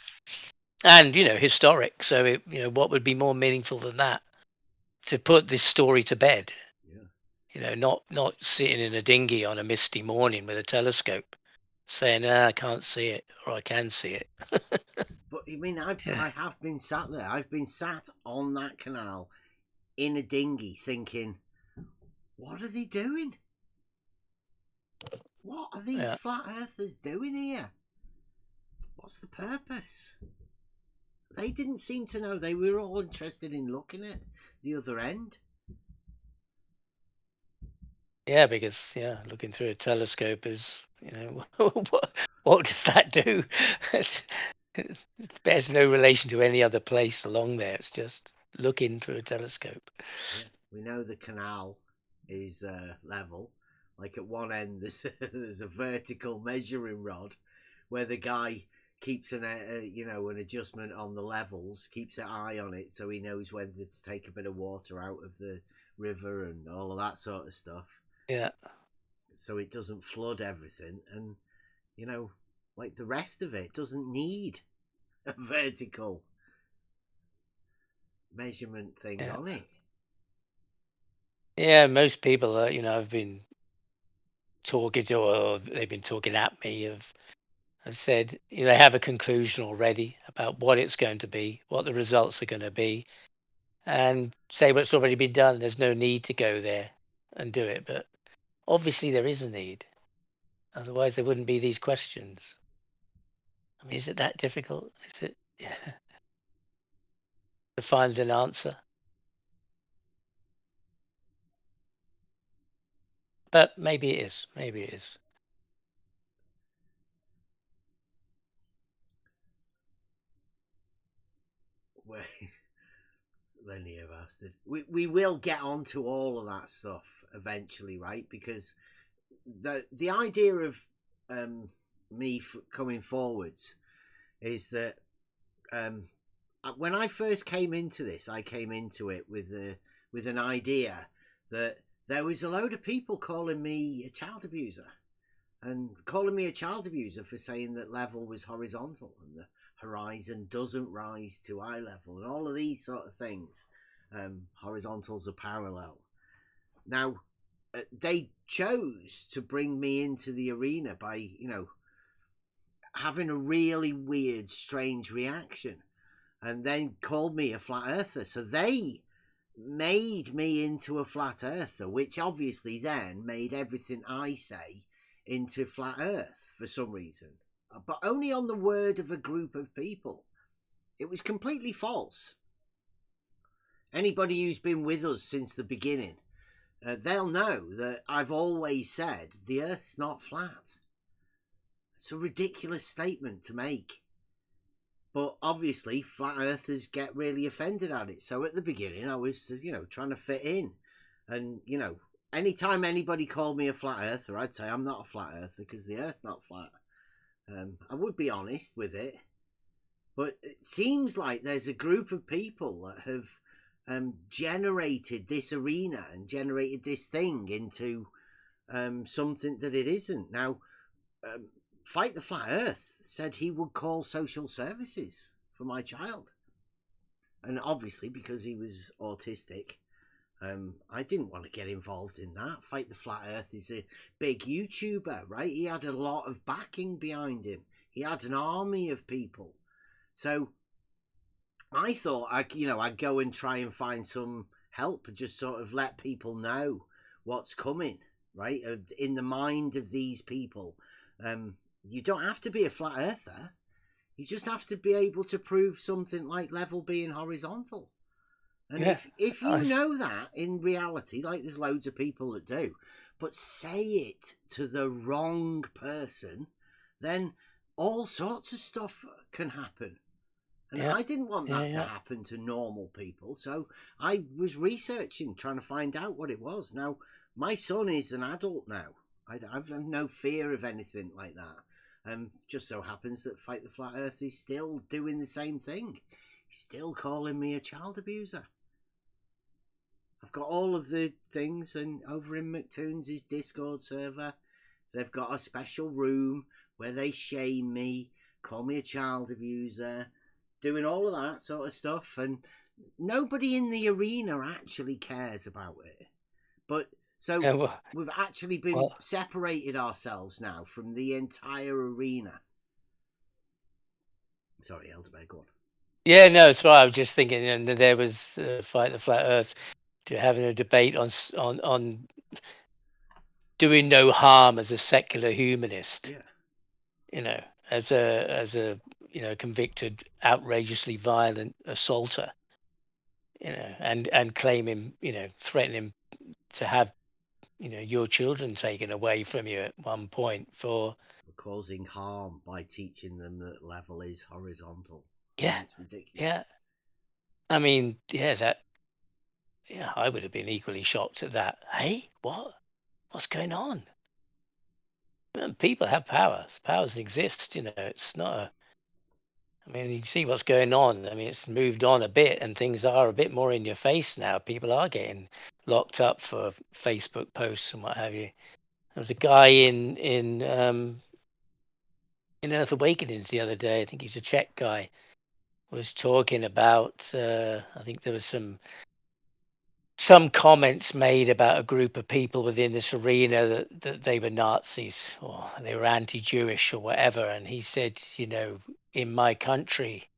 G: and historic. So what would be more meaningful than that? To put this story to bed. Yeah. Not sitting in a dinghy on a misty morning with a telescope, saying, I can't see it, or I can see it.
B: But I mean, I have been sat there. I've been sat on that canal in a dinghy thinking, what are they doing? What are these flat earthers doing here? What's the purpose? They didn't seem to know. They were all interested in looking at the other end. Yeah,
G: because looking through a telescope is, what does that do? It bears no relation to any other place along there. It's just looking through a telescope.
B: Yeah, we know the canal is level. Like at one end, there's a vertical measuring rod where the guy keeps an adjustment on the levels, keeps an eye on it, so he knows whether to take a bit of water out of the river and all of that sort of stuff.
G: Yeah.
B: So it doesn't flood everything, and like the rest of it doesn't need a vertical measurement thing on it.
G: Yeah, most people I've been talking to, or they've been talking at me, have said they have a conclusion already about what it's going to be, what the results are going to be, and say what's already been done. There's no need to go there and do it, but obviously there is a need. Otherwise, there wouldn't be these questions. I mean, is it that difficult? Is it to find an answer? But maybe it is. Maybe it is.
B: Linear bastard. We will get onto all of that stuff eventually, right? Because the idea of me coming forwards is that when I first came into this, I came into it with an idea that there was a load of people calling me a child abuser, and calling me a child abuser for saying that level was horizontal and the horizon doesn't rise to eye level and all of these sort of things. Horizontals are parallel. Now, they chose to bring me into the arena by, you know, having a really weird, strange reaction, and then called me a flat earther. So they made me into a flat earther, which obviously then made everything I say into flat earth for some reason, but only on the word of a group of people. It was completely false. Anybody who's been with us since the beginning, they'll know that I've always said the Earth's not flat. It's a ridiculous statement to make. But obviously, flat earthers get really offended at it. So at the beginning, I was, you know, trying to fit in. And, you know, anytime anybody called me a flat earther, I'd say I'm not a flat earther because the Earth's not flat. I would be honest with it. But it seems like there's a group of people that have generated this arena and generated this thing into something that it isn't. Now, Fight the Flat Earth said he would call social services for my child. And obviously, because he was autistic, I didn't want to get involved in that. Fight the Flat Earth is a big YouTuber, right? He had a lot of backing behind him. He had an army of people. So I thought I'd go and try and find some help and just sort of let people know what's coming, right? In the mind of these people. You don't have to be a flat earther. You just have to be able to prove something like level being horizontal. And if you know that in reality, like there's loads of people that do, but say it to the wrong person, then all sorts of stuff can happen. And I didn't want that to happen to normal people. So I was researching, trying to find out what it was. Now, my son is an adult now. I've no fear of anything like that. Just so happens that Fight the Flat Earth is still doing the same thing. He's still calling me a child abuser. I've got all of the things, and over in McToon's Discord server, they've got a special room where they shame me, call me a child abuser, doing all of that sort of stuff, and nobody in the arena actually cares about it. But so we've actually been separated ourselves now from the entire arena. Sorry, Elderberg, go on.
G: Yeah, no, it's right. I was just thinking, and there was Fight the Flat Earth to having a debate on doing no harm as a secular humanist.
B: Yeah.
G: You know, as a convicted, outrageously violent assaulter. You know, and claiming, threatening to have, your children taken away from you at one point for
B: causing harm by teaching them that level is horizontal.
G: Yeah,
B: it's ridiculous.
G: Yeah, I mean, I would have been equally shocked at that. Hey, what's going on? People have powers. Powers exist. It's not I mean, you see what's going on. I mean, it's moved on a bit, and things are a bit more in your face now. People are getting locked up for Facebook posts and what have you. There was a guy in Earth Awakenings the other day. I think he's a Czech guy. Was talking about. I think there was some comments made about a group of people within this arena that they were Nazis or they were anti-Jewish or whatever. And he said, in my country,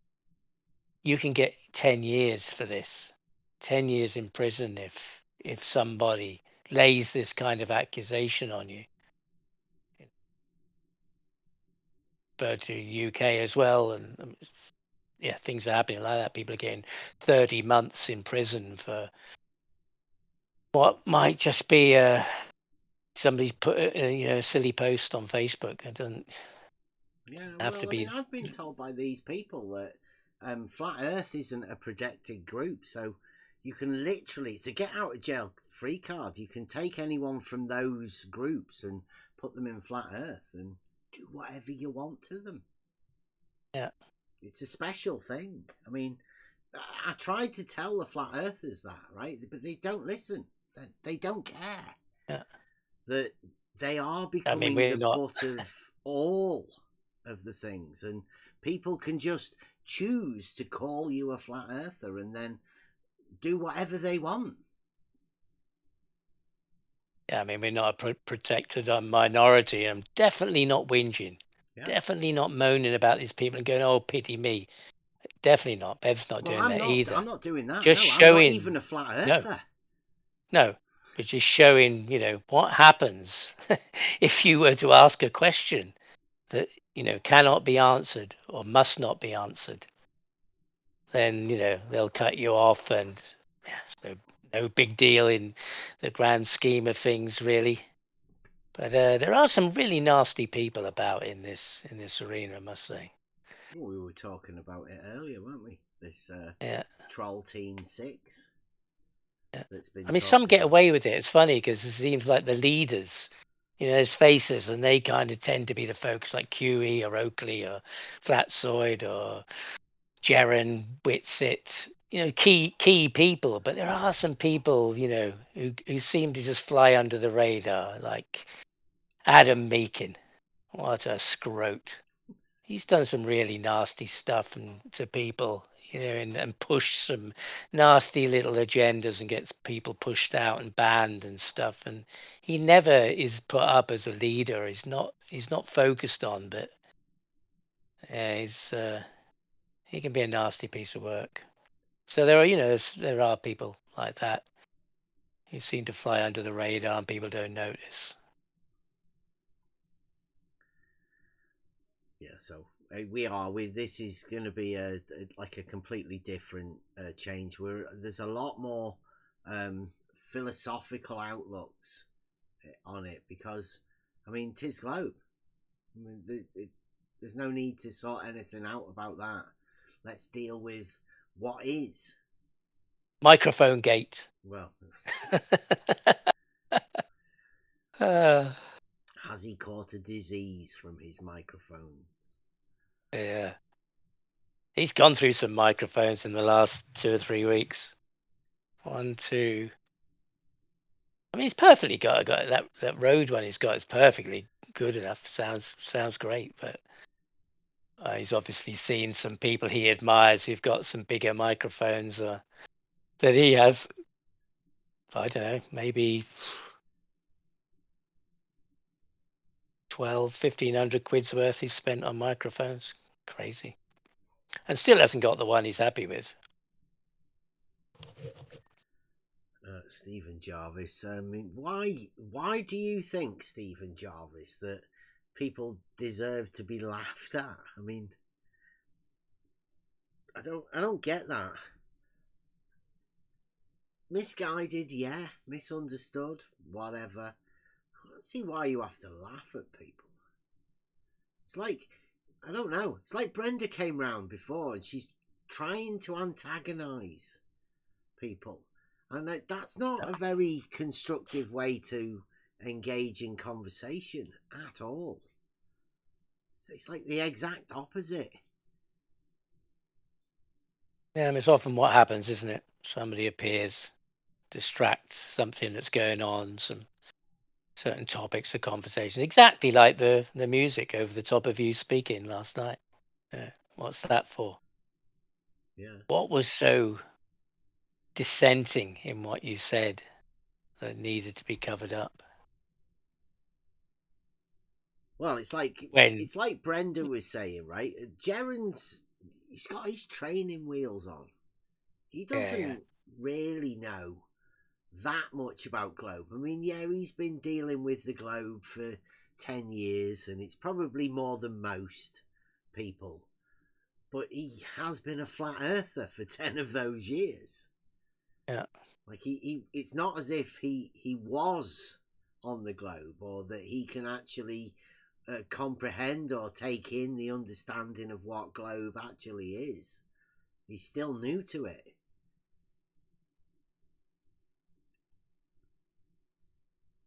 G: you can get 10 years for this, 10 years in prison if somebody lays this kind of accusation on you. But to UK as well. And things are happening like that. People are getting 30 months in prison for what might just be somebody's put a silly post on Facebook. It doesn't have to be.
B: I've been told by these people that Flat Earth isn't a protected group, so you can literally, it's a get out of jail free card. You can take anyone from those groups and put them in Flat Earth and do whatever you want to them.
G: Yeah,
B: it's a special thing. I mean, I tried to tell the flat earthers that, right? But they don't listen. They don't care.
G: Yeah.
B: That they are
G: I mean,
B: becoming
G: we're
B: the
G: not.
B: butt of all of the things, and people can just choose to call you a flat earther and then do whatever they want.
G: Yeah, I mean, we're not a protected minority. I'm definitely not whinging.
B: Yeah.
G: Definitely not moaning about these people and going, "Oh, pity me." Definitely not. Bev's not doing that either.
B: I'm not doing that.
G: Just
B: no,
G: showing,
B: I'm not even a flat earther.
G: No, but just showing, what happens if you were to ask a question that, cannot be answered or must not be answered. Then, they'll cut you off, and no big deal in the grand scheme of things, really. But there are some really nasty people about in this arena, I must say.
B: Well, we were talking about it earlier, weren't we? This Troll Team 6.
G: Yeah.
B: That's been.
G: I mean, some get away with it. It's funny because it seems like the leaders, there's faces, and they kind of tend to be the folks like QE or Oakley or Flatsoid or Jaren, Whitsit, key people. But there are some people, who seem to just fly under the radar, like Adam Meakin. What a scrote. He's done some really nasty stuff to people, and push some nasty little agendas and gets people pushed out and banned and stuff. And he never is put up as a leader. He's not focused on, but he can be a nasty piece of work. So there are people like that who seem to fly under the radar and people don't notice.
B: Yeah, so this is going to be a completely different change where there's a lot more philosophical outlooks on it, because I mean, 'tis globe. I mean, there's no need to sort anything out about that. Let's deal with what is.
G: Microphone gate.
B: Well, has he caught a disease from his microphones?
G: Yeah. He's gone through some microphones in the last 2 or 3 weeks. 1, 2. I mean, he's perfectly got that Rode one he's got is perfectly good enough. Sounds great, but he's obviously seen some people he admires who've got some bigger microphones that he has. I don't know, maybe 1,500 quid's worth he's spent on microphones. Crazy. And still hasn't got the one he's happy with.
B: Stephen Jarvis. I mean, why do you think, Stephen Jarvis, that people deserve to be laughed at? I mean, I don't get that. Misguided, yeah. Misunderstood, whatever. I don't see why you have to laugh at people. It's like, I don't know. It's like Brenda came round before and she's trying to antagonise people. And that's not a very constructive way to engage in conversation at all. It's like the exact opposite.
G: Yeah, I mean, it's often what happens, isn't it? Somebody appears, distracts something that's going on, some certain topics of conversation. Exactly like the music over the top of you speaking last night. What's that for?
B: Yeah.
G: What was so dissenting in what you said that needed to be covered up?
B: Well, it's like Brenda was saying, right? He's got his training wheels on. He doesn't really know that much about globe. I mean, yeah, he's been dealing with the globe for 10 years, and it's probably more than most people. But he has been a flat earther for 10 of those years.
G: Yeah.
B: Like it's not as if he was on the globe, or that he can actually comprehend or take in the understanding of what globe actually is. He's still new to it.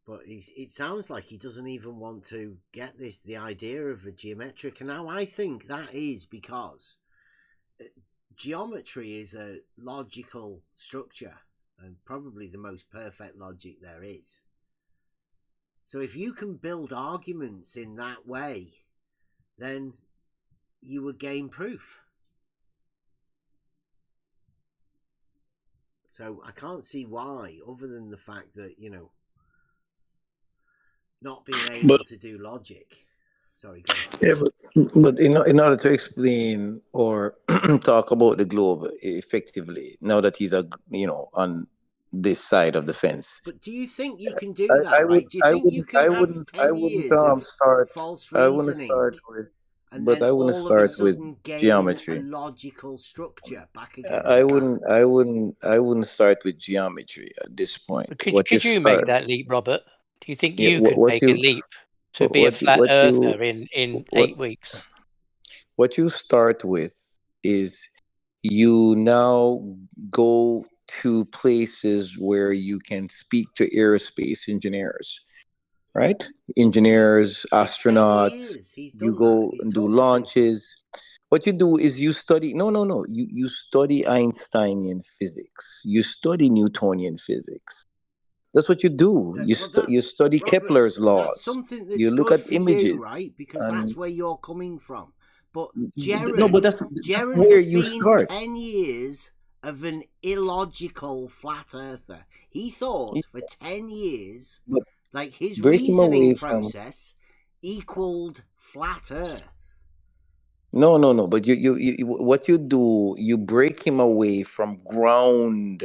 B: But it sounds like he doesn't even want to get the idea of a geometric. And now I think that is because geometry is a logical structure, and probably the most perfect logic there is. So if you can build arguments in that way, then you would gain proof. So I can't see why, other than the fact that, not being able to do logic. Sorry, go on.
C: Yeah, but in order to explain or talk about the globe effectively, now that he's on this side of the fence.
B: But do you think you can do that, right? Do you think you can have 10 years of false reasoning and then all of a sudden gain a logical structure back again?
C: I wouldn't start with geometry at this point.
G: Could you make that leap, Robert? Do you think you could make a leap to be a flat earther in 8 weeks?
C: What you start with is you now go to places where you can speak to aerospace engineers, right? Engineers, astronauts. You go and do launches. What you do is you study. No. You study Einsteinian physics. You study Newtonian physics. That's what you do. You study Kepler's laws.
B: That's something that's
C: you look
B: good
C: at
B: for
C: images,
B: you, right? Because that's where you're coming from. But Jaron,
C: that's
B: Jaron
C: where
B: has
C: you
B: been
C: start.
B: 10 years of an illogical flat earther. He thought for 10 years, like his reasoning process equaled flat earth.
C: No. But you what you do, you break him away from ground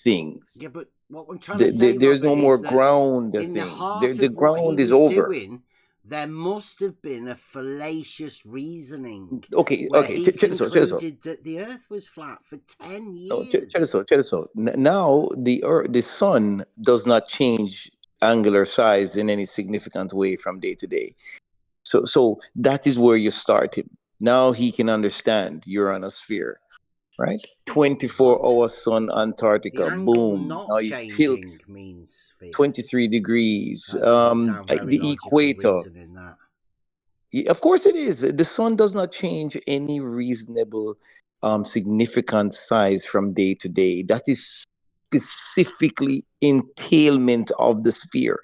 C: things.
B: Yeah, but what I'm trying to say,
C: there's no more
B: is
C: ground
B: in the
C: things.
B: heart
C: The
B: of
C: ground
B: what he
C: is
B: was
C: over.
B: doing, there must have been a fallacious reasoning.
C: Okay.
B: He concluded that the Earth was flat for 10 years.
C: Check this out. Now the sun does not change angular size in any significant way from day to day. So that is where you start him. Now he can understand you're on a sphere, right? 24-hour sun, Antarctica, boom. Now you tilt
B: means sphere.
C: 23 degrees. The equator. Of course it is. The sun does not change any reasonable significant size from day to day. That is specifically entailment of the sphere.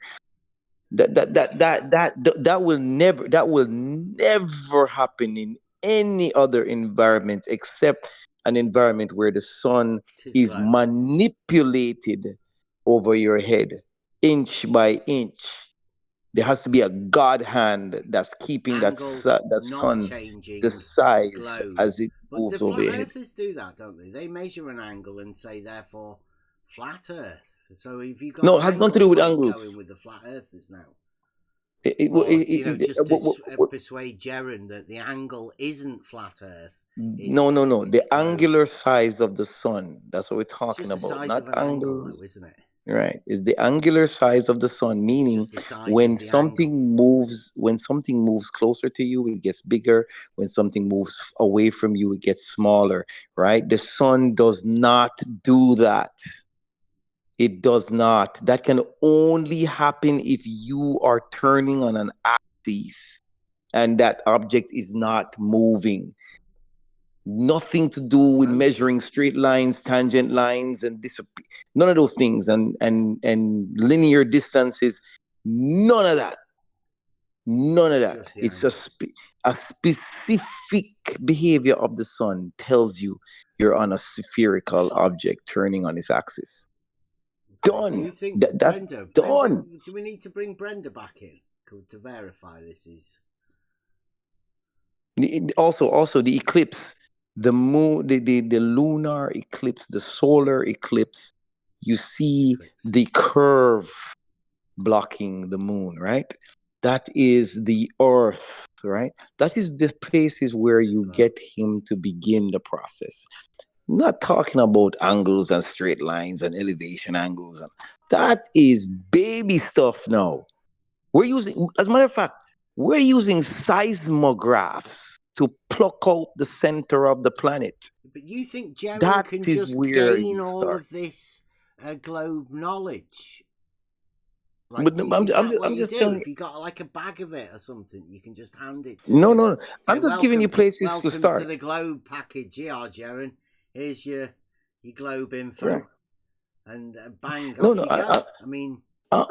C: That will never happen in any other environment except an environment where the sun is manipulated over your head inch by inch. There has to be a God hand that's keeping that sun the size as it moves
B: over
C: your head.
B: The flat earthers do that, don't they? They measure an angle and say, therefore, flat Earth. So if you got
C: it has nothing to do with angles.
B: Going with the flat earthers now. Just to persuade Jaron that the angle isn't flat Earth.
C: No. The angular size of the sun. That's what we're talking about.
B: It's just the size
C: not
B: of an angle, though, isn't it?
C: Right. It's the angular size of the sun, meaning when something moves closer to you, it gets bigger. When something moves away from you, it gets smaller. Right? The sun does not do that. It does not. That can only happen if you are turning on an axis and that object is not moving. Nothing to do with measuring straight lines, tangent lines, and none of those things, and linear distances. None of that. It's just a specific behavior of the sun tells you you're on a spherical object turning on its axis. Done.
B: Do you think Brenda,
C: done.
B: Do we need to bring Brenda back in to verify this is?
C: Also the eclipse, the moon, the lunar eclipse, the solar eclipse. You see the curve blocking the moon, right? That is the Earth, right? That is the places where you get him to begin the process. Not talking about angles and straight lines and elevation angles. That is baby stuff now. We're using, as a matter of fact, we're using seismographs to pluck out the center of the planet.
B: But you think Jaron can just gain all of this globe knowledge? Like,
C: but I'm just telling you.
B: If you got like a bag of it or something, you can just hand it to
C: No.
B: him.
C: I'm just giving you places to start.
B: Welcome to the globe package, Jaron. Here's your globe info,
C: Sure.
B: and bang,
C: No,
B: off
C: no,
B: you go. I mean,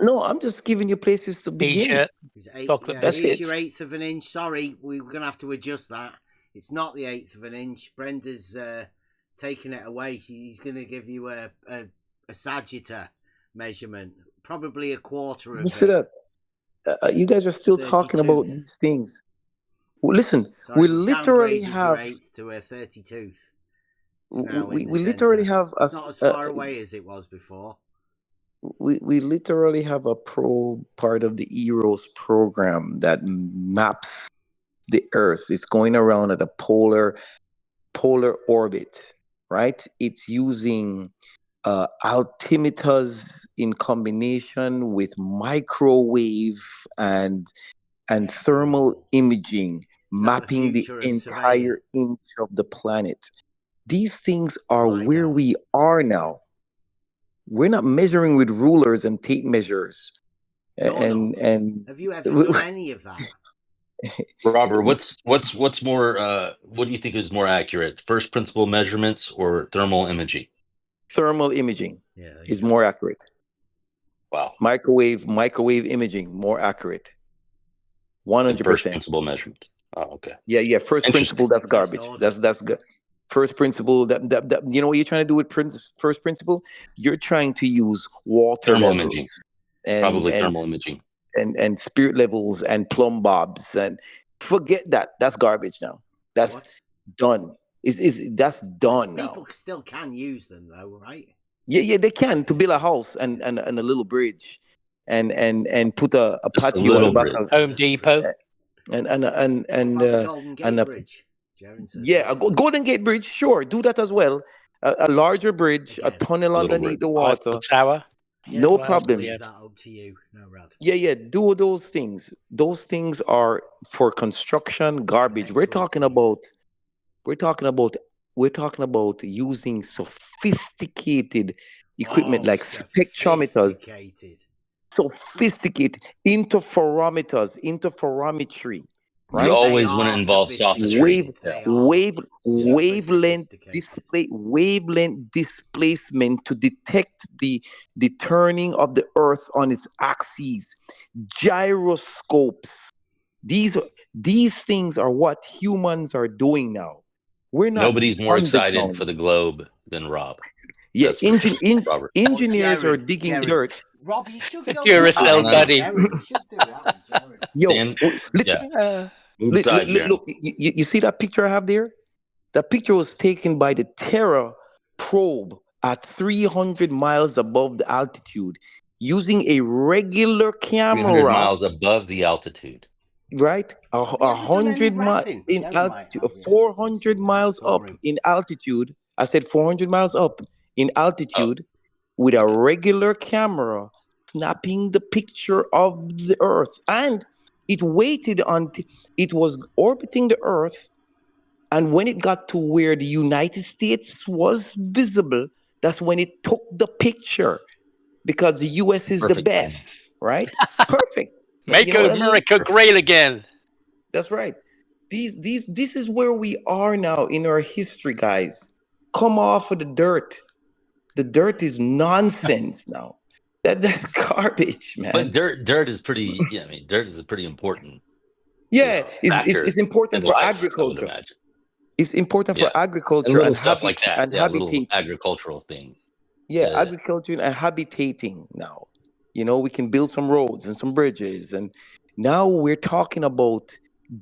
C: no, I'm just giving you places to begin.
G: T-shirt,
B: here's
G: chocolate.
C: That's
B: here's
C: it.
B: your 1/8 of an inch. Sorry, we're going to have to adjust that. It's not the 1/8 of an inch. Brenda's taking it away. He's going to give you a sagitta measurement, probably a quarter of
C: Listen
B: it.
C: up. You guys are still talking about
B: 32th.
C: these things. Well, listen,
B: Sorry,
C: we
B: we've
C: literally
B: downgraded
C: have.
B: your 1/8 to a 32th.
C: We literally have.
B: It's not as far away as it was before.
C: We literally have a part of the EROS program that maps the Earth. It's going around at a polar orbit, right? It's using altimeters in combination with microwave and thermal imaging, mapping the entire inch of the planet. These things are where we are now. We're not measuring with rulers and tape measures. And
B: have you ever done any of that?
F: Robert, what's more? What do you think is more accurate, first principle measurements or thermal imaging?
C: Thermal imaging is more accurate.
F: Wow.
C: Microwave imaging more accurate. 100%.
F: First principle measurement. Oh, okay.
C: Yeah. First principle, that's garbage. That's good. First principle, that you know what you're trying to do with first principle? You're trying to use water
F: thermal
C: levels
F: imaging. Probably thermal imaging.
C: And spirit levels and plumb bobs, and forget that. That's garbage now. That's done. That's done now.
B: People still can use them though, right?
C: Yeah, they can, to build a house and a little bridge, and put a patio on the back of
G: Home Depot,
C: and a
B: Golden Gate Bridge.
C: Yeah, a Golden Gate Bridge. Sure, do that as well. A larger bridge, a tunnel underneath the water.
G: Tower.
C: No problem.
B: Leave that up to you. No, Rad.
C: Yeah. Do those things. Those things are for construction garbage. We're talking about using sophisticated equipment like spectrometers. Sophisticated interferometry. Right?
F: You always want to involve sophistry.
C: Wavelength displacement to detect the turning of the Earth on its axes. Gyroscopes. These things are what humans are doing now. We're not.
F: Nobody's more excited for the globe than Rob.
C: Yeah, engineers are digging dirt.
B: Rob, you should go.
G: Duracell buddy.
B: You should do that.
C: Look, you see that picture I have there? That picture was taken by the Terra probe at 300 miles above the altitude using a regular camera.
F: 300 miles above the altitude.
C: Right? 100 miles in altitude, 400 miles up in altitude. I said 400 miles up in altitude with a regular camera snapping the picture of the Earth. And it waited until it was orbiting the Earth. And when it got to where the United States was visible, that's when it took the picture, because the US is the best, right? Perfect.
G: Make America great again.
C: That's right. This is where we are now in our history, guys. Come off of the dirt. The dirt is nonsense now. That's garbage, man.
F: But dirt is pretty. Yeah, I mean, dirt is a pretty important.
C: Yeah, it's important for agriculture. It's important for agriculture
F: and stuff like that.
C: And
F: little agricultural things.
C: Yeah, agriculture and habitating now. You know, we can build some roads and some bridges, and now we're talking about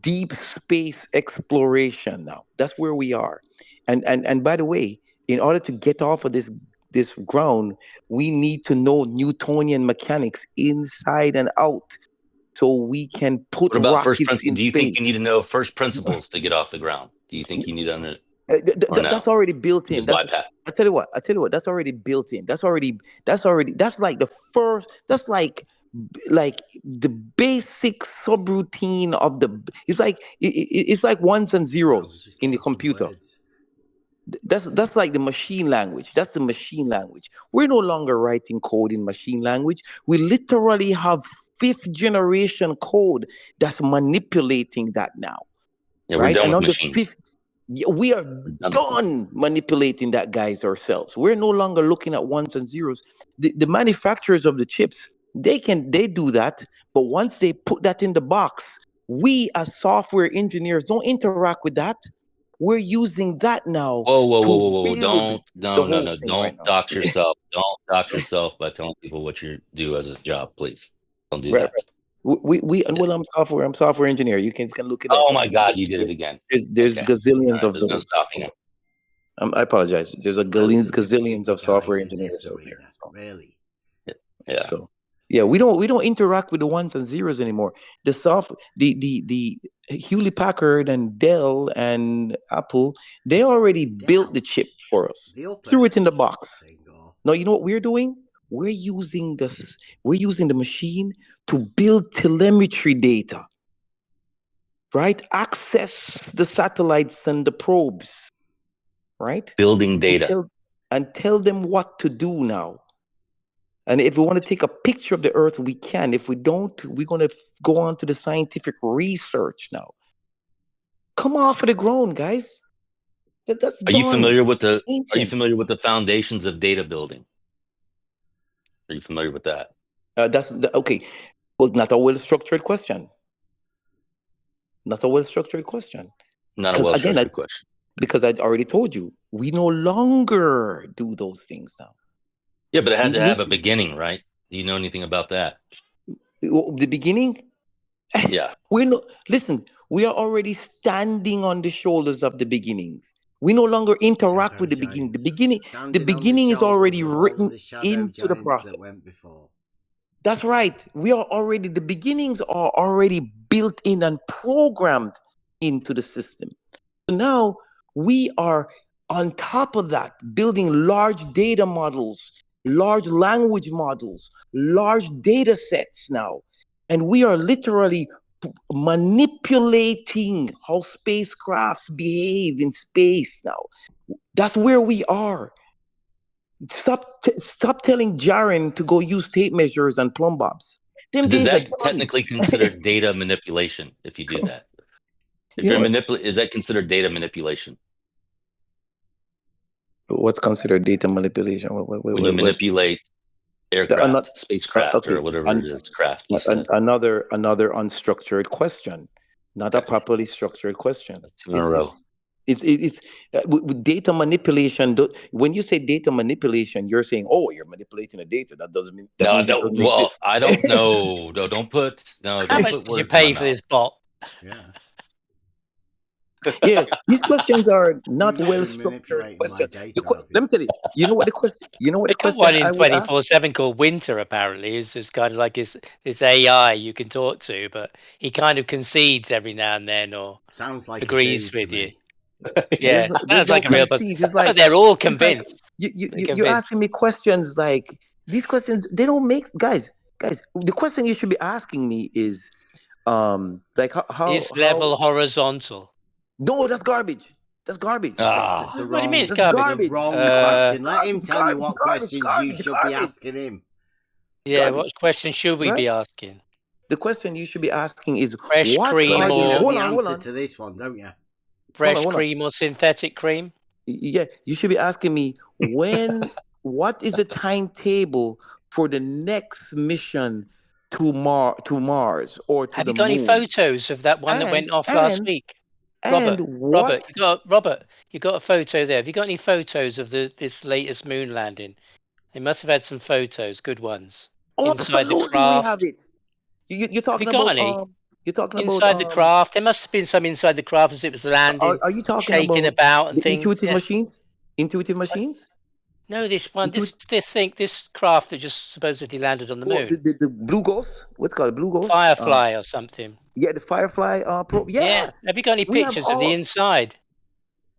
C: deep space exploration. Now that's where we are. And by the way, in order to get off of this ground, we need to know Newtonian mechanics inside and out, so we can put rockets in space.
F: Do you think you need to know first principles to get off the ground? Do you think you need to understand?
C: That's already built in. I tell you what. That's already built in. That's like the first. That's like the basic subroutine of the. It's like ones and zeros in the computer. That's like the machine language. That's the machine language. We're no longer writing code in machine language. We literally have 5th generation code that's manipulating that now.
F: Yeah, we're done with machines.
C: We are done manipulating that, guys, ourselves. We're no longer looking at ones and zeros. The manufacturers of the chips, they do that, but once they put that in the box, we as software engineers don't interact with that. We're using that now.
F: Whoa.
C: Don't
F: dox yourself. Don't dox yourself by telling people what you do as a job, please. Don't do that.
C: Well, I'm software engineer. You can look it up.
F: Oh my God, you did it again.
C: There's gazillions of
F: There's no
C: those.
F: stopping it.
C: I apologize. There's gazillions of software engineers out there.
B: So. Really?
F: Yeah.
C: So yeah, we don't interact with the ones and zeros anymore. The Hewlett Packard and Dell and Apple, they already built the chip for us. Threw it in the box. Now you know what we're doing? We're using the machine to build telemetry data. Right? Access the satellites and the probes. Right?
F: Building data.
C: And tell them what to do now. And if we want to take a picture of the Earth, we can. If we don't, we're going to go on to the scientific research now. Come off of the ground, guys. That's
F: Are you familiar with the foundations of data building? Are you familiar with that?
C: Okay. Well, not a well-structured question. Not a well-structured question.
F: Not a well-structured question.
C: Because I already told you, we no longer do those things now.
F: Yeah, but it had to have a beginning, right? Do you know anything about that?
C: The beginning?
F: Yeah.
C: Listen, we are already standing on the shoulders of the beginnings. We no longer interact with the beginning. The beginning is already written into the process. That's right. The beginnings are already built in and programmed into the system. So now we are on top of that, building large data models, large language models, large data sets now. And we are literally manipulating how spacecrafts behave in space now. That's where we are. Stop telling Jaren to go use tape measures and plumb bobs.
F: Is that technically considered data manipulation if you do that? Is that considered data manipulation?
C: What's considered data manipulation?
F: When you manipulate aircraft, spacecraft, or whatever it is, craft.
C: Another unstructured question, not a properly structured question.
F: That's two in a row.
C: It's data manipulation. When you say data manipulation, you're saying, "Oh, you're manipulating the data." That doesn't mean.
F: No. Well, I don't know. Don't put.
G: How much did you pay for this bot?
B: Yeah.
C: Yeah, these questions are not well structured questions. Let me tell you. You know what the question?
G: One in 24/7 called Winter. Apparently, is this kind of like this AI you can talk to, but he kind of concedes every now and then, or
B: sounds like
G: agrees with you. Yeah, sounds like a real. But
C: like,
G: they're all convinced.
C: You're asking me questions like these questions. They don't make guys. The question you should be asking me is, like how
G: is level horizontal.
C: No, that's garbage. That's garbage.
G: What do you mean it's
C: garbage?
B: Wrong question. Let him tell you what questions you should be asking him.
G: Yeah, what question should we be asking?
C: The question you should be asking is
G: fresh cream or
B: hold on to this one, don't you?
G: Fresh cream or synthetic cream?
C: Yeah, you should be asking me what is the timetable for the next mission to Mars or to the moon?
G: Have you got any photos of that one that went off last week? Robert, you got a photo there. Have you got any photos of this latest moon landing? They must have had some photos, good ones.
C: Oh, absolutely, we have it. You're talking about
G: inside the craft. There must have been some inside the craft as it was landing.
C: Are you talking
G: shaking about and things?
C: Intuitive machines? Intuitive machines?
G: No, this one, this craft that just supposedly landed on the moon.
C: The Blue Ghost? What's it called? Blue Ghost?
G: Firefly or something.
C: Yeah, the Firefly probe. Yeah.
G: Have you got any pictures of the inside?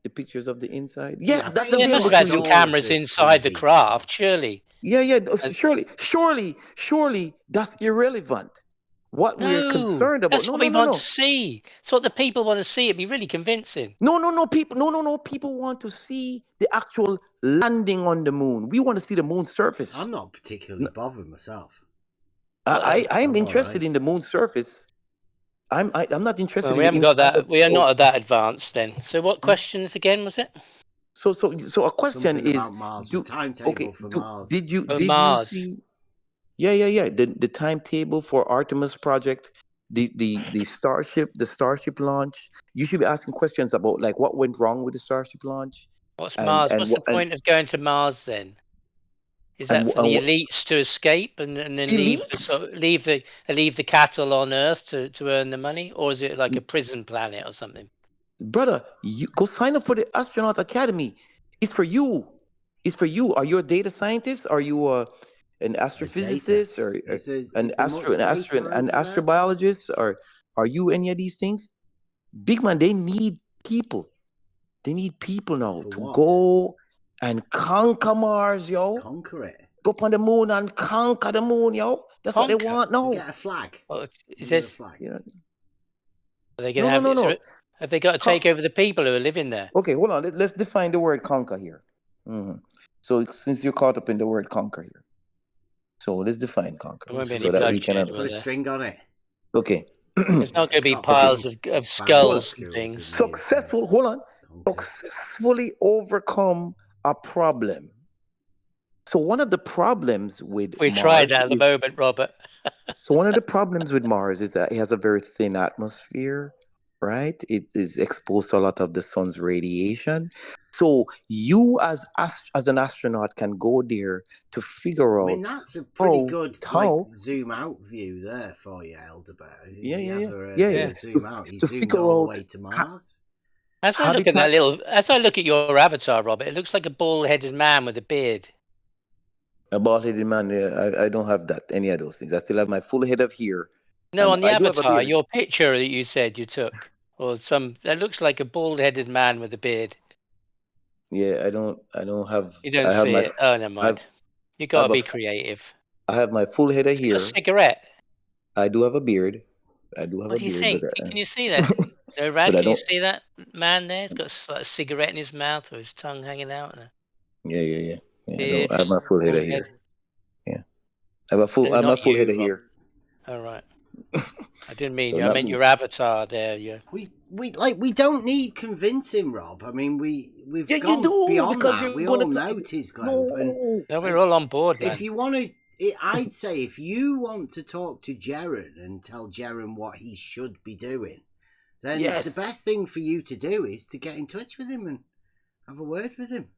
C: The pictures of the inside? Yeah, that's
G: there must have had some cameras inside the craft, surely.
C: Yeah. Surely that's irrelevant. What we're concerned about.
G: That's what we want to see. It's what the people want to see. It'd be really convincing.
C: No. People want to see the actual landing on the moon. We want to see the moon's surface.
B: I'm not particularly bothered myself.
C: I'm interested in the moon's surface. I'm not interested
G: Well,
C: in
G: we
C: the
G: haven't got
C: inside
G: that.
C: of
G: We are
C: the
G: not at that advanced then. So, what questions again was it?
C: So a question
B: Something
C: is,
B: about Mars, the timetable for Mars.
C: did you
G: Mars.
C: see? Yeah. The timetable for Artemis project, the Starship launch. You should be asking questions about like what went wrong with the Starship launch.
G: What's
C: And-
G: Mars?
C: and
G: What's
C: what-
G: the point of going to Mars then? Is that
C: and-
G: for the
C: and what-
G: elites to escape and then leave
C: Elites?
G: leave the cattle on Earth to earn the money, or is it like a prison planet or something?
C: Brother, you go sign up for the Astronaut Academy. It's for you. It's for you. Are you a data scientist? Are you an astrophysicist or an astrobiologist? Or are you any of these things? Big man, they need people. They need people now
B: For
C: to
B: what?
C: go and conquer Mars, yo.
B: Conquer it.
C: Go up on the moon and conquer the moon, yo. That's what they want now.
B: Get a flag.
G: Well,
B: You
G: is
B: get a
G: this?
B: flag.
C: Yeah.
G: Are they going to
C: No.
G: Have they got to take over the people who are living there?
C: Okay, hold on. Let's define the word conquer here. So since you're caught up in the word conquer here, so let's define conquer
G: There won't be
C: so
G: any
C: that we can.
B: Put a string on it.
C: Okay.
G: There's not going to be
B: Stop
G: piles
B: being
G: of skulls and
B: schools
G: things.
B: in
C: Successful. Hold on. Successfully overcome a problem. So one of the problems with
G: We
C: Mars
G: tried that at the
C: is-
G: moment, Robert.
C: So one of the problems with Mars is that it has a very thin atmosphere, right? It is exposed to a lot of the sun's radiation. So you as an astronaut can go there to figure out.
B: I mean, that's a pretty good zoom out view there for you, Elderberg.
C: Yeah.
B: Zoom out. You
C: to
B: zoomed
C: figure
B: all the
C: out
B: way to Mars.
G: As I look at that as I look at your avatar, Robert, it looks like a bald-headed man with a beard.
C: A bald-headed man, I don't have any of those things. I still have my full head of hair.
G: No, on the
C: I do have a
G: avatar,
C: beard.
G: your picture that you said you took, or that looks like a bald-headed man with a beard.
C: Yeah, I don't have.
G: You don't see it. Oh, never mind. You got to be creative.
C: I have my full head of hair.
G: A cigarette.
C: I do have a beard. What
G: do you think? Can you see that? No, Rad, can you see that man there? He's got a cigarette in his mouth or his tongue hanging out.
C: Yeah. I have my full head of hair. Yeah, I have my full head of hair.
G: All right. I didn't mean you. I meant your avatar there. Yeah.
B: We don't need convincing, Rob. I mean, we've gone beyond that. We all know tis Globe.
G: No, we're all on board.
B: If you want to, I'd say if you want to talk to Jaren and tell Jaren what he should be doing, then the best thing for you to do is to get in touch with him and have a word with him.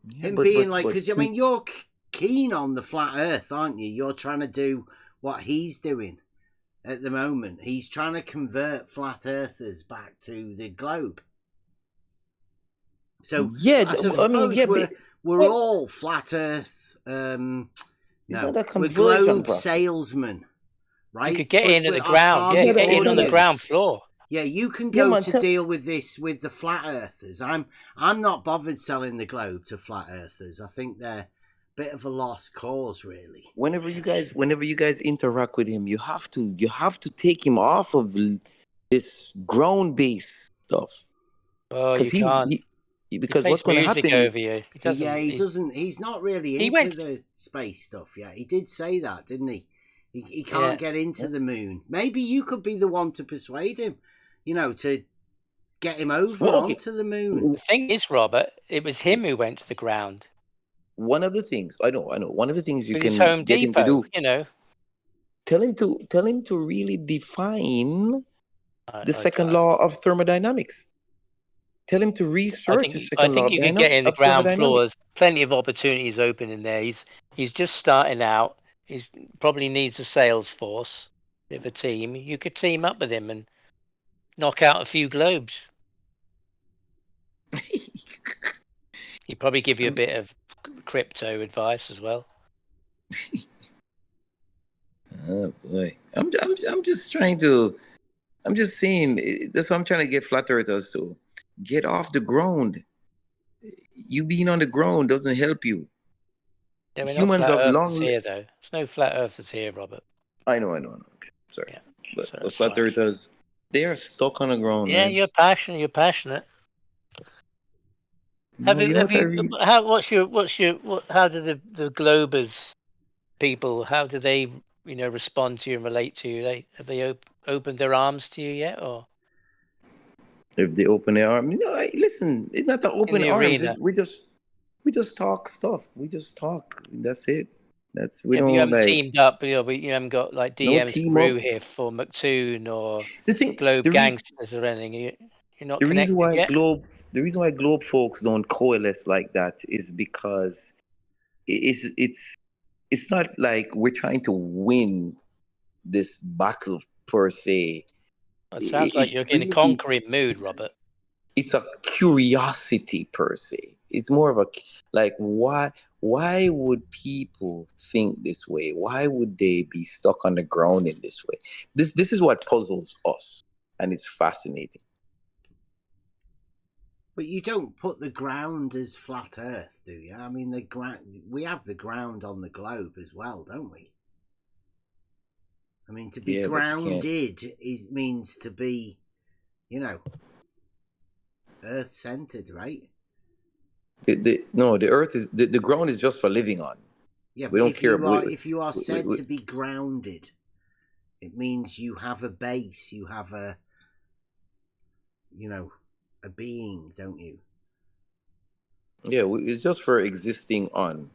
B: Because I mean, you're keen on the flat Earth, aren't you? You're trying to do what he's doing at the moment. He's trying to convert flat earthers back to the globe. So we're all flat Earth. We're globe salesmen, right?
G: You could get in at the ground. Get in on the ground floor.
B: Yeah, you can go to deal with this with the flat earthers. I'm not bothered selling the globe to flat earthers. I think they're bit of a lost cause, really.
C: Whenever you guys interact with him, you have to take him off of this ground-based stuff.
G: Oh, you can't.
C: Because what's going to happen
G: over you.
B: He's not really into the space stuff yet. He did say that, didn't he? He can't get into the moon. Maybe you could be the one to persuade him, to get him over onto the moon.
G: The thing is, Robert, it was him who went to the ground.
C: One of the things I know. One of the things you can
G: Home
C: get
G: Depot,
C: him to do. Tell him to really define the second law of thermodynamics. Tell him to research the second law.
G: I think you can get in the ground floor. There's plenty of opportunities open in there. He's just starting out. He probably needs a sales force, bit of a team. You could team up with him and knock out a few globes. He'd probably give you a bit of crypto advice as well.
C: Oh boy, I'm just saying that's what I'm trying to get flat earthers to get off the ground. You being on the ground doesn't help you.
G: Yeah, humans have long here though. There's no flat earthers here, Robert.
C: I know. Okay. Sorry, but flat earthers, they are stuck on the ground.
G: Yeah, man. You're passionate. How do the globers people? How do they respond to you and relate to you? Have they opened their arms to you yet, or
C: If they open their arms, listen, it's not the
G: in
C: open
G: the
C: arms.
G: arena?
C: We just talk stuff. We just talk. That's it. We
G: Yeah, but you
C: don't
G: haven't
C: like
G: teamed up. You haven't got like
C: no
G: DM's
C: team up.
G: Crew here for McToon or
C: The thing,
G: Globe
C: the reason,
G: Gangsters or anything. You're not
C: the reason
G: connected
C: why
G: yet.
C: the reason why Globe folks don't coalesce like that is because it's not like we're trying to win this battle per se.
G: It sounds like you're in a conquering mood, Robert.
C: It's a curiosity per se. It's more of a like why would people think this way? Why would they be stuck on the ground in this way? This is what puzzles us, and it's fascinating.
B: But you don't put the ground as flat Earth, do you? I mean, we have the ground on the globe as well, don't we? I mean, to be grounded means to be, Earth-centered, right?
C: The Earth is the ground is just for living on.
B: Yeah,
C: we
B: but
C: don't care about.
B: If you are said to be grounded, it means you have a base, you have a being, don't you?
C: Yeah, it's just for existing on.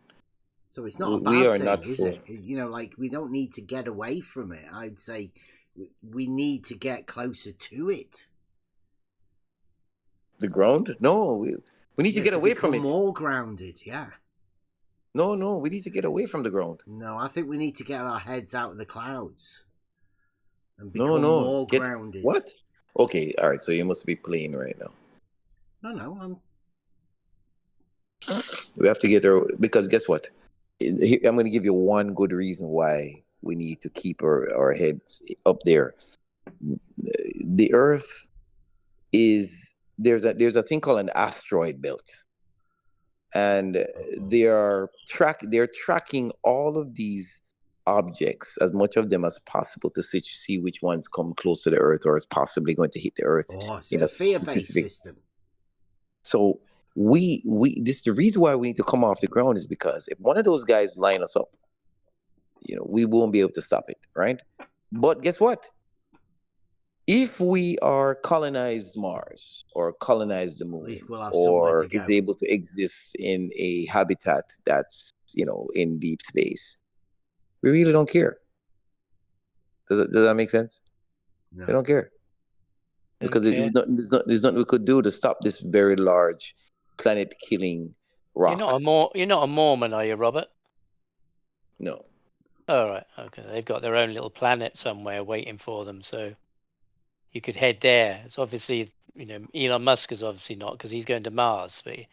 B: So it's not a bad thing, is it? Like we don't need to get away from it. I'd say we need to get closer to it.
C: The ground? No, we need to get away from it.
B: More grounded, yeah.
C: No, we need to get away from the ground.
B: No, I think we need to get our heads out of the clouds and become more grounded.
C: What? Okay, all right. So you must be playing right now.
B: No,
C: We have to get there because guess what? I'm going to give you one good reason why we need to keep our heads up there. The Earth is there's a thing called an asteroid belt, and they're tracking all of these objects, as much of them as possible, to see which ones come close to the Earth or is possibly going to hit the Earth.
B: Oh, it's a fear-based system.
C: So this the reason why we need to come off the ground is because if one of those guys line us up, we won't be able to stop it, right? But guess what? If we are colonized Mars or colonize the moon, or if they're able to exist in a habitat that's in deep space, we really don't care. Does that make sense?
B: No.
C: We don't care because there's nothing we could do to stop this very large planet-killing rock.
G: You're not a Mormon, are you, Robert?
C: No.
G: All right. Okay. They've got their own little planet somewhere waiting for them, so you could head there. It's obviously, Elon Musk is obviously not, because he's going to Mars, but you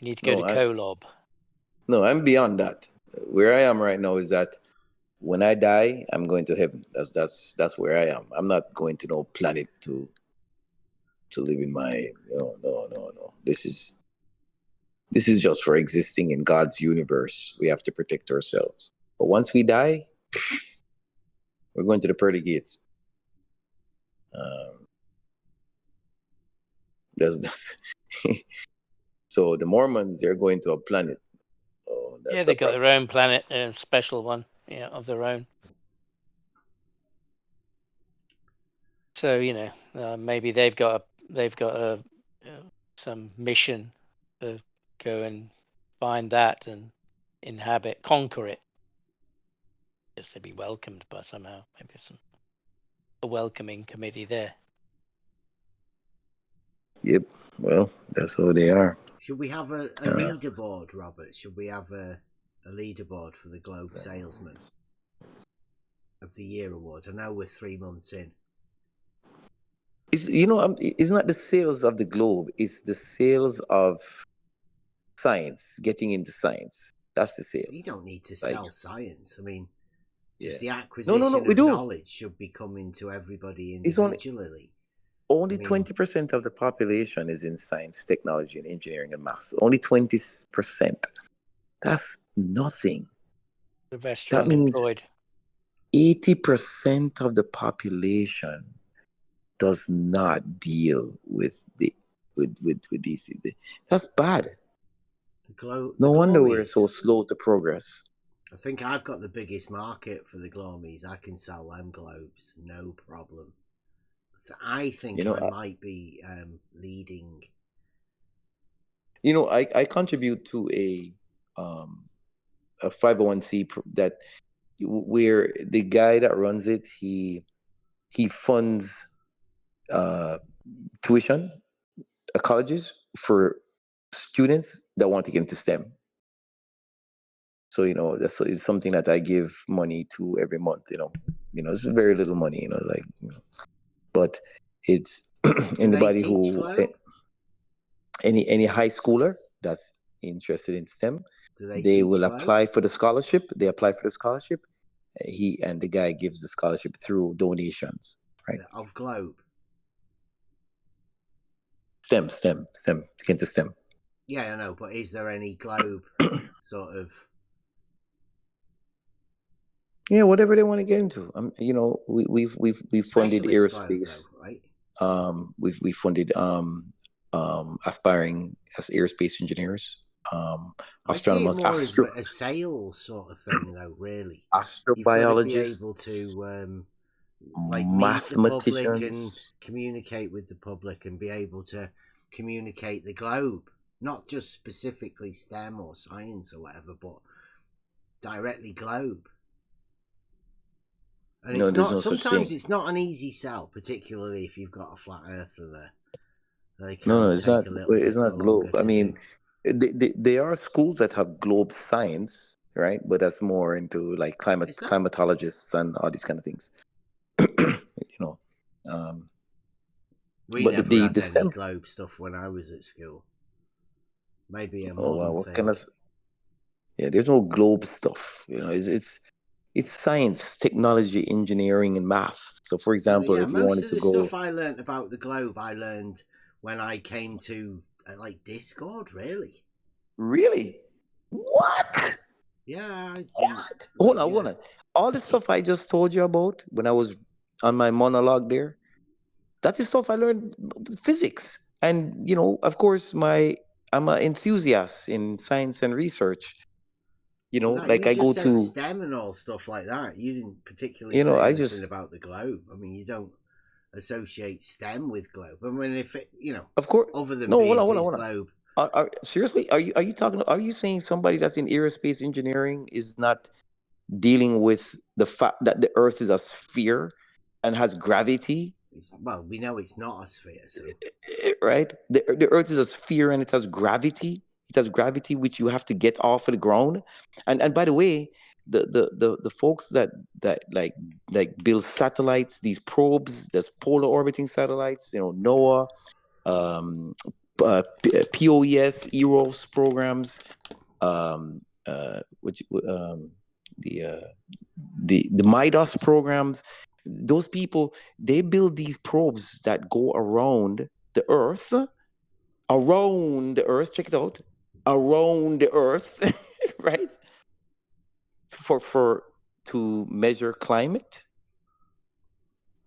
G: need to go to Kolob.
C: No, I'm beyond that. Where I am right now is that when I die, I'm going to heaven. That's where I am. I'm not going to no planet to live in my. No. This is just for existing in God's universe. We have to protect ourselves. But once we die, we're going to the pearly gates. So the Mormons, they're going to a planet.
G: Yeah, they got their own planet, a special one, of their own. So maybe they've got some mission to go and find that and conquer it. Just to be welcomed by somehow, maybe a welcoming committee there.
C: Yep. Well, that's how they are.
B: Should we have a leaderboard, Robert? Should we have a leaderboard for the Globe Salesman of the Year Award? I know we're 3 months in.
C: It's not the sales of the Globe. It's the sales of science, getting into science. That's the sales.
B: You don't need to sell science. I mean, just the acquisition of knowledge should be coming to everybody individually.
C: Only 20% of the population is in science, technology, and engineering and math. Only 20%. That's nothing.
G: The rest
C: that means 80% of the population does not deal with these. That's bad. No wonder we're so slow to progress.
B: I think I've got the biggest market for the glomies. I can sell them globes, no problem. I think I might be leading.
C: I contribute to a 501c that where the guy that runs it, he funds tuition colleges for students that want to get into STEM. So that's something that I give money to every month. It's very little money. But it's anybody who any high schooler that's interested in STEM, they will apply for the scholarship. They apply for the scholarship. The guy gives the scholarship through donations, right?
B: Of globe.
C: STEM, get into STEM.
B: Yeah, I know, but is there any globe sort of?
C: Yeah, whatever they want to get into. We've funded aerospace,
B: globe,
C: right? We've funded aspiring as aerospace engineers. Astronomers.
B: I see it more as a sales sort of thing, though. Really,
C: astrobiologists,
B: you've got to be able to meet the public and communicate with the public and be able to communicate the globe, not just specifically STEM or science or whatever, but directly globe. And it's not. Sometimes it's not an easy sell, particularly if you've got a flat earther there.
C: No, it's not. It's not globe. I mean, there are schools that have globe science, right? But that's more into like climatologists and all these kind of things.
B: We never had any globe stuff when I was at school. Maybe a modern thing.
C: Yeah, there's no globe stuff. It's science, technology, engineering, and math. So, for example, if you wanted to go,
B: most of the stuff I learned about the globe, I learned when I came to Discord. Really?
C: What?
B: Yeah.
C: Hold on. All the stuff I just told you about when I was on my monologue there, that is stuff I learned physics. And of course, I'm an enthusiast in science and research. I go to
B: STEM and all stuff like that. You didn't particularly say anything about the globe. I mean, you don't associate STEM with globe. I mean, if it,
C: of course,
B: other than
C: hold on.
B: globe.
C: Seriously, are you talking? Are you saying somebody that's in aerospace engineering is not dealing with the fact that the Earth is a sphere and has gravity?
B: Well, we know it's not a sphere, so.
C: Right? The Earth is a sphere and it has gravity. It has gravity, which you have to get off of the ground. And by the way, the folks that like build satellites, these probes, there's polar orbiting satellites, NOAA, POES, EROS programs, the MIDAS programs. Those people, they build these probes that go around the Earth. Check it out. Around the Earth, right? To measure climate,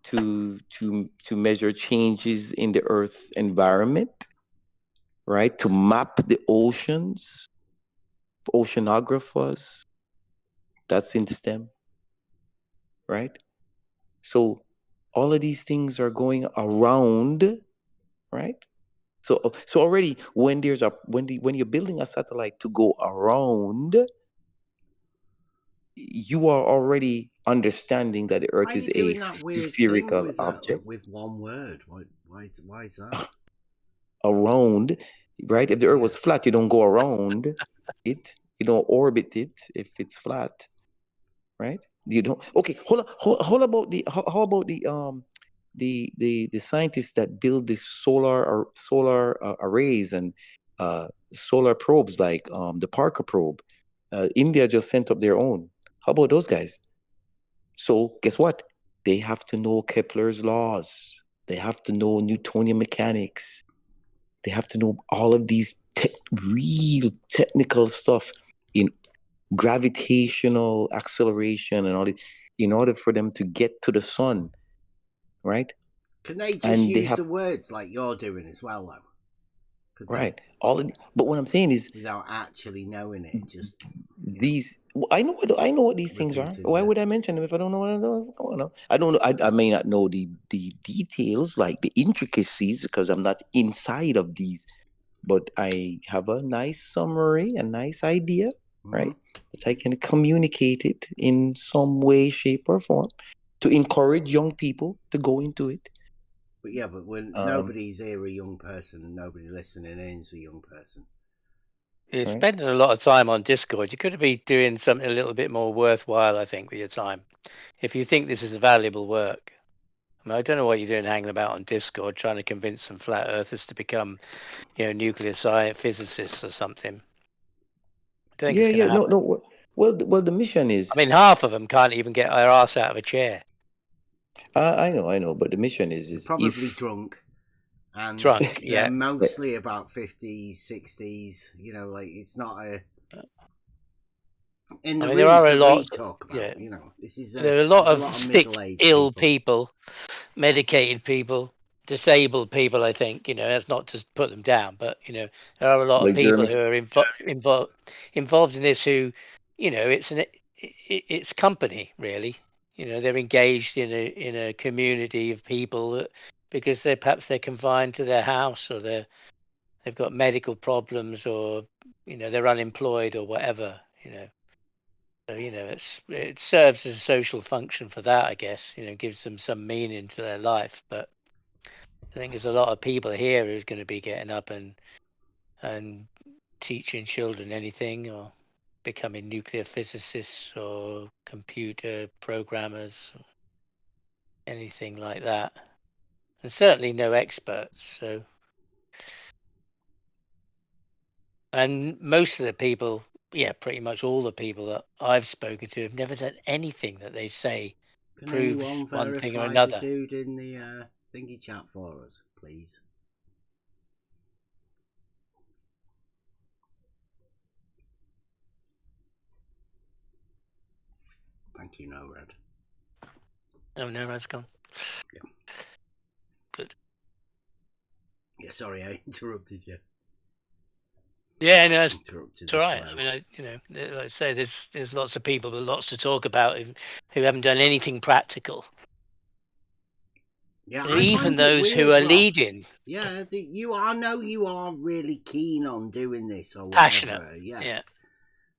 C: to measure changes in the Earth environment, right? To map the oceans, oceanographers. That's in STEM, right? So all of these things are going around, right? So already when you're building a satellite to go around, you are already understanding that the Earth is a spherical object.
B: With one word, why is that?
C: Around, right? If the Earth was flat, you don't go around it. You don't orbit it if it's flat, right? You don't. Okay, hold about the scientists that build the solar arrays and solar probes like the Parker probe. India just sent up their own. How about those guys? So guess what? They have to know Kepler's laws. They have to know Newtonian mechanics. They have to know all of these real technical stuff in gravitational acceleration and all this in order for them to get to the sun, right?
B: Can they just use the words like you're doing as well, though?
C: right? But what I'm saying is,
B: without actually knowing it, just
C: these. I know what these things are.
B: repeating
C: Why
B: the-
C: would I mention them if I don't know what I'm going on? I don't know. I may not know the details, like the intricacies, because I'm not inside of these. But I have a nice summary, a nice idea, right? That I can communicate it in some way, shape, or form to encourage young people to go into it.
B: But yeah, but when nobody's here a young person and nobody listening in is a young person.
G: You're
C: Right.
G: spending a lot of time on Discord. You could be doing something a little bit more worthwhile, I think, with your time. If you think this is a valuable work. I mean, I don't know what you're doing hanging about on Discord trying to convince some flat earthers to become, nuclear science physicists or something. I don't think it's going to happen.
C: No. Well, the mission is.
G: I mean, half of them can't even get their ass out of a chair.
C: I know, but the mission is
B: Probably drunk. And
G: drunk, yeah.
B: Mostly about 50s, 60s. It's not a. In the
G: there are a lot.
B: We talk about, this is.
G: There are a lot of sick,
B: middle-aged
G: ill people, medicated people, disabled people. I think that's not to put them down, but there are a lot of people who are involved in this. Who, it's company really. They're engaged in a community of people because they're confined to their house, or they've got medical problems, or they're unemployed or whatever. So it serves as a social function for that, I guess. Gives them some meaning to their life. But I think there's a lot of people here who's going to be getting up and teaching children anything, or becoming nuclear physicists or computer programmers, or anything like that. And certainly no experts. So, and most of the people, pretty much all the people that I've spoken to have never done anything that they say proves one thing or another.
B: The dude in the thingy chat for us, please. Thank you, Norad.
G: Oh, Norad's gone.
B: Yeah.
G: Good.
B: Yeah, sorry, I interrupted you.
G: Yeah, no, it's all right. I mean, like I say, there's lots of people with lots to talk about who haven't done anything practical.
B: Yeah,
G: even those who are leading.
B: Yeah, I know you are really keen on doing this or whatever.
G: Passionate. Yeah.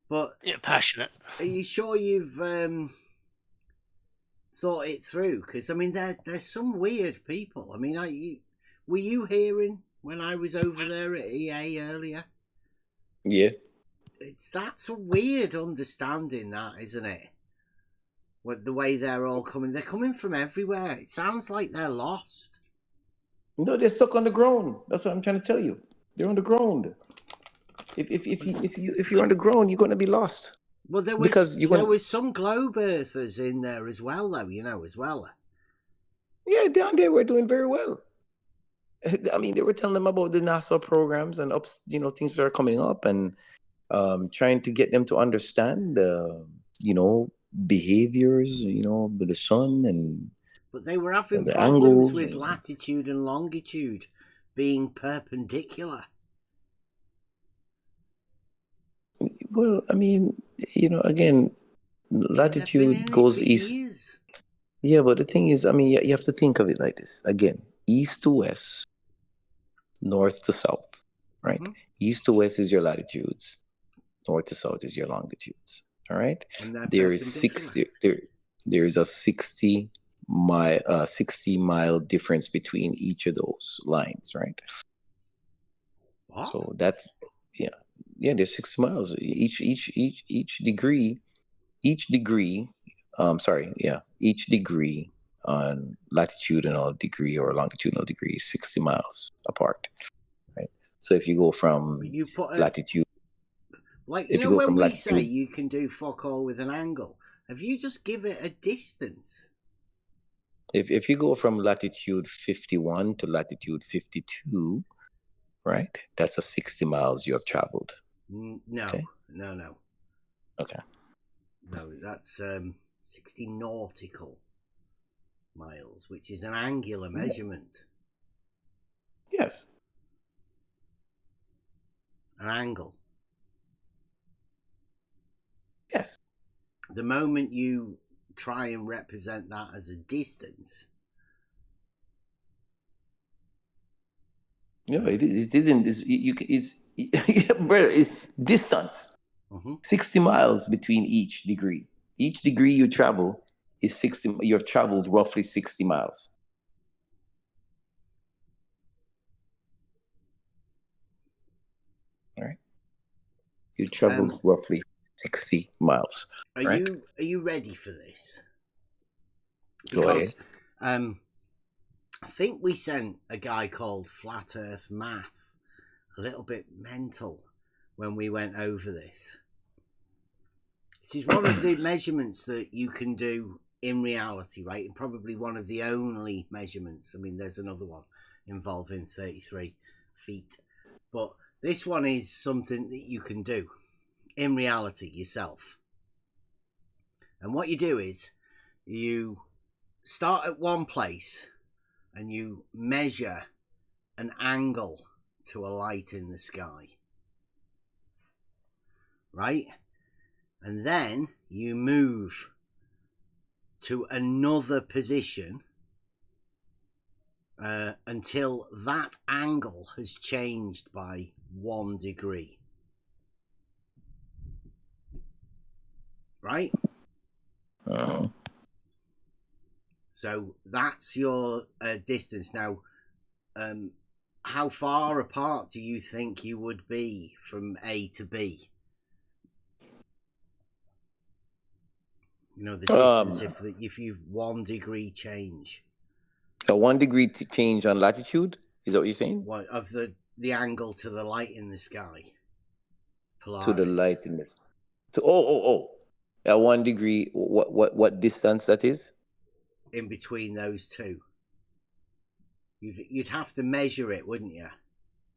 B: But
G: passionate.
B: Are you sure you've thought it through? Because I mean, there's some weird people. I mean, were you hearing when I was over there at EA earlier?
C: Yeah.
B: That's a weird understanding, that, isn't it? With the way they're all coming. They're coming from everywhere. It sounds like they're lost.
C: No, they're stuck on the ground. That's what I'm trying to tell you. They're on the ground. If you're on the ground, you're going to be lost.
B: Well, there was some globe earthers in there as well, though.
C: Yeah, down there we're doing very well. I mean, they were telling them about the NASA programs and things that are coming up, and trying to get them to understand, behaviors, with the sun and.
B: But they were having problems with latitude and longitude being perpendicular.
C: Well, I mean, again, latitude goes east.
B: Years.
C: Yeah, but the thing is, I mean, you have to think of it like this. Again, east to west, north to south, right? Mm-hmm. East to west is your latitudes. North to south is your longitudes. All right. There is there is a 60 mile difference between each of those lines, right?
B: What?
C: So that's there's 60 miles each degree. Each degree on latitudinal degree or longitudinal degree is 60 miles apart, right? So if you go from latitude,
B: like when we say you can do fuck all with an angle, have you just give it a distance?
C: If you go from latitude 51 to latitude 52, right, that's a 60 miles you have traveled.
B: No.
C: Okay.
B: No.
C: Okay.
B: No, that's 60 nautical miles, which is an angular measurement.
C: Yes.
B: an angle.
C: Yes.
B: The moment you try and represent that as a distance,
C: No, it isn't. Brother, distance. 60 miles between each degree. Each degree you travel is 60. You have traveled roughly 60 miles. All right. You traveled roughly 60 miles.
B: Are you ready for this?
C: Go ahead.
B: I think we sent a guy called Flat Earth Math a little bit mental when we went over this. This is one of the measurements that you can do in reality, right? And probably one of the only measurements. I mean, there's another one involving 33 feet. But this one is something that you can do in reality yourself. And what you do is you start at one place and you measure an angle to a light in the sky. Right? And then you move to another position until that angle has changed by 1 degree. Right? So that's your distance. Now, how far apart do you think you would be from A to B? You know, the distance if you've 1 degree change.
C: A 1 degree change on latitude? Is that what you're saying?
B: What, of the angle to the light in the sky? Polaris.
C: To the light in this. A 1 degree. What distance that is?
B: In between those two. You'd have to measure it, wouldn't you,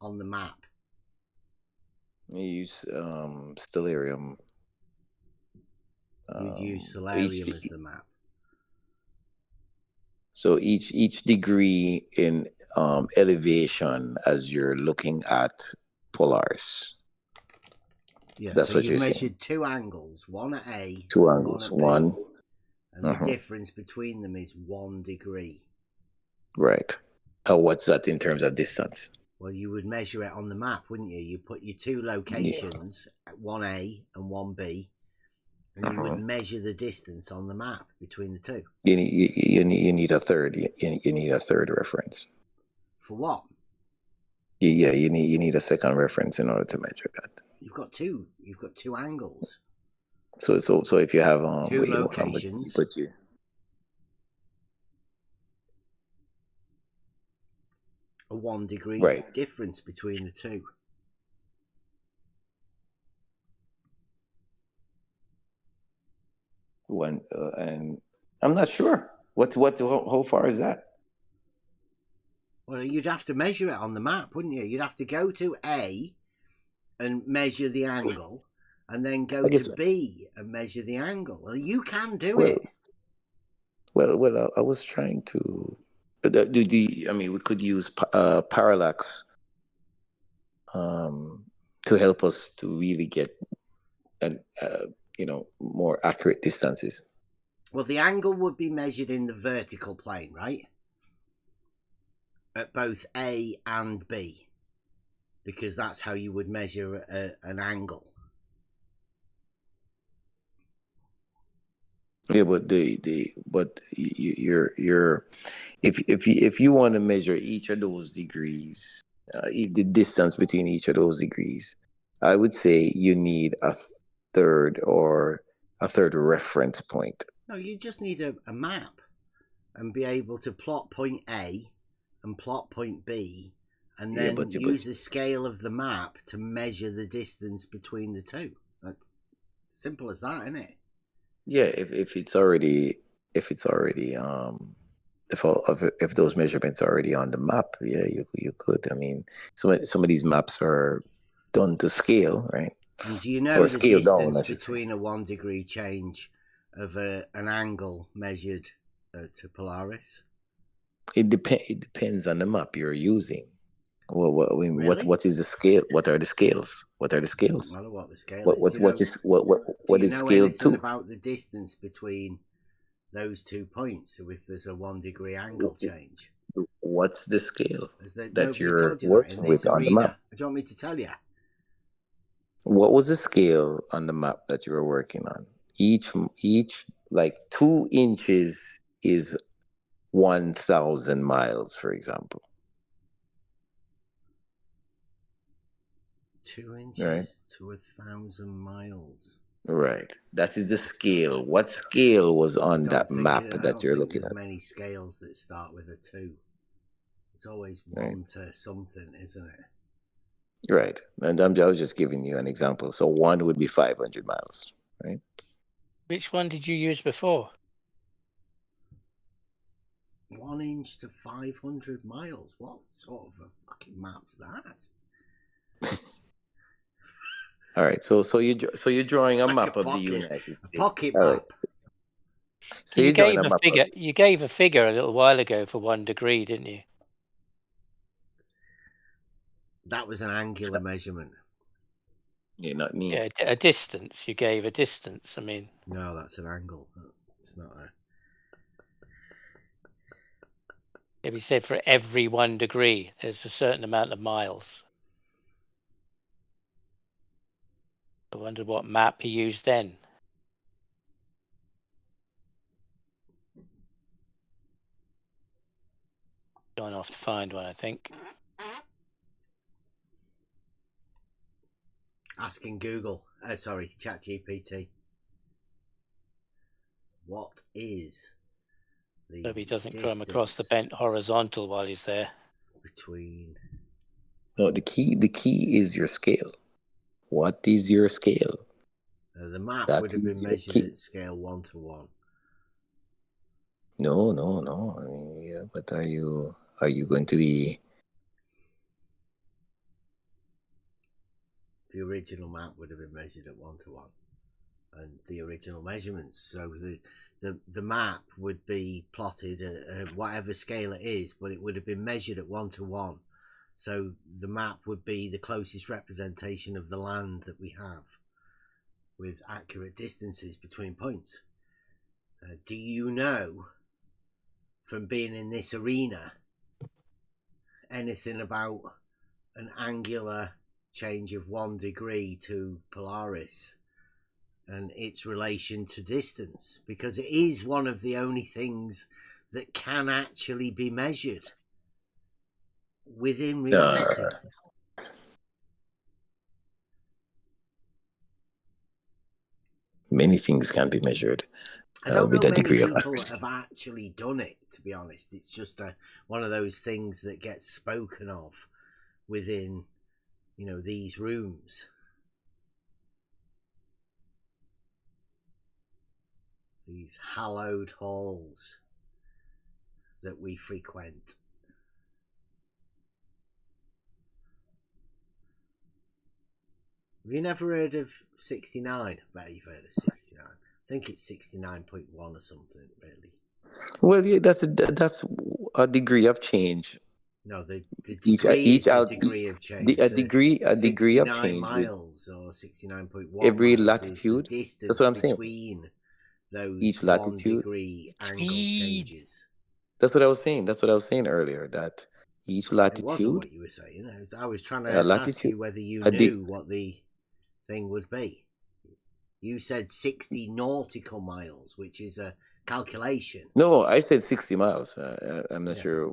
B: on the map?
C: You use stellarium.
B: You'd use stellarium as the map.
C: So each degree in elevation as you're looking at Polaris.
B: Yeah,
C: that's
B: so
C: what
B: you've
C: you're
B: measured
C: saying.
B: 2 angles, one at A,
C: Two angles,
B: one at B,
C: one.
B: and the difference between them is 1 degree.
C: Right. What's that in terms of distance?
B: Well, you would measure it on the map, wouldn't you? You put your 2 locations, one A and one B, and you would measure the distance on the map between the two.
C: You need a third. You need a third reference.
B: For what?
C: Yeah, you need a second reference in order to measure that.
B: You've got 2. You've got 2 angles.
C: So if you have
B: 2 locations. A 1 degree difference between the two.
C: And I'm not sure. How far is that?
B: Well, you'd have to measure it on the map, wouldn't you? You'd have to go to A and measure the angle, and then go to B and measure the angle. Well, you can do it.
C: Well, I was trying to. We could use parallax to help us to really get more accurate distances.
B: Well, the angle would be measured in the vertical plane, right? At both A and B, because that's how you would measure an angle.
C: Yeah, but if you want to measure each of those degrees, the distance between each of those degrees, I would say you need a third reference point.
B: No, you just need a map and be able to plot point A and plot point B, and then use the scale of the map to measure the distance between the two. That's simple as that, isn't it?
C: Yeah, if those measurements are already on the map, yeah, you could. I mean, some of these maps are done to scale, right?
B: And do you know the distance between a 1 degree change of an angle measured to Polaris?
C: It depends on the map you're using. I mean,
B: Really?
C: what is the scale? What are the scales? What are the scales?
B: Doesn't matter what the scale
C: What
B: is.
C: what
B: Do you know,
C: what is what
B: do you
C: is
B: know
C: scale
B: anything
C: to?
B: about the distance between those 2 points? So if there's a 1 degree angle change,
C: What's the scale
B: has there,
C: that
B: nobody
C: you're
B: told you that in
C: working
B: this
C: with on the map?
B: arena? Do you want me to tell you?
C: What was the scale on the map that you were working on? Each like 2 inches is 1,000 miles, for example.
B: 2 inches
C: Right.
B: to 1,000 miles.
C: Right. That is the scale. What scale was on that map
B: I
C: that
B: don't
C: you're
B: think
C: looking
B: there's
C: at?
B: many scales that start with a 2. It's always
C: Right.
B: 1 to something, isn't it?
C: Right. And I was just giving you an example. So 1 would be 500 miles, right?
G: Which one did you use before?
B: 1 inch to 500 miles. What sort of a fucking map's that?
C: All right. So you're drawing a
B: Like
C: map
B: a
C: of the
B: pocket-
C: United
B: A
C: States.
B: pocket
C: All right.
B: map.
C: So
G: you
C: you're drawing
G: gave
C: a
G: a
C: map
G: figure.
C: of,
G: You gave a figure a little while ago for 1 degree, didn't you?
B: That was an angular measurement.
C: yeah, not me.
G: Yeah, a distance. You gave a distance. I mean,
B: No, that's an angle. It's not a.
G: if we said for every 1 degree, there's a certain amount of miles. I wondered what map he used then. Going off to find one, I think.
B: Asking Google. Sorry, ChatGPT. What is the
G: So he doesn't
B: distance
G: come across the bent horizontal while he's there.
B: between?
C: No, the key is your scale. What is your scale?
B: The map
C: That
B: would have been
C: is your
B: measured
C: key.
B: at scale 1 to 1.
C: No. I mean, yeah, but are you going to be?
B: The original map would have been measured at 1 to 1, and the original measurements. So the map would be plotted at whatever scale it is, but it would have been measured at 1 to 1. So the map would be the closest representation of the land that we have, with accurate distances between points. Do you know, from being in this arena, anything about an angular change of 1 degree to Polaris and its relation to distance? Because it is one of the only things that can actually be measured within reality.
C: Many things can be measured
B: I don't know
C: with a
B: many
C: degree of
B: people
C: accuracy.
B: that have actually done it, to be honest. It's just one of those things that gets spoken of within, these rooms. These hallowed halls that we frequent. Have you never heard of 69? I bet you've heard of 69. I think it's 69.1 or something, really.
C: Well, yeah, that's a degree of change.
B: No, the degree is the degree of change.
C: A degree of
B: 69
C: change
B: miles or 69.1
C: every
B: miles
C: latitude.
B: is the distance
C: That's what I'm saying.
B: between those
C: Each
B: 1
C: latitude.
B: degree angle changes.
C: That's what I was saying. That's what I was saying earlier. That each latitude.
B: It wasn't what you were saying. I was trying to ask you whether you knew what the thing would be. You said 60 nautical miles, which is a calculation.
C: No, I said 60 miles. I'm not sure.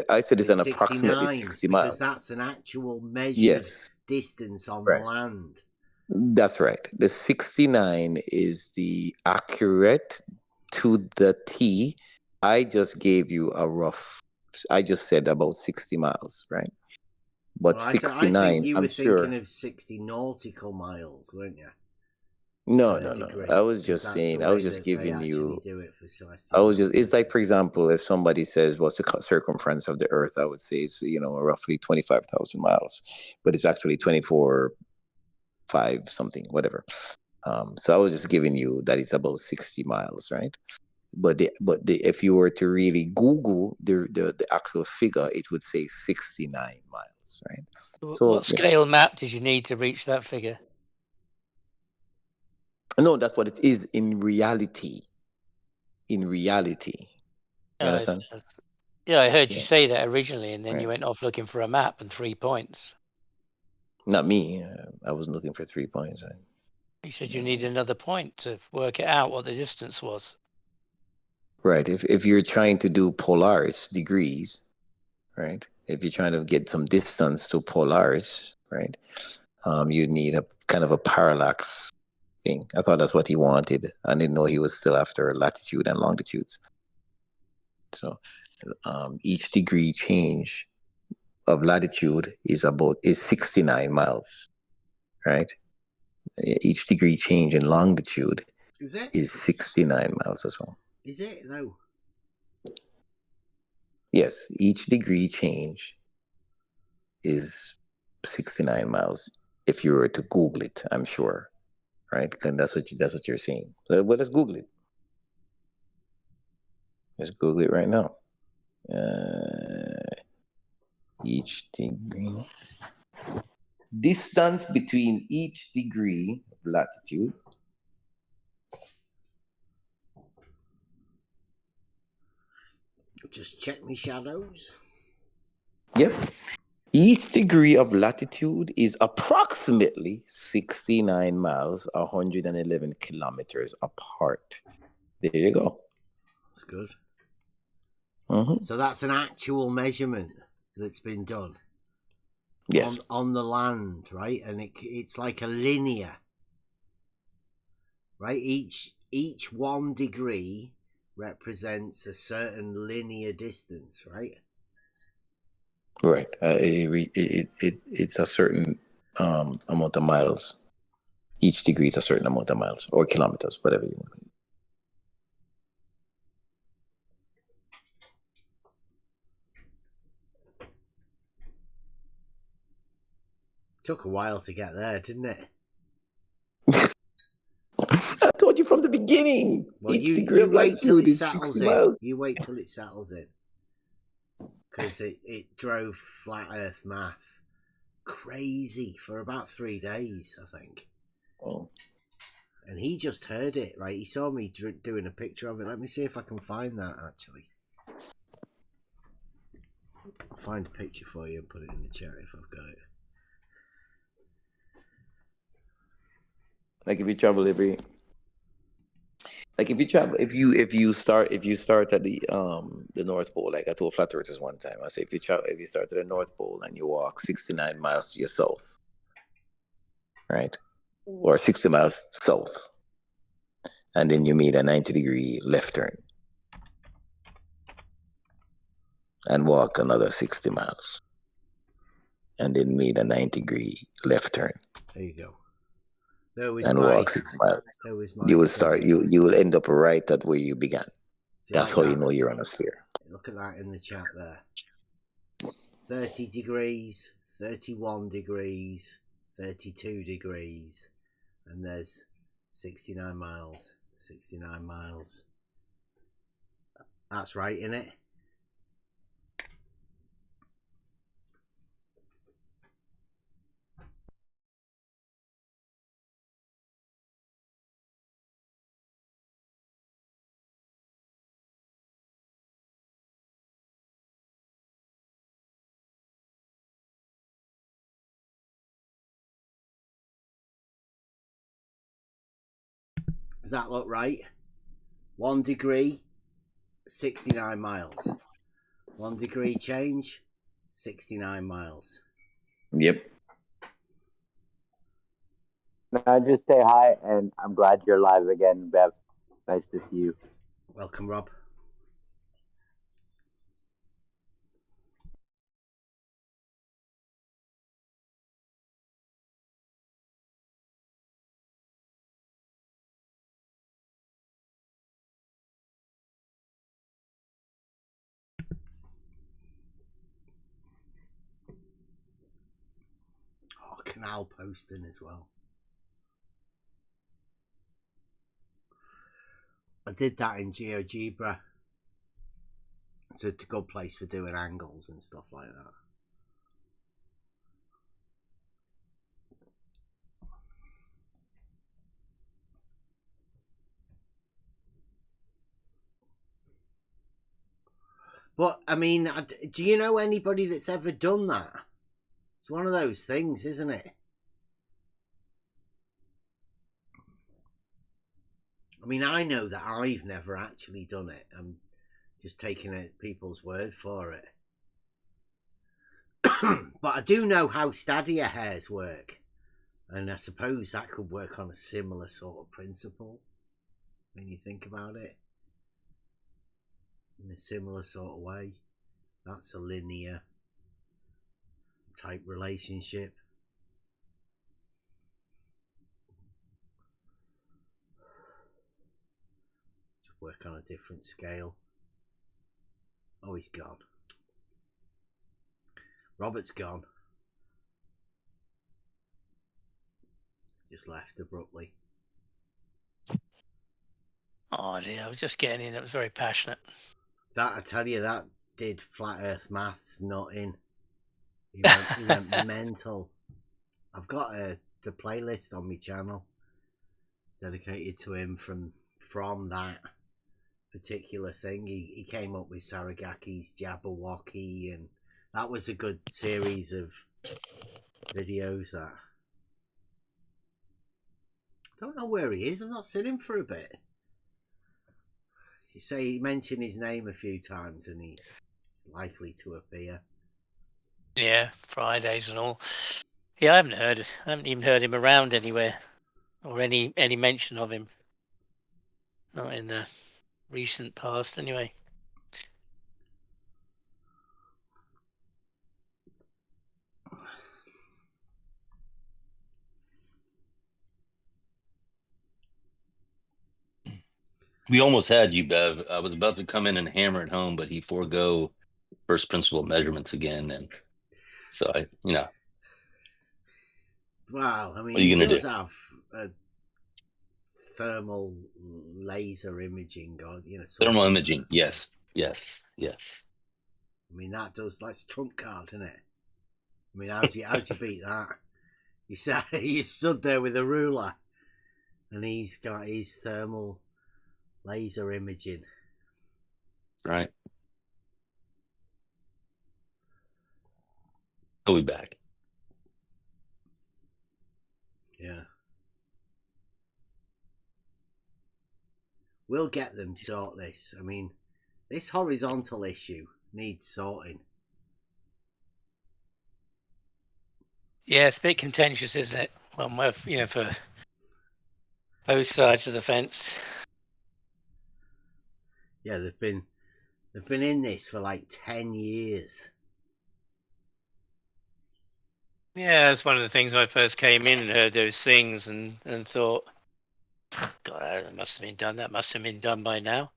C: I said it's an approximately 60 miles.
B: Because that's an actual measured distance on the land.
C: That's right. The 69 is the accurate to the T. I just gave you a rough. I just said about 60 miles, right? But 69,
B: I think you were
C: sure.
B: thinking of 60 nautical miles, weren't you?
C: No. I was just saying. I was just giving you. It's like, for example, if somebody says, "What's the circumference of the Earth?" I would say it's roughly 25,000 miles, but it's actually 24,500 something, whatever. So I was just giving you that it's about 60 miles, right? but if you were to really Google the actual figure, it would say 69 miles, right? So
G: what scale map did you need to reach that figure?
C: no, that's what it is in reality. In reality, you understand?
G: Yeah, I heard you say that originally, and then
C: Right.
G: you went off looking for a map and 3 points.
C: Not me. I wasn't looking for 3 points. Right?
G: You said you needed another point to work it out what the distance was.
C: Right. If you're trying to do Polaris degrees, right? If you're trying to get some distance to Polaris, right? You need a kind of a parallax thing. I thought that's what he wanted. I didn't know he was still after latitude and longitudes. So each degree change of latitude is 69 miles, right? Each degree change in longitude is 69 miles as well.
B: Is it though?
C: Yes, each degree change is 69 miles. If you were to Google it, I'm sure, right? And that's what you're saying. Well, let's Google it. Let's Google it right now. Each degree. Distance between each degree of latitude.
B: Just check my shadows.
C: Yep. Each degree of latitude is approximately 69 miles, 111 kilometers apart. There you go.
B: That's good.
C: Mm-hmm.
B: So that's an actual measurement that's been done.
C: Yes.
B: On the land, right? And it's like a linear, right? Each 1 degree represents a certain linear distance, right?
C: Right. It's a certain amount of miles. Each degree is a certain amount of miles or kilometers, whatever you want.
B: Took a while to get there, didn't it?
C: I told you from the beginning.
B: Well,
C: each
B: you
C: degree of
B: wait till
C: latitude
B: it
C: is
B: settles
C: 60
B: in.
C: miles.
B: You wait till it settles in. Because it drove flat Earth math crazy for about 3 days, I think.
C: Oh.
B: And he just heard it, right? He saw me doing a picture of it. Let me see if I can find that, actually. I'll find a picture for you and put it in the chat if I've got it.
C: Like if you travel if you start at the North Pole, like I told flat earthers one time, I say if you start at the North Pole and you walk 69 miles to your south, right, or 60 miles south, and then you made a 90-degree left turn and walk another 60 miles, and then made a 90-degree left turn.
B: There you go.
C: And walk 6 miles. You will end up right at where you began. That's how you know you're on a sphere.
B: Look at that in the chat there. 30 degrees, 31 degrees, 32 degrees, and there's 69 miles. 69 miles. That's right, isn't it? Does that look right? 1 degree, 69 miles. 1 degree change, 69 miles.
C: Yep.
J: I just say hi, and I'm glad you're live again, Bev. Nice to see you.
B: Welcome, Rob. Oh, canal posting as well. I did that in GeoGebra. So it's a good place for doing angles and stuff like that. But, I mean, do you know anybody that's ever done that? It's one of those things, isn't it? I mean, I know that I've never actually done it. I'm just taking people's word for it. But I do know how stadia hairs work. And I suppose that could work on a similar sort of principle when you think about it. In a similar sort of way. That's a linear type relationship. Just work on a different scale. Oh, he's gone. Robert's gone. Just left abruptly.
G: Oh dear, I was just getting in. It was very passionate.
B: That, I tell you, that did flat earth maths not in. He went mental. I've got the playlist on my channel dedicated to him from that particular thing. He came up with Saragaki's Jabberwocky, and that was a good series of videos. That I don't know where he is. I've not seen him for a bit. You say he mentioned his name a few times, and he's likely to appear.
G: Yeah, Fridays and all. Yeah, I haven't even heard him around anywhere, or any mention of him. Not in the recent past, anyway.
F: We almost had you, Bev. I was about to come in and hammer it home, but he forego first principle measurements again, and so
B: Well, I mean,
F: what are you
B: he
F: gonna
B: does
F: do?
B: have a thermal laser imaging, or
F: Thermal imaging, yes.
B: I mean, that's trump card, isn't it? I mean, how'd you beat that? You stood there with a ruler, and he's got his thermal laser imaging.
F: Right. He'll be back.
B: Yeah. We'll get them to sort this. I mean, this horizontal issue needs sorting.
G: Yeah, it's a bit contentious, isn't it? Well, for both sides of the fence.
B: Yeah, they've been in this for like 10 years.
G: Yeah, that's one of the things when I first came in and heard those things and thought, God, that must have been done by now.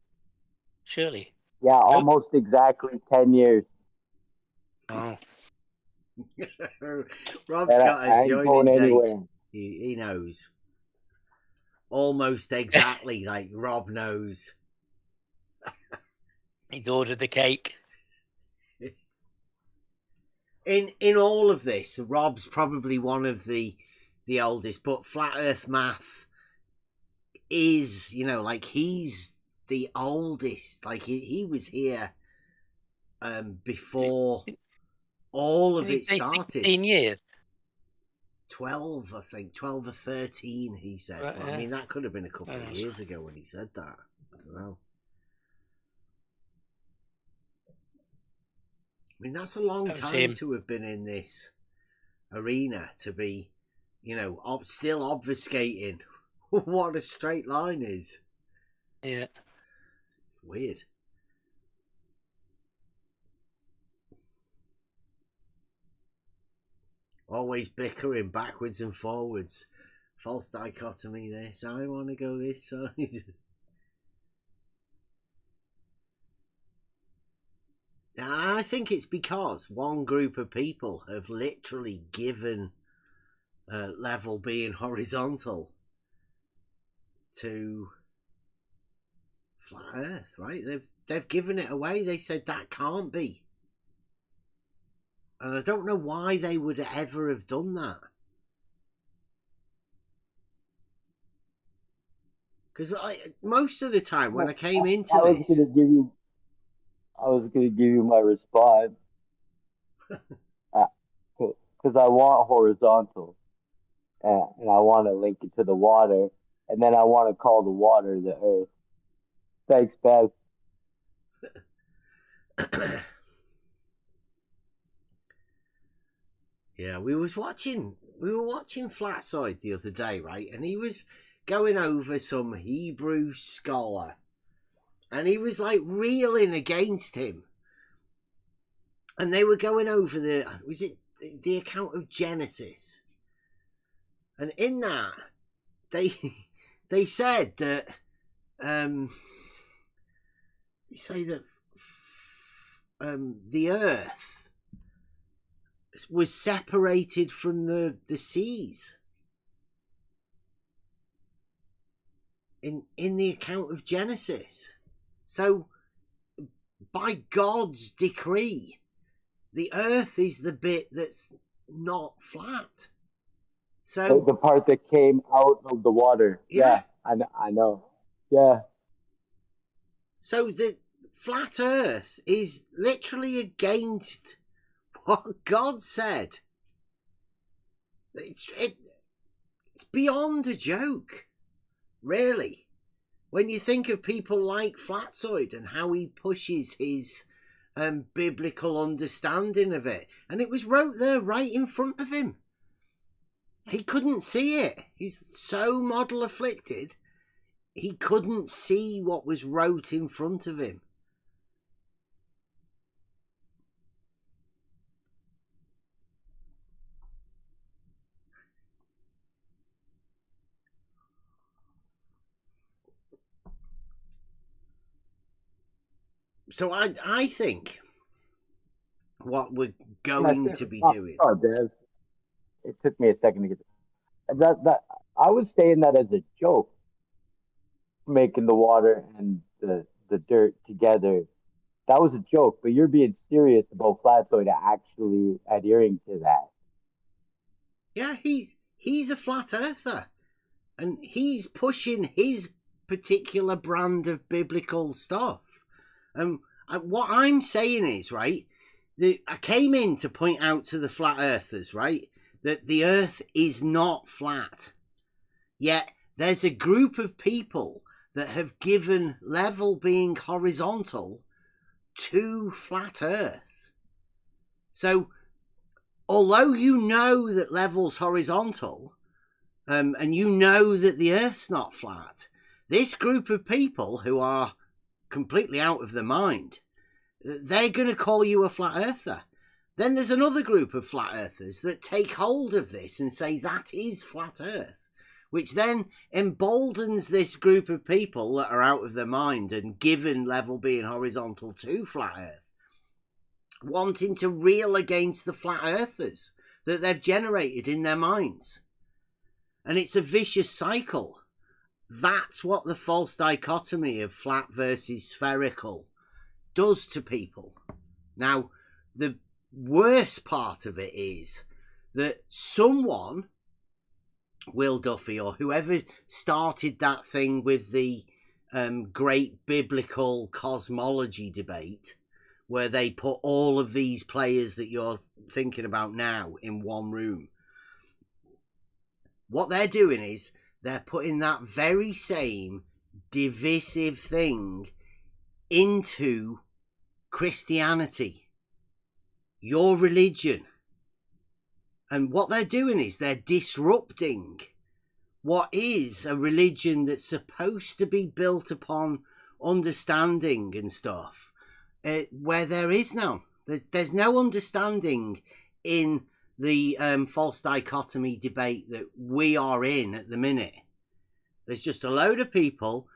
G: Surely.
J: Yeah, almost exactly 10 years.
G: Oh.
B: Rob's got a
J: I ain't going
B: joining date.
J: anywhere.
B: He knows. Almost exactly like Rob knows.
G: He's ordered the cake.
B: In all of this, Rob's probably one of the oldest, but flat earth math is, like he's the oldest. Like he was here before all of it started.
G: 16 years.
B: 12, I think. 12 or 13, he said.
G: Right,
B: But,
G: yeah.
B: I mean, that could have been a couple of years ago when he said that. I don't know. I mean, that's a long time to have been in this arena, to be, still obfuscating what a straight line is.
G: Yeah.
B: Weird. Always bickering backwards and forwards. False dichotomy this. I want to go this side. I think it's because one group of people have literally given level being horizontal to flat Earth, right? They've given it away. They said that can't be, and I don't know why they would ever have done that. Because most of the time when I came into this,
J: I was gonna give you my response. Because I want horizontal, and I want to link it to the water, and then I want to call the water the Earth. Thanks, Bev.
B: yeah, we were watching Flatside the other day, right? And he was going over some Hebrew scholar, and he was like reeling against him, and they were going over the account of Genesis, and in that they said that the Earth was separated from the seas in the account of Genesis. So by God's decree, the Earth is the bit that's not flat. So
J: The part that came out of the water.
B: Yeah.
J: I know. Yeah.
B: So the flat Earth is literally against what God said. It's beyond a joke, really. When you think of people like Flatsoid and how he pushes his biblical understanding of it, and it was wrote there right in front of him. He couldn't see it. He's so model afflicted, he couldn't see what was wrote in front of him. So I think what we're going to be doing.
J: Oh, Dev. It took me a second to get that. I was saying that as a joke, making the water and the dirt together. That was a joke, but you're being serious about Flatsoid actually adhering to that.
B: Yeah, he's a flat earther, and he's pushing his particular brand of biblical stuff. What I'm saying is, right, I came in to point out to the flat earthers, right, that the Earth is not flat. Yet there's a group of people that have given level being horizontal to flat Earth. So, although you know that level's horizontal, and you know that the Earth's not flat, this group of people who are completely out of their mind, they're going to call you a flat earther. Then there's another group of flat earthers that take hold of this and say that is flat Earth, which then emboldens this group of people that are out of their mind and given level being horizontal to flat Earth, wanting to reel against the flat earthers that they've generated in their minds. And it's a vicious cycle. That's what the false dichotomy of flat versus spherical does to people. Now, the worst part of it is that someone, Will Duffy or whoever started that thing with the great biblical cosmology debate, where they put all of these players that you're thinking about now in one room, what they're doing is they're putting that very same divisive thing into Christianity, your religion. And what they're doing is they're disrupting what is a religion that's supposed to be built upon understanding and stuff, where there is none. There's no understanding in the false dichotomy debate that we are in at the minute. There's just a load of people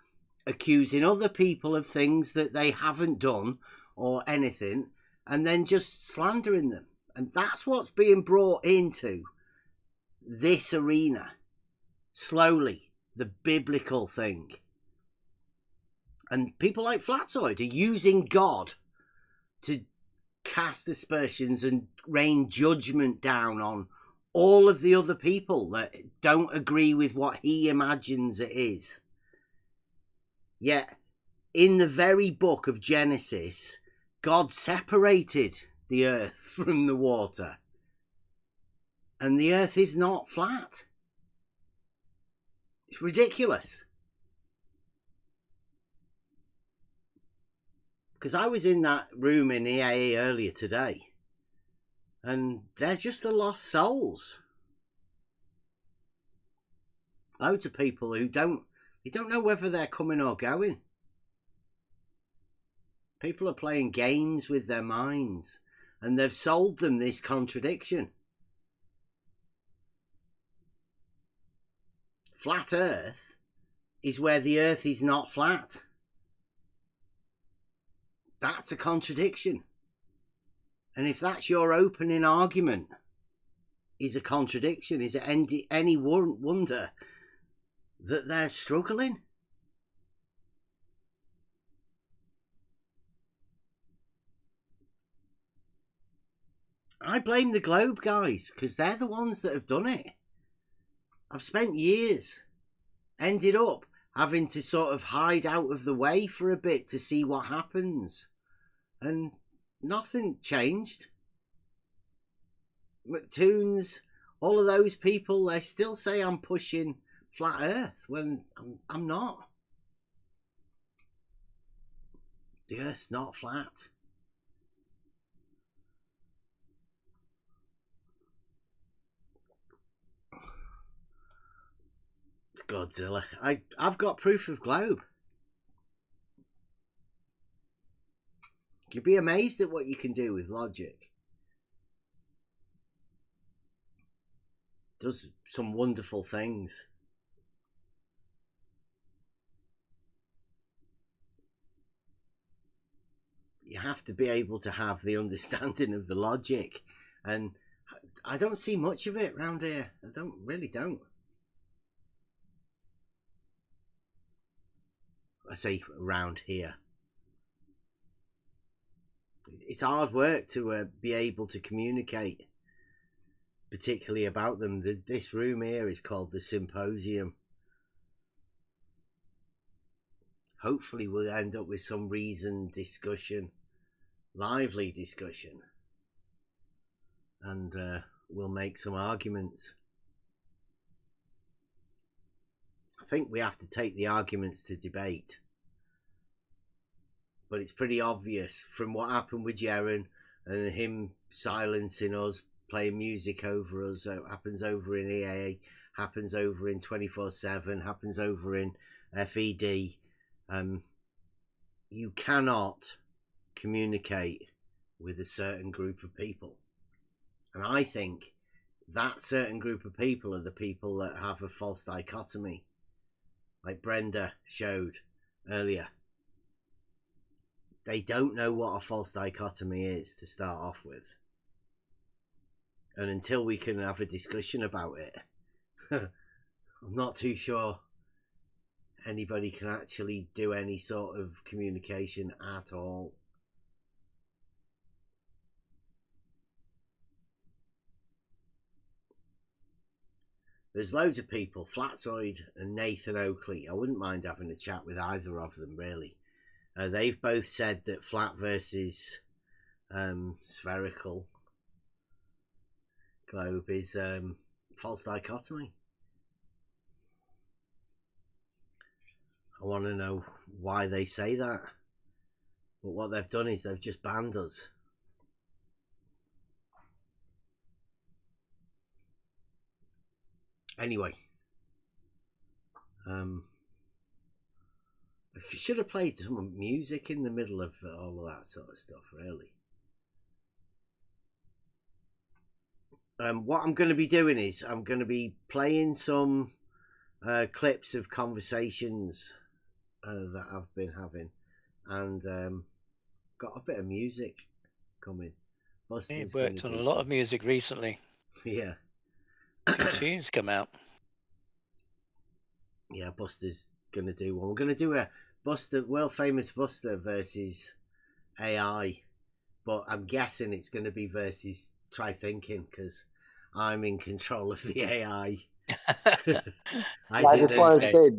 B: accusing other people of things that they haven't done or anything, and then just slandering them. And that's what's being brought into this arena. Slowly, the biblical thing. And people like Flatzoid are using God to cast aspersions and rain judgment down on all of the other people that don't agree with what he imagines it is. Yet, in the very book of Genesis, God separated the earth from the water. And the earth is not flat. It's ridiculous. Because I was in that room in EAE earlier today, and they're just the lost souls. Loads of people who you don't know whether they're coming or going. People are playing games with their minds, and they've sold them this contradiction. Flat Earth is where the earth is not flat. That's a contradiction. And if that's your opening argument, is a contradiction, is it any wonder that they're struggling? I blame the globe guys, because they're the ones that have done it. I've spent years, ended up having to sort of hide out of the way for a bit to see what happens. And nothing changed. McToons, all of those people, they still say I'm pushing flat earth when I'm not. The earth's not flat. It's Godzilla. I've got proof of globe. You'd be amazed at what you can do with logic. Does some wonderful things. You have to be able to have the understanding of the logic, and I don't see much of it around here. I really don't. I say around here. It's hard work to be able to communicate, particularly about them. This room here is called the Symposium. Hopefully we'll end up with some reasoned discussion, lively discussion, and we'll make some arguments. I think we have to take the arguments to debate. But it's pretty obvious from what happened with Jaren and him silencing us, playing music over us. It happens over in EA, happens over in 24/7, happens over in FED. You cannot communicate with a certain group of people. And I think that certain group of people are the people that have a false dichotomy, like Brenda showed earlier. They don't know what a false dichotomy is to start off with. And until we can have a discussion about it, I'm not too sure anybody can actually do any sort of communication at all. There's loads of people, Flatzoid and Nathan Oakley. I wouldn't mind having a chat with either of them, really. They've both said that flat versus spherical globe is false dichotomy. I want to know why they say that. But what they've done is they've just banned us. Anyway. I should have played some music in the middle of all of that sort of stuff, really. What I'm going to be doing is I'm going to be playing some clips of conversations that I've been having, and got a bit of music coming.
G: You've worked on a lot of music recently.
B: Yeah.
G: New tunes come out.
B: Yeah, Buster's going to do one. We're going to do a Buster, world famous Buster versus AI, but I'm guessing it's going to be versus Try Thinking because I'm in control of the AI.
J: I just want to say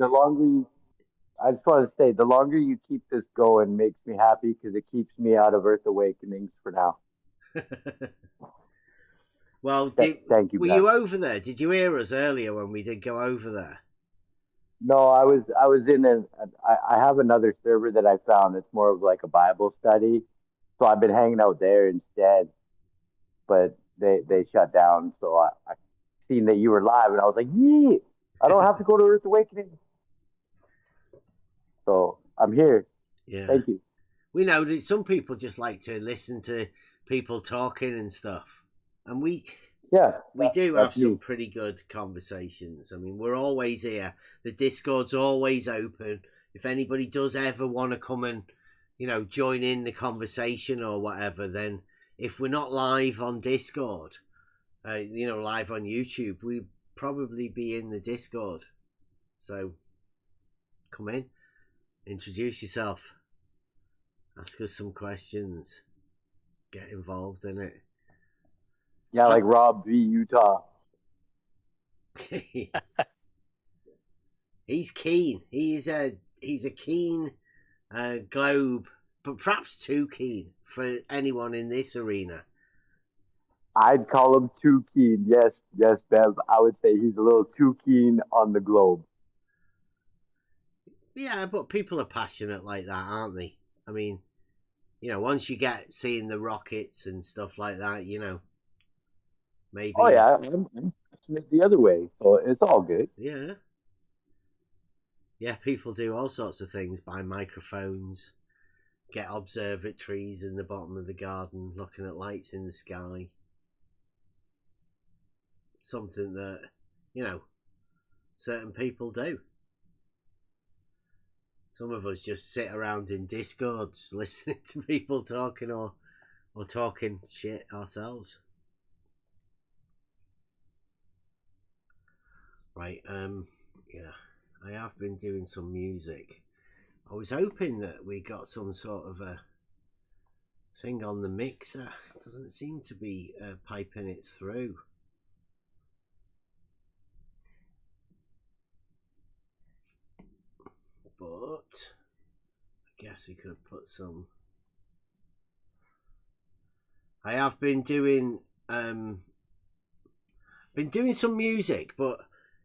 J: the longer you keep this going makes me happy because it keeps me out of Earth Awakenings for now.
B: Well,
J: thank you.
B: Were you over there? Did you hear us earlier when we did go over there?
J: No, I was in I have another server that I found. It's more of like a Bible study, so I've been hanging out there instead. But they shut down, so I seen that you were live, and I was like, "Yee! I don't have to go to Earth Awakening." So I'm here.
B: Yeah.
J: Thank you.
B: We know that some people just like to listen to people talking and stuff, and we do have some pretty good conversations. I mean, we're always here. The Discord's always open. If anybody does ever want to come and, join in the conversation or whatever, then if we're not live on Discord, live on YouTube, we'd probably be in the Discord. So come in, introduce yourself, ask us some questions, get involved in it.
J: Yeah, like Rob v. Utah.
B: He's keen. He's a keen globe, but perhaps too keen for anyone in this arena.
J: I'd call him too keen. Yes, Bev. I would say he's a little too keen on the globe.
B: Yeah, but people are passionate like that, aren't they? I mean, once you get seeing the rockets and stuff like that, maybe.
J: Oh yeah, I'm passionate the other way, so it's all good.
B: Yeah. Yeah, people do all sorts of things, buy microphones, get observatories in the bottom of the garden, looking at lights in the sky. Something that, certain people do. Some of us just sit around in Discords listening to people talking or talking shit ourselves. Right, yeah, I have been doing some music. I was hoping that we got some sort of a thing on the mixer. It doesn't seem to be piping it through. But I guess we could put some. I have been doing some music, but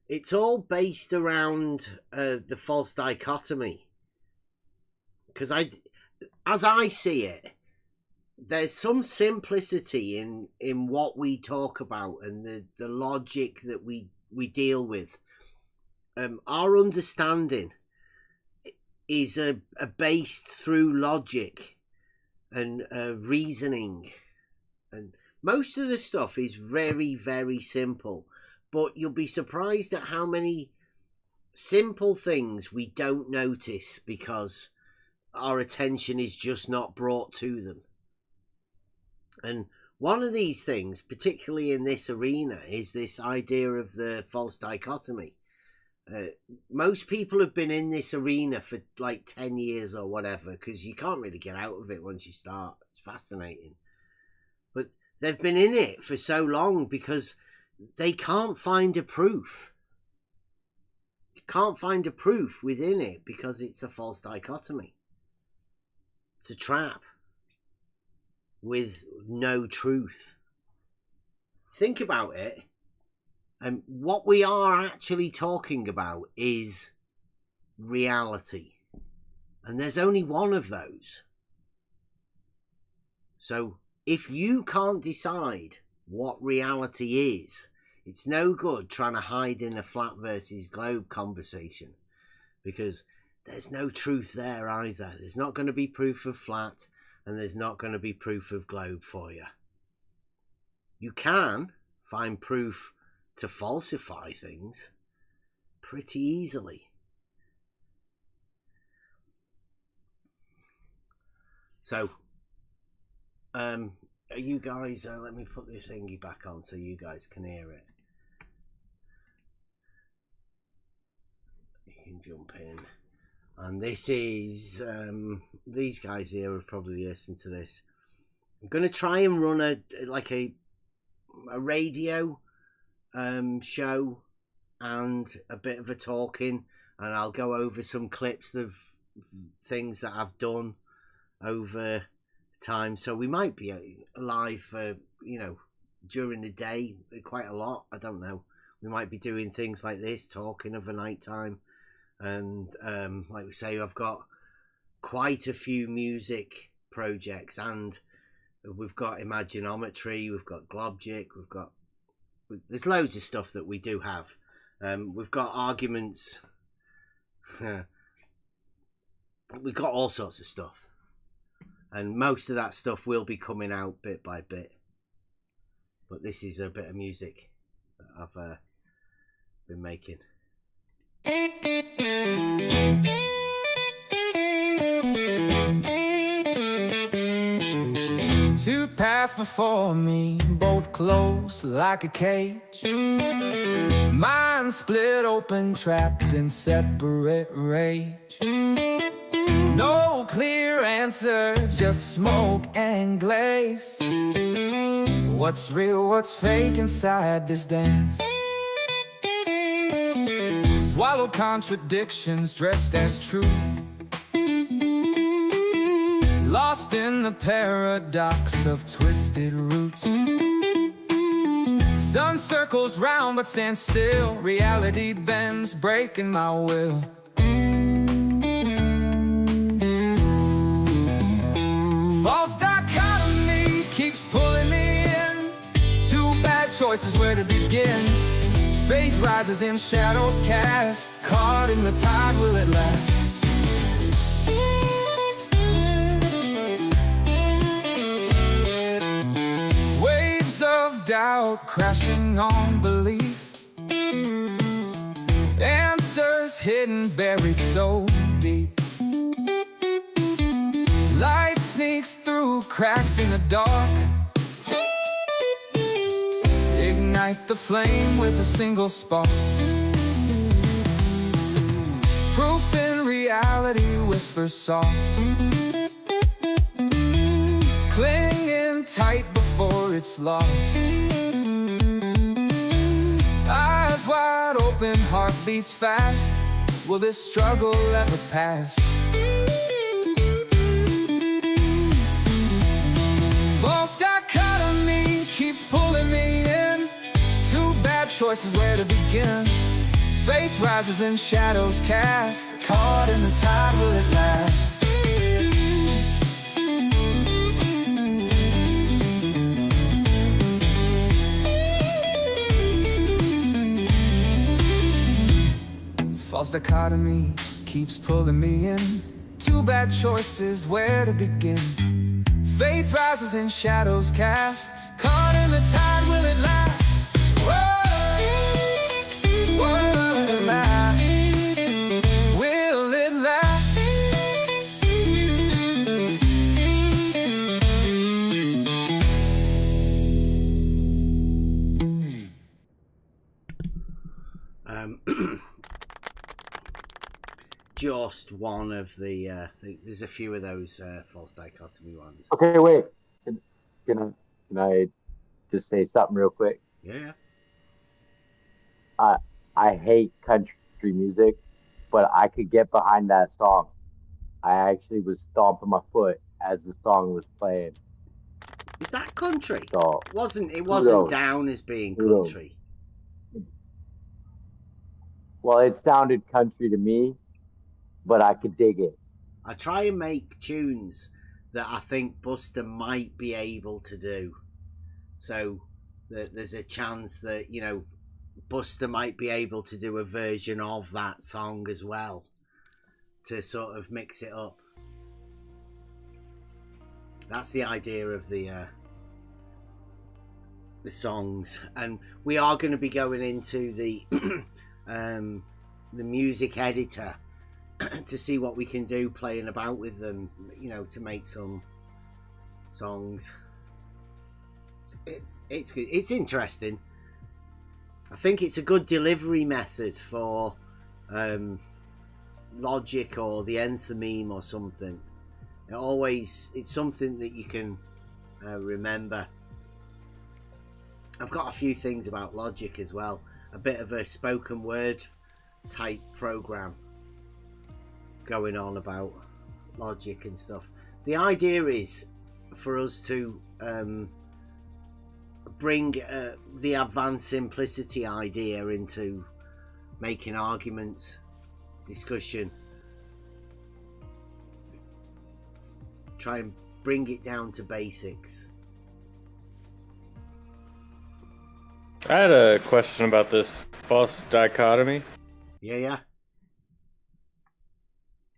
B: it's all based around the false dichotomy. Because as I see it, there's some simplicity in what we talk about and the logic that we deal with. Our understanding is based through logic and reasoning, and most of the stuff is very, very simple, but you'll be surprised at how many simple things we don't notice because our attention is just not brought to them. And one of these things, particularly in this arena, is this idea of the false dichotomy. Most people have been in this arena for like 10 years or whatever, because you can't really get out of it once you start. It's fascinating. But they've been in it for so long because they can't find a proof. You can't find a proof within it because it's a false dichotomy. It's a trap with no truth. Think about it. And what we are actually talking about is reality. And there's only one of those. So if you can't decide what reality is, it's no good trying to hide in a flat versus globe conversation, because there's no truth there either. There's not going to be proof of flat, and there's not going to be proof of globe for you. You can find proof to falsify things pretty easily. So, are you guys, let me put the thingy back on so you guys can hear it. You can jump in. And this is these guys here have probably listened to this. I'm going to try and run a radio show and a bit of a talking, and I'll go over some clips of things that I've done over time. So we might be live for, during the day quite a lot. I don't know. We might be doing things like this, talking over night time. And like we say, I've got quite a few music projects, and we've got Imaginometry, we've got Globgic, there's loads of stuff that we do have. We've got arguments. We've got all sorts of stuff. And most of that stuff will be coming out bit by bit. But this is a bit of music that I've been making.
D: Two paths before me, both close like a cage. Mine split open, trapped in separate rage. No clear answer, just smoke and glaze. What's real, what's fake inside this dance? Swallowed contradictions dressed as truth. Lost in the paradox of twisted roots. Sun circles round but stands still. Reality bends, breaking my will. False dichotomy keeps pulling me in. Two bad choices, where to begin? Faith rises in shadows cast. Caught in the tide, will it last? Doubt crashing on belief. Answers hidden, buried so deep. Light sneaks through cracks in the dark. Ignite the flame with a single spark. Proof in reality whispers soft. Clinging tight before it's lost. Eyes wide open, heart beats fast. Will this struggle ever pass? False dichotomy keeps pulling me in. Two bad choices, where to begin? Faith rises in shadows cast. Caught in the tide, will it last? False dichotomy keeps pulling me in. Two bad choices, where to begin? Faith rises in shadows cast. Caught in the tide, will it last? Whoa, will it last? Will it last?
B: Just one of the there's a few of those false dichotomy ones.
J: Okay, wait. Can I just say something real quick?
B: Yeah.
J: I hate country music, but I could get behind that song. I actually was stomping my foot as the song was playing.
B: Is that country?
J: So,
B: it wasn't down as being country.
J: Well, it sounded country to me, but I could dig it.
B: I try and make tunes that I think Buster might be able to do. So there's a chance that, Buster might be able to do a version of that song as well, to sort of mix it up. That's the idea of the songs. And we are going to be going into the music editor to see what we can do, playing about with them, to make some songs. It's good. It's interesting. I think it's a good delivery method for logic or the nth meme or something, it's something that you can remember. I've got a few things about logic as well. A bit of a spoken word type program going on about logic and stuff. The idea is for us to bring the advanced simplicity idea into making arguments, discussion. Try and bring it down to basics.
K: I had a question about this false dichotomy.
B: Yeah.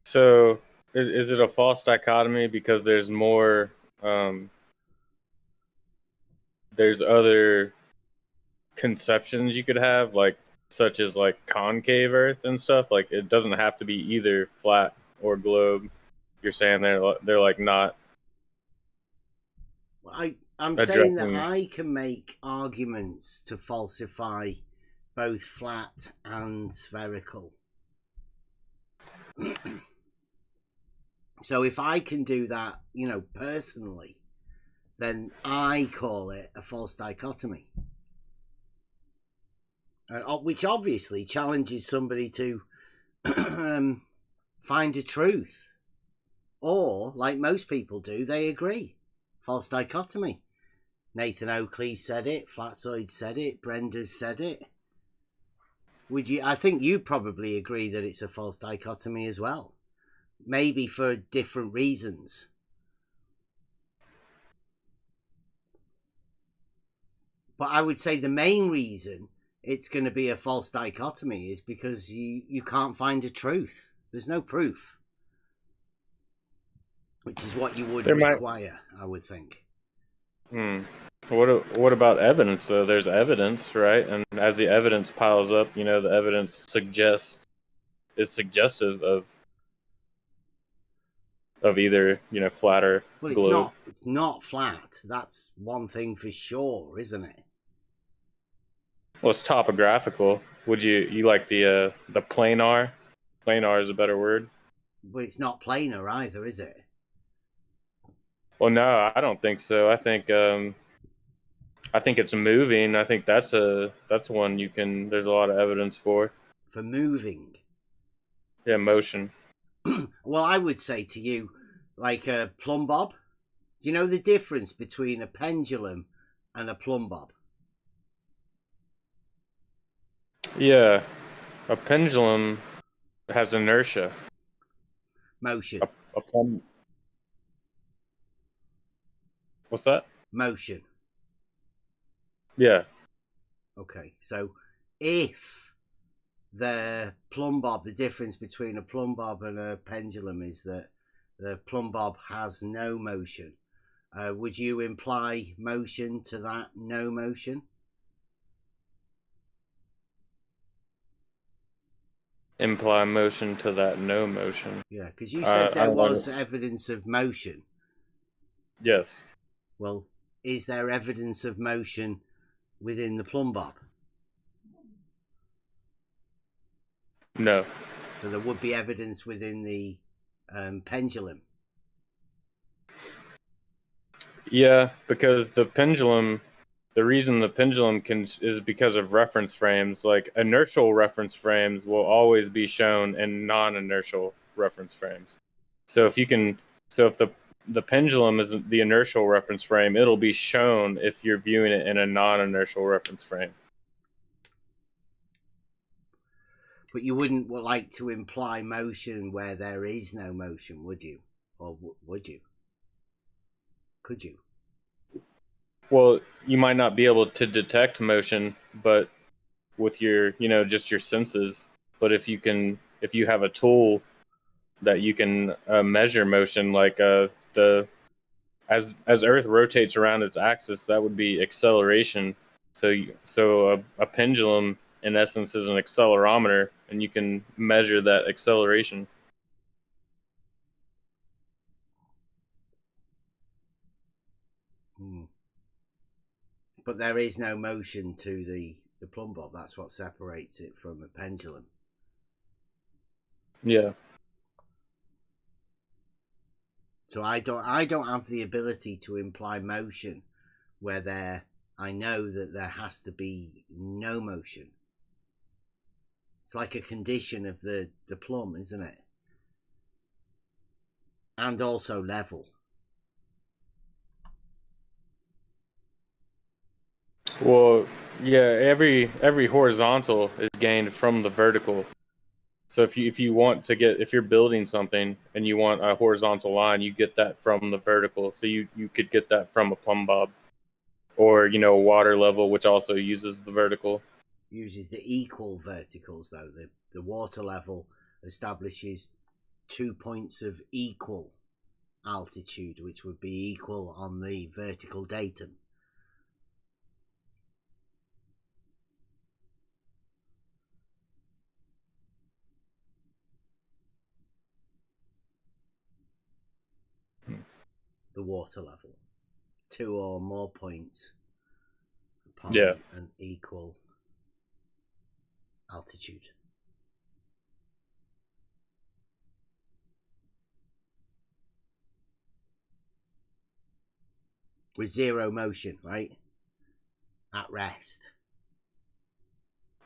K: So, is it a false dichotomy because there's more, there's other conceptions you could have, like such as like concave Earth and stuff? Like it doesn't have to be either flat or globe. You're saying they're like not.
B: I'm saying that I can make arguments to falsify both flat and spherical. So if I can do that, personally, then I call it a false dichotomy. Which obviously challenges somebody to find a truth. Or, like most people do, they agree. False dichotomy. Nathan Oakley said it, Flatsoid said it, Brenda's said it. I think you probably agree that it's a false dichotomy as well. Maybe for different reasons. But I would say the main reason it's going to be a false dichotomy is because you can't find a truth. There's no proof. Which is what you would require, I would think.
K: What about evidence, though? There's evidence, right? And as the evidence piles up, the evidence is suggestive of either, flat or globe.
B: It's not flat. That's one thing for sure, isn't it?
K: Well, it's topographical. Would you like the planar? Planar is a better word.
B: But it's not planar either, is it?
K: Well, no, I don't think so. I think it's moving. I think that's one there's a lot of evidence for.
B: For moving?
K: Yeah, motion.
B: Well, I would say to you, like a plumb bob. Do you know the difference between a pendulum and a plumb bob?
K: Yeah, a pendulum has inertia.
B: Motion.
K: A plumb. What's that?
B: Motion.
K: Yeah.
B: Okay, so if the plumb bob, the difference between a plumb bob and a pendulum is that the plumb bob has no motion, would you imply motion to that no motion?
K: Imply motion to that no motion.
B: Yeah, because you said there was evidence of motion.
K: Yes.
B: Well, is there evidence of motion within the plumb bob?
K: No.
B: So there would be evidence within the pendulum.
K: Yeah, because the reason the pendulum is because of reference frames. Like inertial reference frames will always be shown in non-inertial reference frames. So if the pendulum is the inertial reference frame, it'll be shown if you're viewing it in a non-inertial reference frame.
B: But you wouldn't like to imply motion where there is no motion, would you? Or would you? Could you?
K: Well, you might not be able to detect motion, but with your, just your senses. But if you have a tool that you can measure motion, like as Earth rotates around its axis, that would be acceleration. So a pendulum, in essence, is an accelerometer, and you can measure that acceleration.
B: But there is no motion to the plumb bob. That's what separates it from a pendulum.
K: Yeah.
B: So I don't have the ability to imply motion where I know that there has to be no motion. It's like a condition of the plumb, isn't it? And also level.
K: Well, yeah, every horizontal is gained from the vertical. So if you want to get, if you're building something and you want a horizontal line, you get that from the vertical. So you could get that from a plumb bob, or a water level, which also uses the vertical.
B: Uses the equal verticals though. The water level establishes 2 points of equal altitude, which would be equal on the vertical datum. The water level, 2 or more points upon an equal altitude. With zero motion, right? At rest.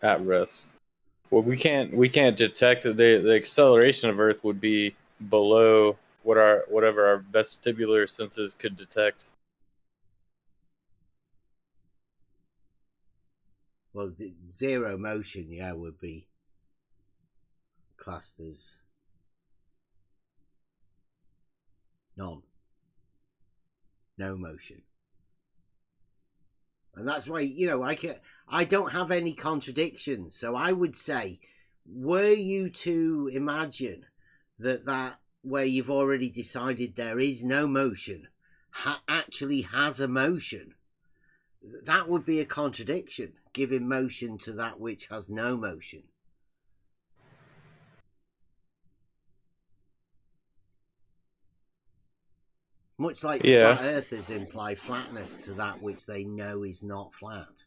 K: At rest. Well, we can't detect the acceleration of Earth would be below whatever our vestibular senses could detect.
B: Well, zero motion, would be classed as none. No motion. And that's why, I don't have any contradictions. So I would say, were you to imagine that where you've already decided there is no motion actually has a motion, that would be a contradiction, giving motion to that which has no motion. Much like flat earthers imply flatness to that which they know is not flat.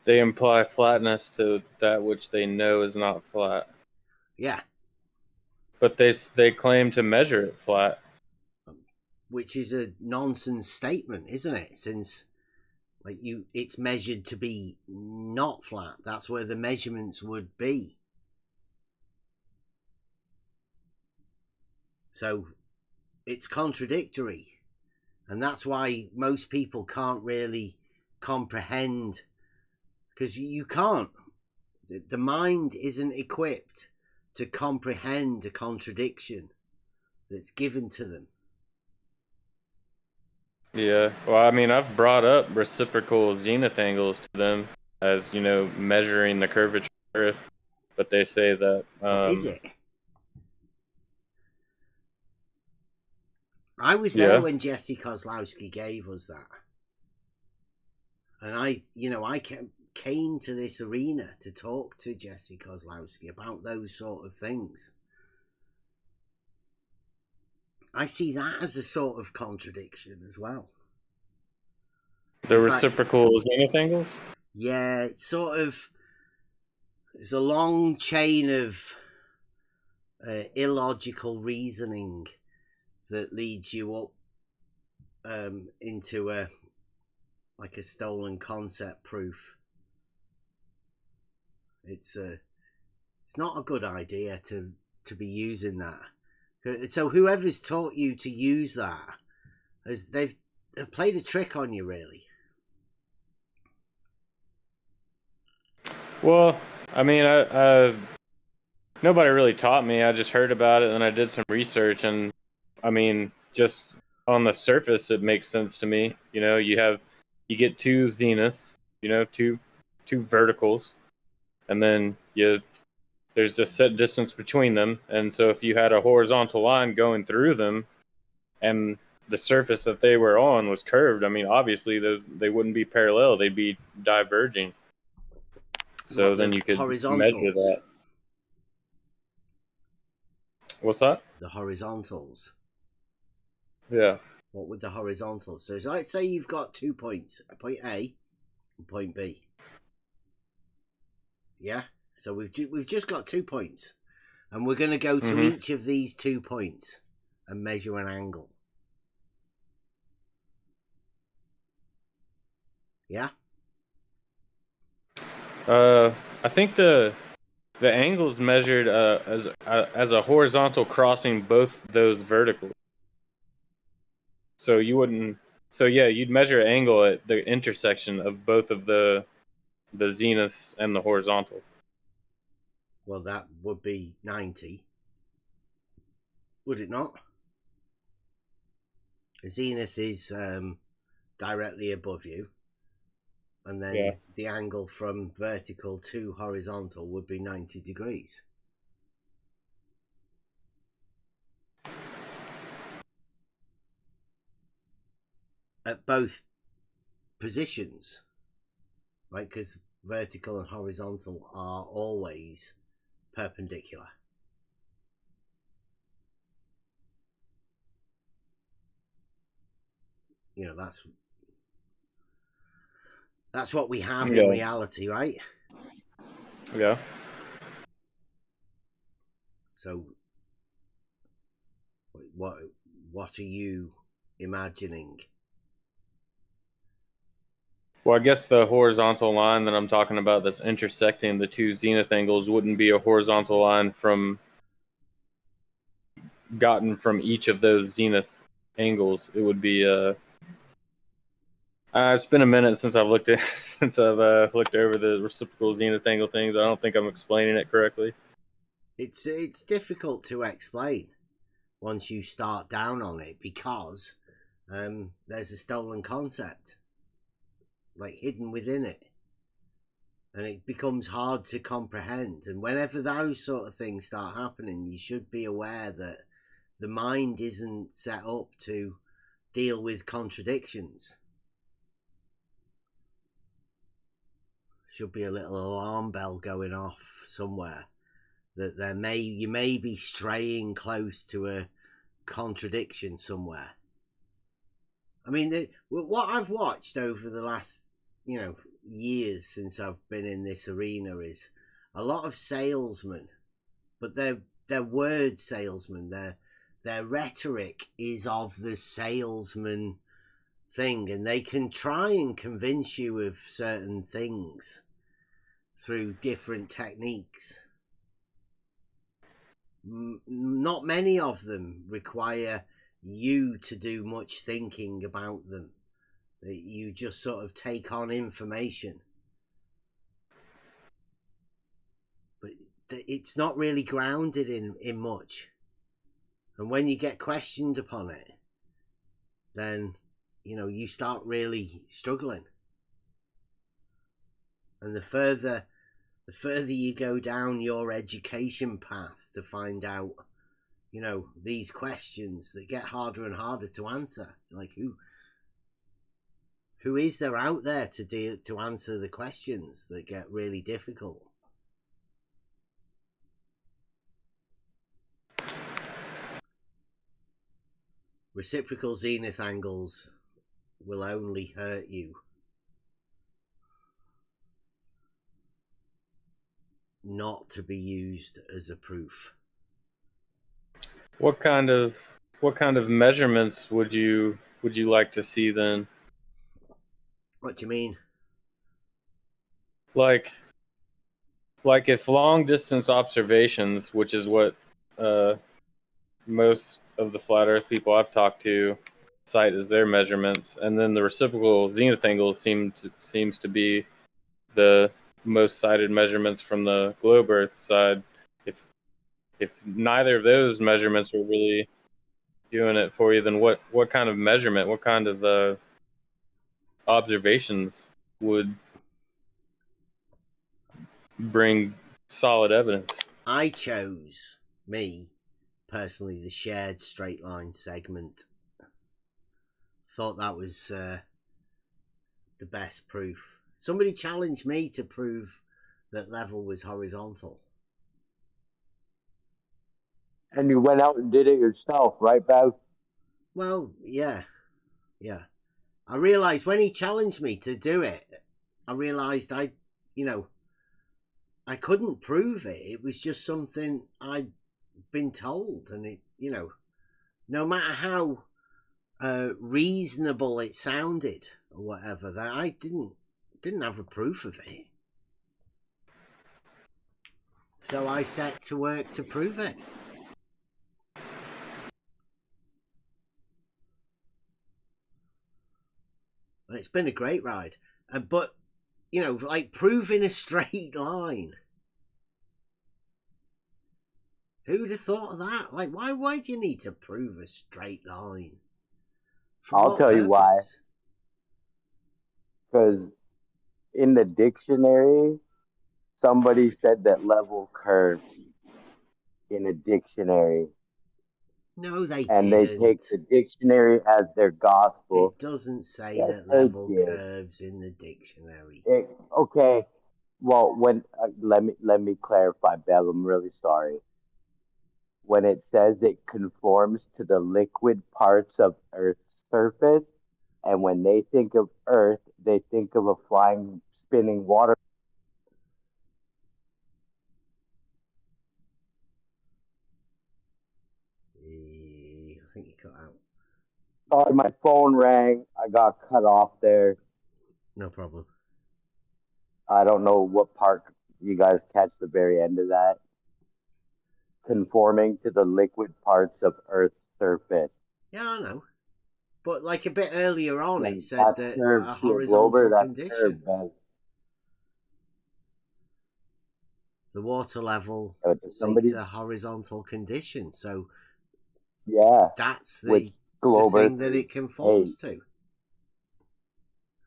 K: They imply flatness to that which they know is not flat.
B: Yeah.
K: But they claim to measure it flat.
B: Which is a nonsense statement, isn't it? Since it's measured to be not flat. That's where the measurements would be. So it's contradictory. And that's why most people can't really comprehend, because you can't. The mind isn't equipped to comprehend a contradiction that's given to them.
K: Yeah, well, I mean, I've brought up reciprocal zenith angles to them as, measuring the curvature of Earth, but they say that...
B: is it? I was there when Jesse Kozlowski gave us that. And I came to this arena to talk to Jesse Kozlowski about those sort of things. I see that as a sort of contradiction as well.
K: The reciprocal zenith angles?
B: Yeah, it's a long chain of illogical reasoning that leads you up into a stolen concept proof. It's not a good idea to be using that. So whoever's taught you to use that, they've played a trick on you, really.
K: Well, I mean, nobody really taught me. I just heard about it and I did some research, and I mean, just on the surface, it makes sense to me. You get two zeniths, two verticals, and then there's a set distance between them. And so if you had a horizontal line going through them and the surface that they were on was curved, I mean, obviously they wouldn't be parallel, they'd be diverging. So then you could measure that. What's that?
B: The horizontals.
K: Yeah.
B: What would the horizontals? So let's say you've got 2 points, point A and point B. Yeah. So we've just got 2 points, and we're going to go to each of these 2 points and measure an angle. Yeah.
K: I think the angle is measured as a horizontal crossing both those verticals. So you wouldn't. So yeah, you'd measure angle at the intersection of both of the zeniths and the horizontal.
B: Well, that would be 90. Would it not? The zenith is directly above you, and then the angle from vertical to horizontal would be 90 degrees. At both positions, right? Because vertical and horizontal are always perpendicular. You know, that's what we have in reality, right?
K: Yeah.
B: So what are you imagining?
K: Well, I guess the horizontal line that I'm talking about that's intersecting the 2 zenith angles wouldn't be a horizontal line gotten from each of those zenith angles. It would be it's been a minute since I've looked over the reciprocal zenith angle things. I don't think I'm explaining it correctly.
B: It's difficult to explain once you start down on it, because there's a stolen concept like hidden within it, and it becomes hard to comprehend. And whenever those sort of things start happening, you should be aware that the mind isn't set up to deal with contradictions. Should be a little alarm bell going off somewhere that you may be straying close to a contradiction somewhere. I mean, what I've watched over the last years since I've been in this arena is a lot of salesmen, but they're word salesmen. Their rhetoric is of the salesman thing, and they can try and convince you of certain things through different techniques. Not many of them require you to do much thinking about them. That you just sort of take on information, but it's not really grounded in much. And when you get questioned upon it, then you start really struggling. And the further you go down your education path to find out these questions that get harder and harder to answer, like who is there out there to answer the questions that get really difficult? Reciprocal zenith angles will only hurt you. Not to be used as a proof.
K: What kind of measurements would you like to see then?
B: What do you mean?
K: Like if long distance observations, which is what most of the flat Earth people I've talked to cite as their measurements, and then the reciprocal zenith angle seems to be the most cited measurements from the globe Earth side. If neither of those measurements are really doing it for you, then what kind of measurement, what kind of observations would bring solid evidence?
B: I chose, me personally, the shared straight line segment. Thought that was the best proof. Somebody challenged me to prove that level was horizontal.
J: And you went out and did it yourself, right, Bev?
B: Well, yeah. I realised when he challenged me to do it, I realised I couldn't prove it. It was just something I'd been told, and it, no matter how reasonable it sounded or whatever, that I didn't have a proof of it. So I set to work to prove it. And it's been a great ride. But, like proving a straight line. Who'd have thought of that? Like, why do you need to prove a straight line?
J: I'll tell you why. Because in the dictionary, somebody said that level curves in a dictionary.
B: No, they
J: and
B: didn't.
J: They take the dictionary as their gospel.
B: It doesn't say that level curves in the dictionary.
J: Okay. Well, when let me clarify, Bev. I'm really sorry. When it says it conforms to the liquid parts of Earth's surface, and when they think of Earth, they think of a flying, spinning water.
B: I think you cut out.
J: Sorry, my phone rang. I got cut off there.
B: No problem.
J: I don't know what part you guys catch the very end of that. Conforming to the liquid parts of Earth's surface.
B: Yeah, I know. But like a bit earlier on, it said that a horizontal condition. The water level seeks a horizontal condition. So
J: yeah,
B: that's the thing that it conforms to.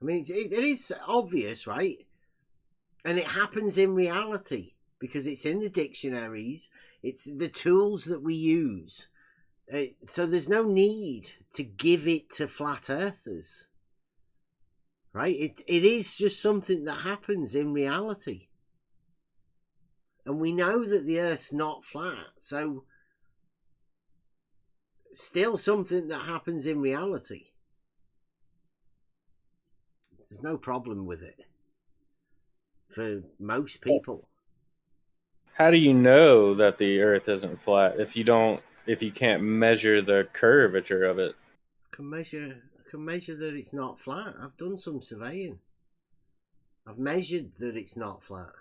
B: I mean, it is obvious, right? And it happens in reality because it's in the dictionaries. It's the tools that we use. So there's no need to give it to flat earthers. Right? It is just something that happens in reality. And we know that the Earth's not flat. So still something that happens in reality. There's no problem with it. For most people.
K: How do you know that the Earth isn't flat if you can't measure the curvature of it?
B: I can measure that it's not flat. I've done some surveying. I've measured that it's not flat.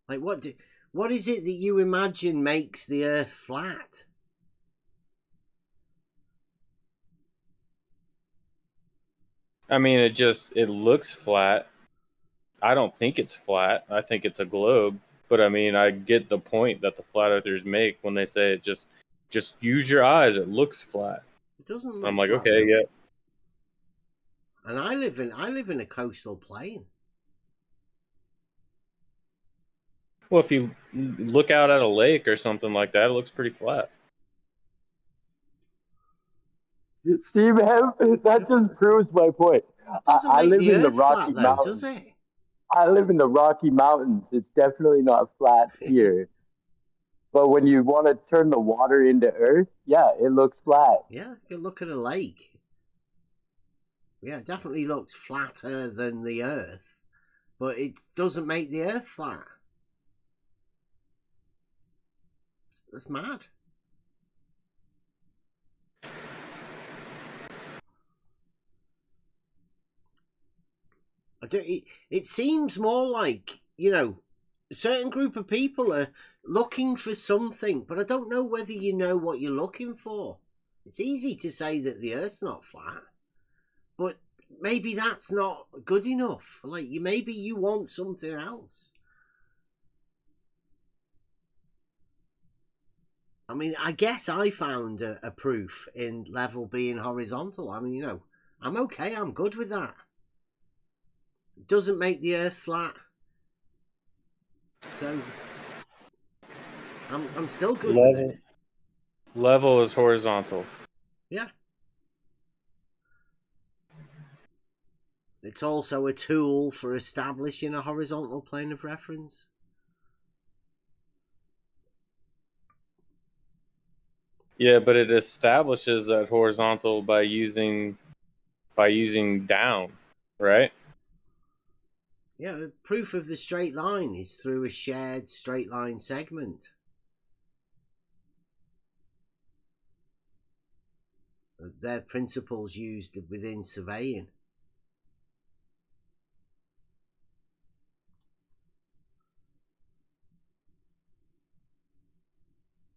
B: Like what is it that you imagine makes the Earth flat?
K: I mean, it looks flat. I don't think it's flat. I think it's a globe. But I mean, I get the point that the flat earthers make when they say it just use your eyes. It looks flat.
B: It doesn't look
K: I'm like,
B: flat,
K: okay,
B: though.
K: yeah.
B: And I live in a coastal plain.
K: Well, if you look out at a lake or something like that, it looks pretty flat.
J: See, man, that just proves my point. I live in the Rocky Mountains.
B: Does it?
J: I live in the Rocky Mountains. It's definitely not flat here. But when you want to turn the water into Earth, yeah, it looks flat.
B: Yeah, if you look at a lake. Yeah, it definitely looks flatter than the Earth. But it doesn't make the Earth flat. That's mad. It seems more like, a certain group of people are looking for something, but I don't know whether you know what you're looking for. It's easy to say that the Earth's not flat, but maybe that's not good enough. Like, maybe you want something else. I mean, I guess I found a proof in level being horizontal. I mean, I'm okay. I'm good with that. It doesn't make the Earth flat. So I'm still good with it.
K: Level is horizontal.
B: Yeah. It's also a tool for establishing a horizontal plane of reference.
K: Yeah, but it establishes that horizontal by using by using down, right?
B: Yeah, proof of the straight line is through a shared straight line segment. They're principles used within surveying.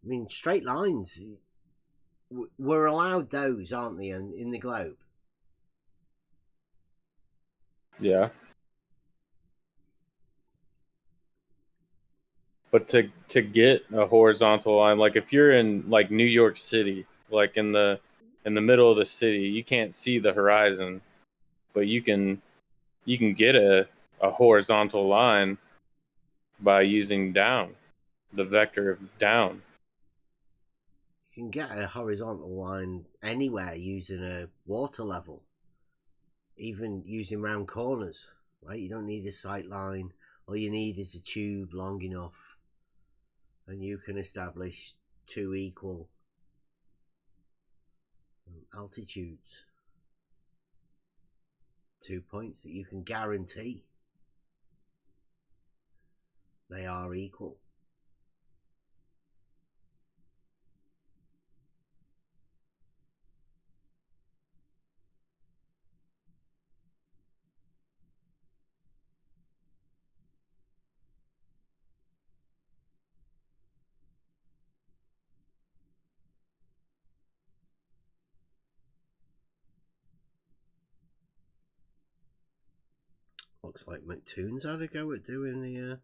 B: I mean, straight lines, we're allowed those, aren't they, in the globe?
K: Yeah. But to get a horizontal line, like if you're in like New York City, like in the middle of the city, you can't see the horizon, but you can get a horizontal line by using down, the vector of down.
B: You can get a horizontal line anywhere using a water level, even using round corners, right? You don't need a sight line. All you need is a tube long enough, and you can establish two equal altitudes, 2 points that you can guarantee they are equal. Looks like McToon's had a go at doing the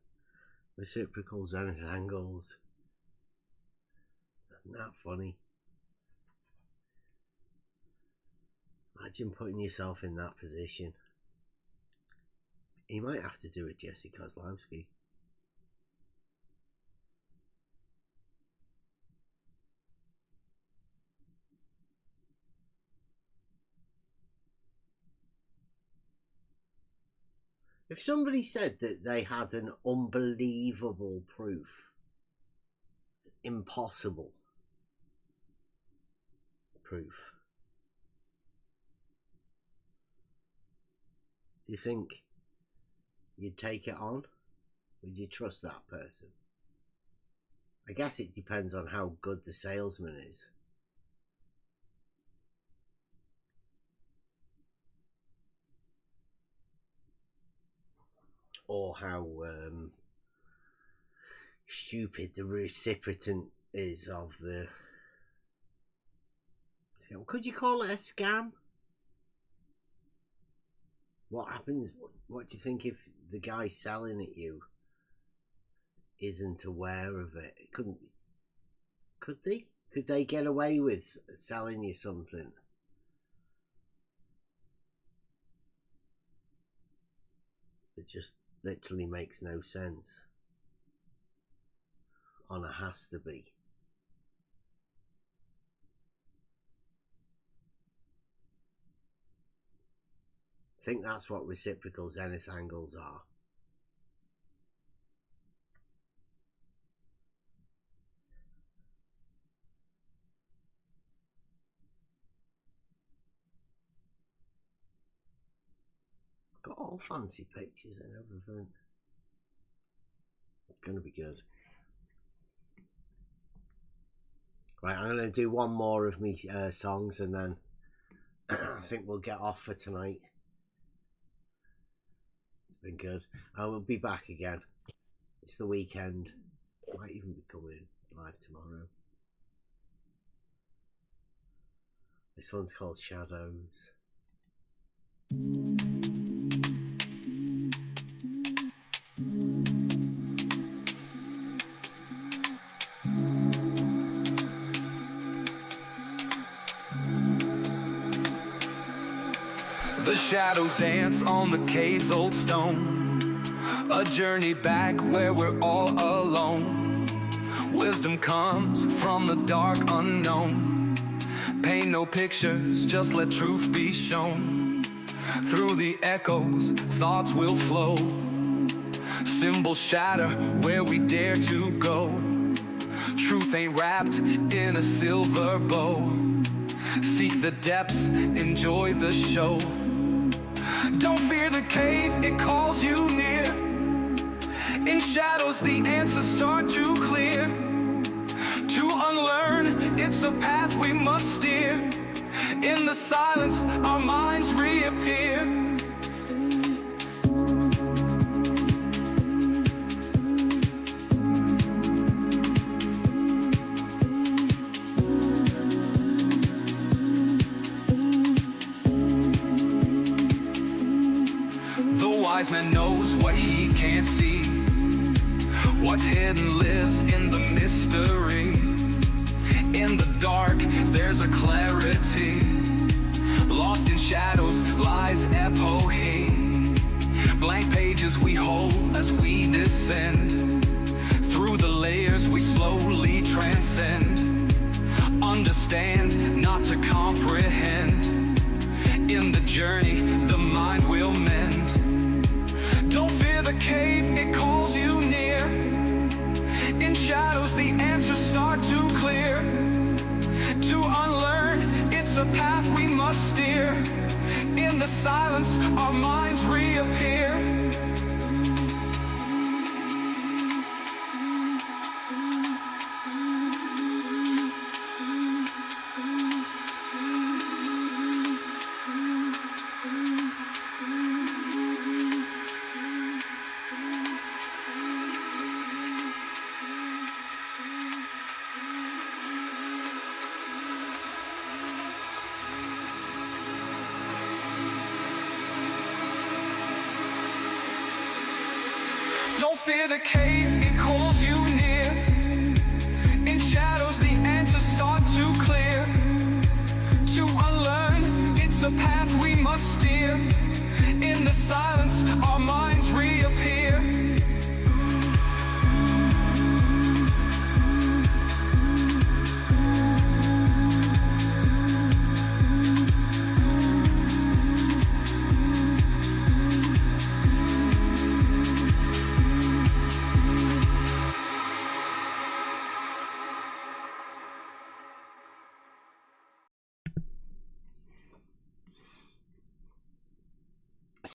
B: reciprocal zenith angles. Isn't that funny? Imagine putting yourself in that position. You might have to do it, Jesse Kozlowski. If somebody said that they had an unbelievable proof, impossible proof, do you think you'd take it on? Would you trust that person? I guess it depends on how good the salesman is. Or how stupid the recipient is of the scam. Could you call it a scam? What happens? What do you think if the guy selling it you isn't aware of it? It couldn't. Could they? Could they get away with selling you something? It just literally makes no sense. On a has to be. I think that's what reciprocal zenith angles are. Got all fancy pictures and everything. It's gonna be good. Right, I'm gonna do one more of me songs and then I think we'll get off for tonight. It's been good. I will be back again. It's the weekend. Might even be coming live tomorrow. This one's called Shadows.
D: The shadows dance on the cave's old stone, a journey back where we're all alone. Wisdom comes from the dark unknown. Paint no pictures, just let truth be shown. Through the echoes, thoughts will flow. Symbols shatter where we dare to go. Truth ain't wrapped in a silver bow. Seek the depths, enjoy the show. Don't fear the cave, it calls you near. In shadows the answers start to clear. To unlearn, it's a path we must steer. In the silence, our minds reappear. The wise man knows what he can't see. What's hidden lives in the mystery. In the dark, there's a clarity. Lost in shadows lies epoche. Blank pages we hold as we descend. Through the layers we slowly transcend. Understand, not to comprehend. In the journey, the mind will mend. Don't fear the cave, it calls you near. In shadows the answers start to clear. To unlearn, it's a path we must steer. In the silence, our minds reappear. Don't fear the cave, it calls you near. In shadows the answers start to clear. To unlearn, it's a path we must steer. In the silence, our minds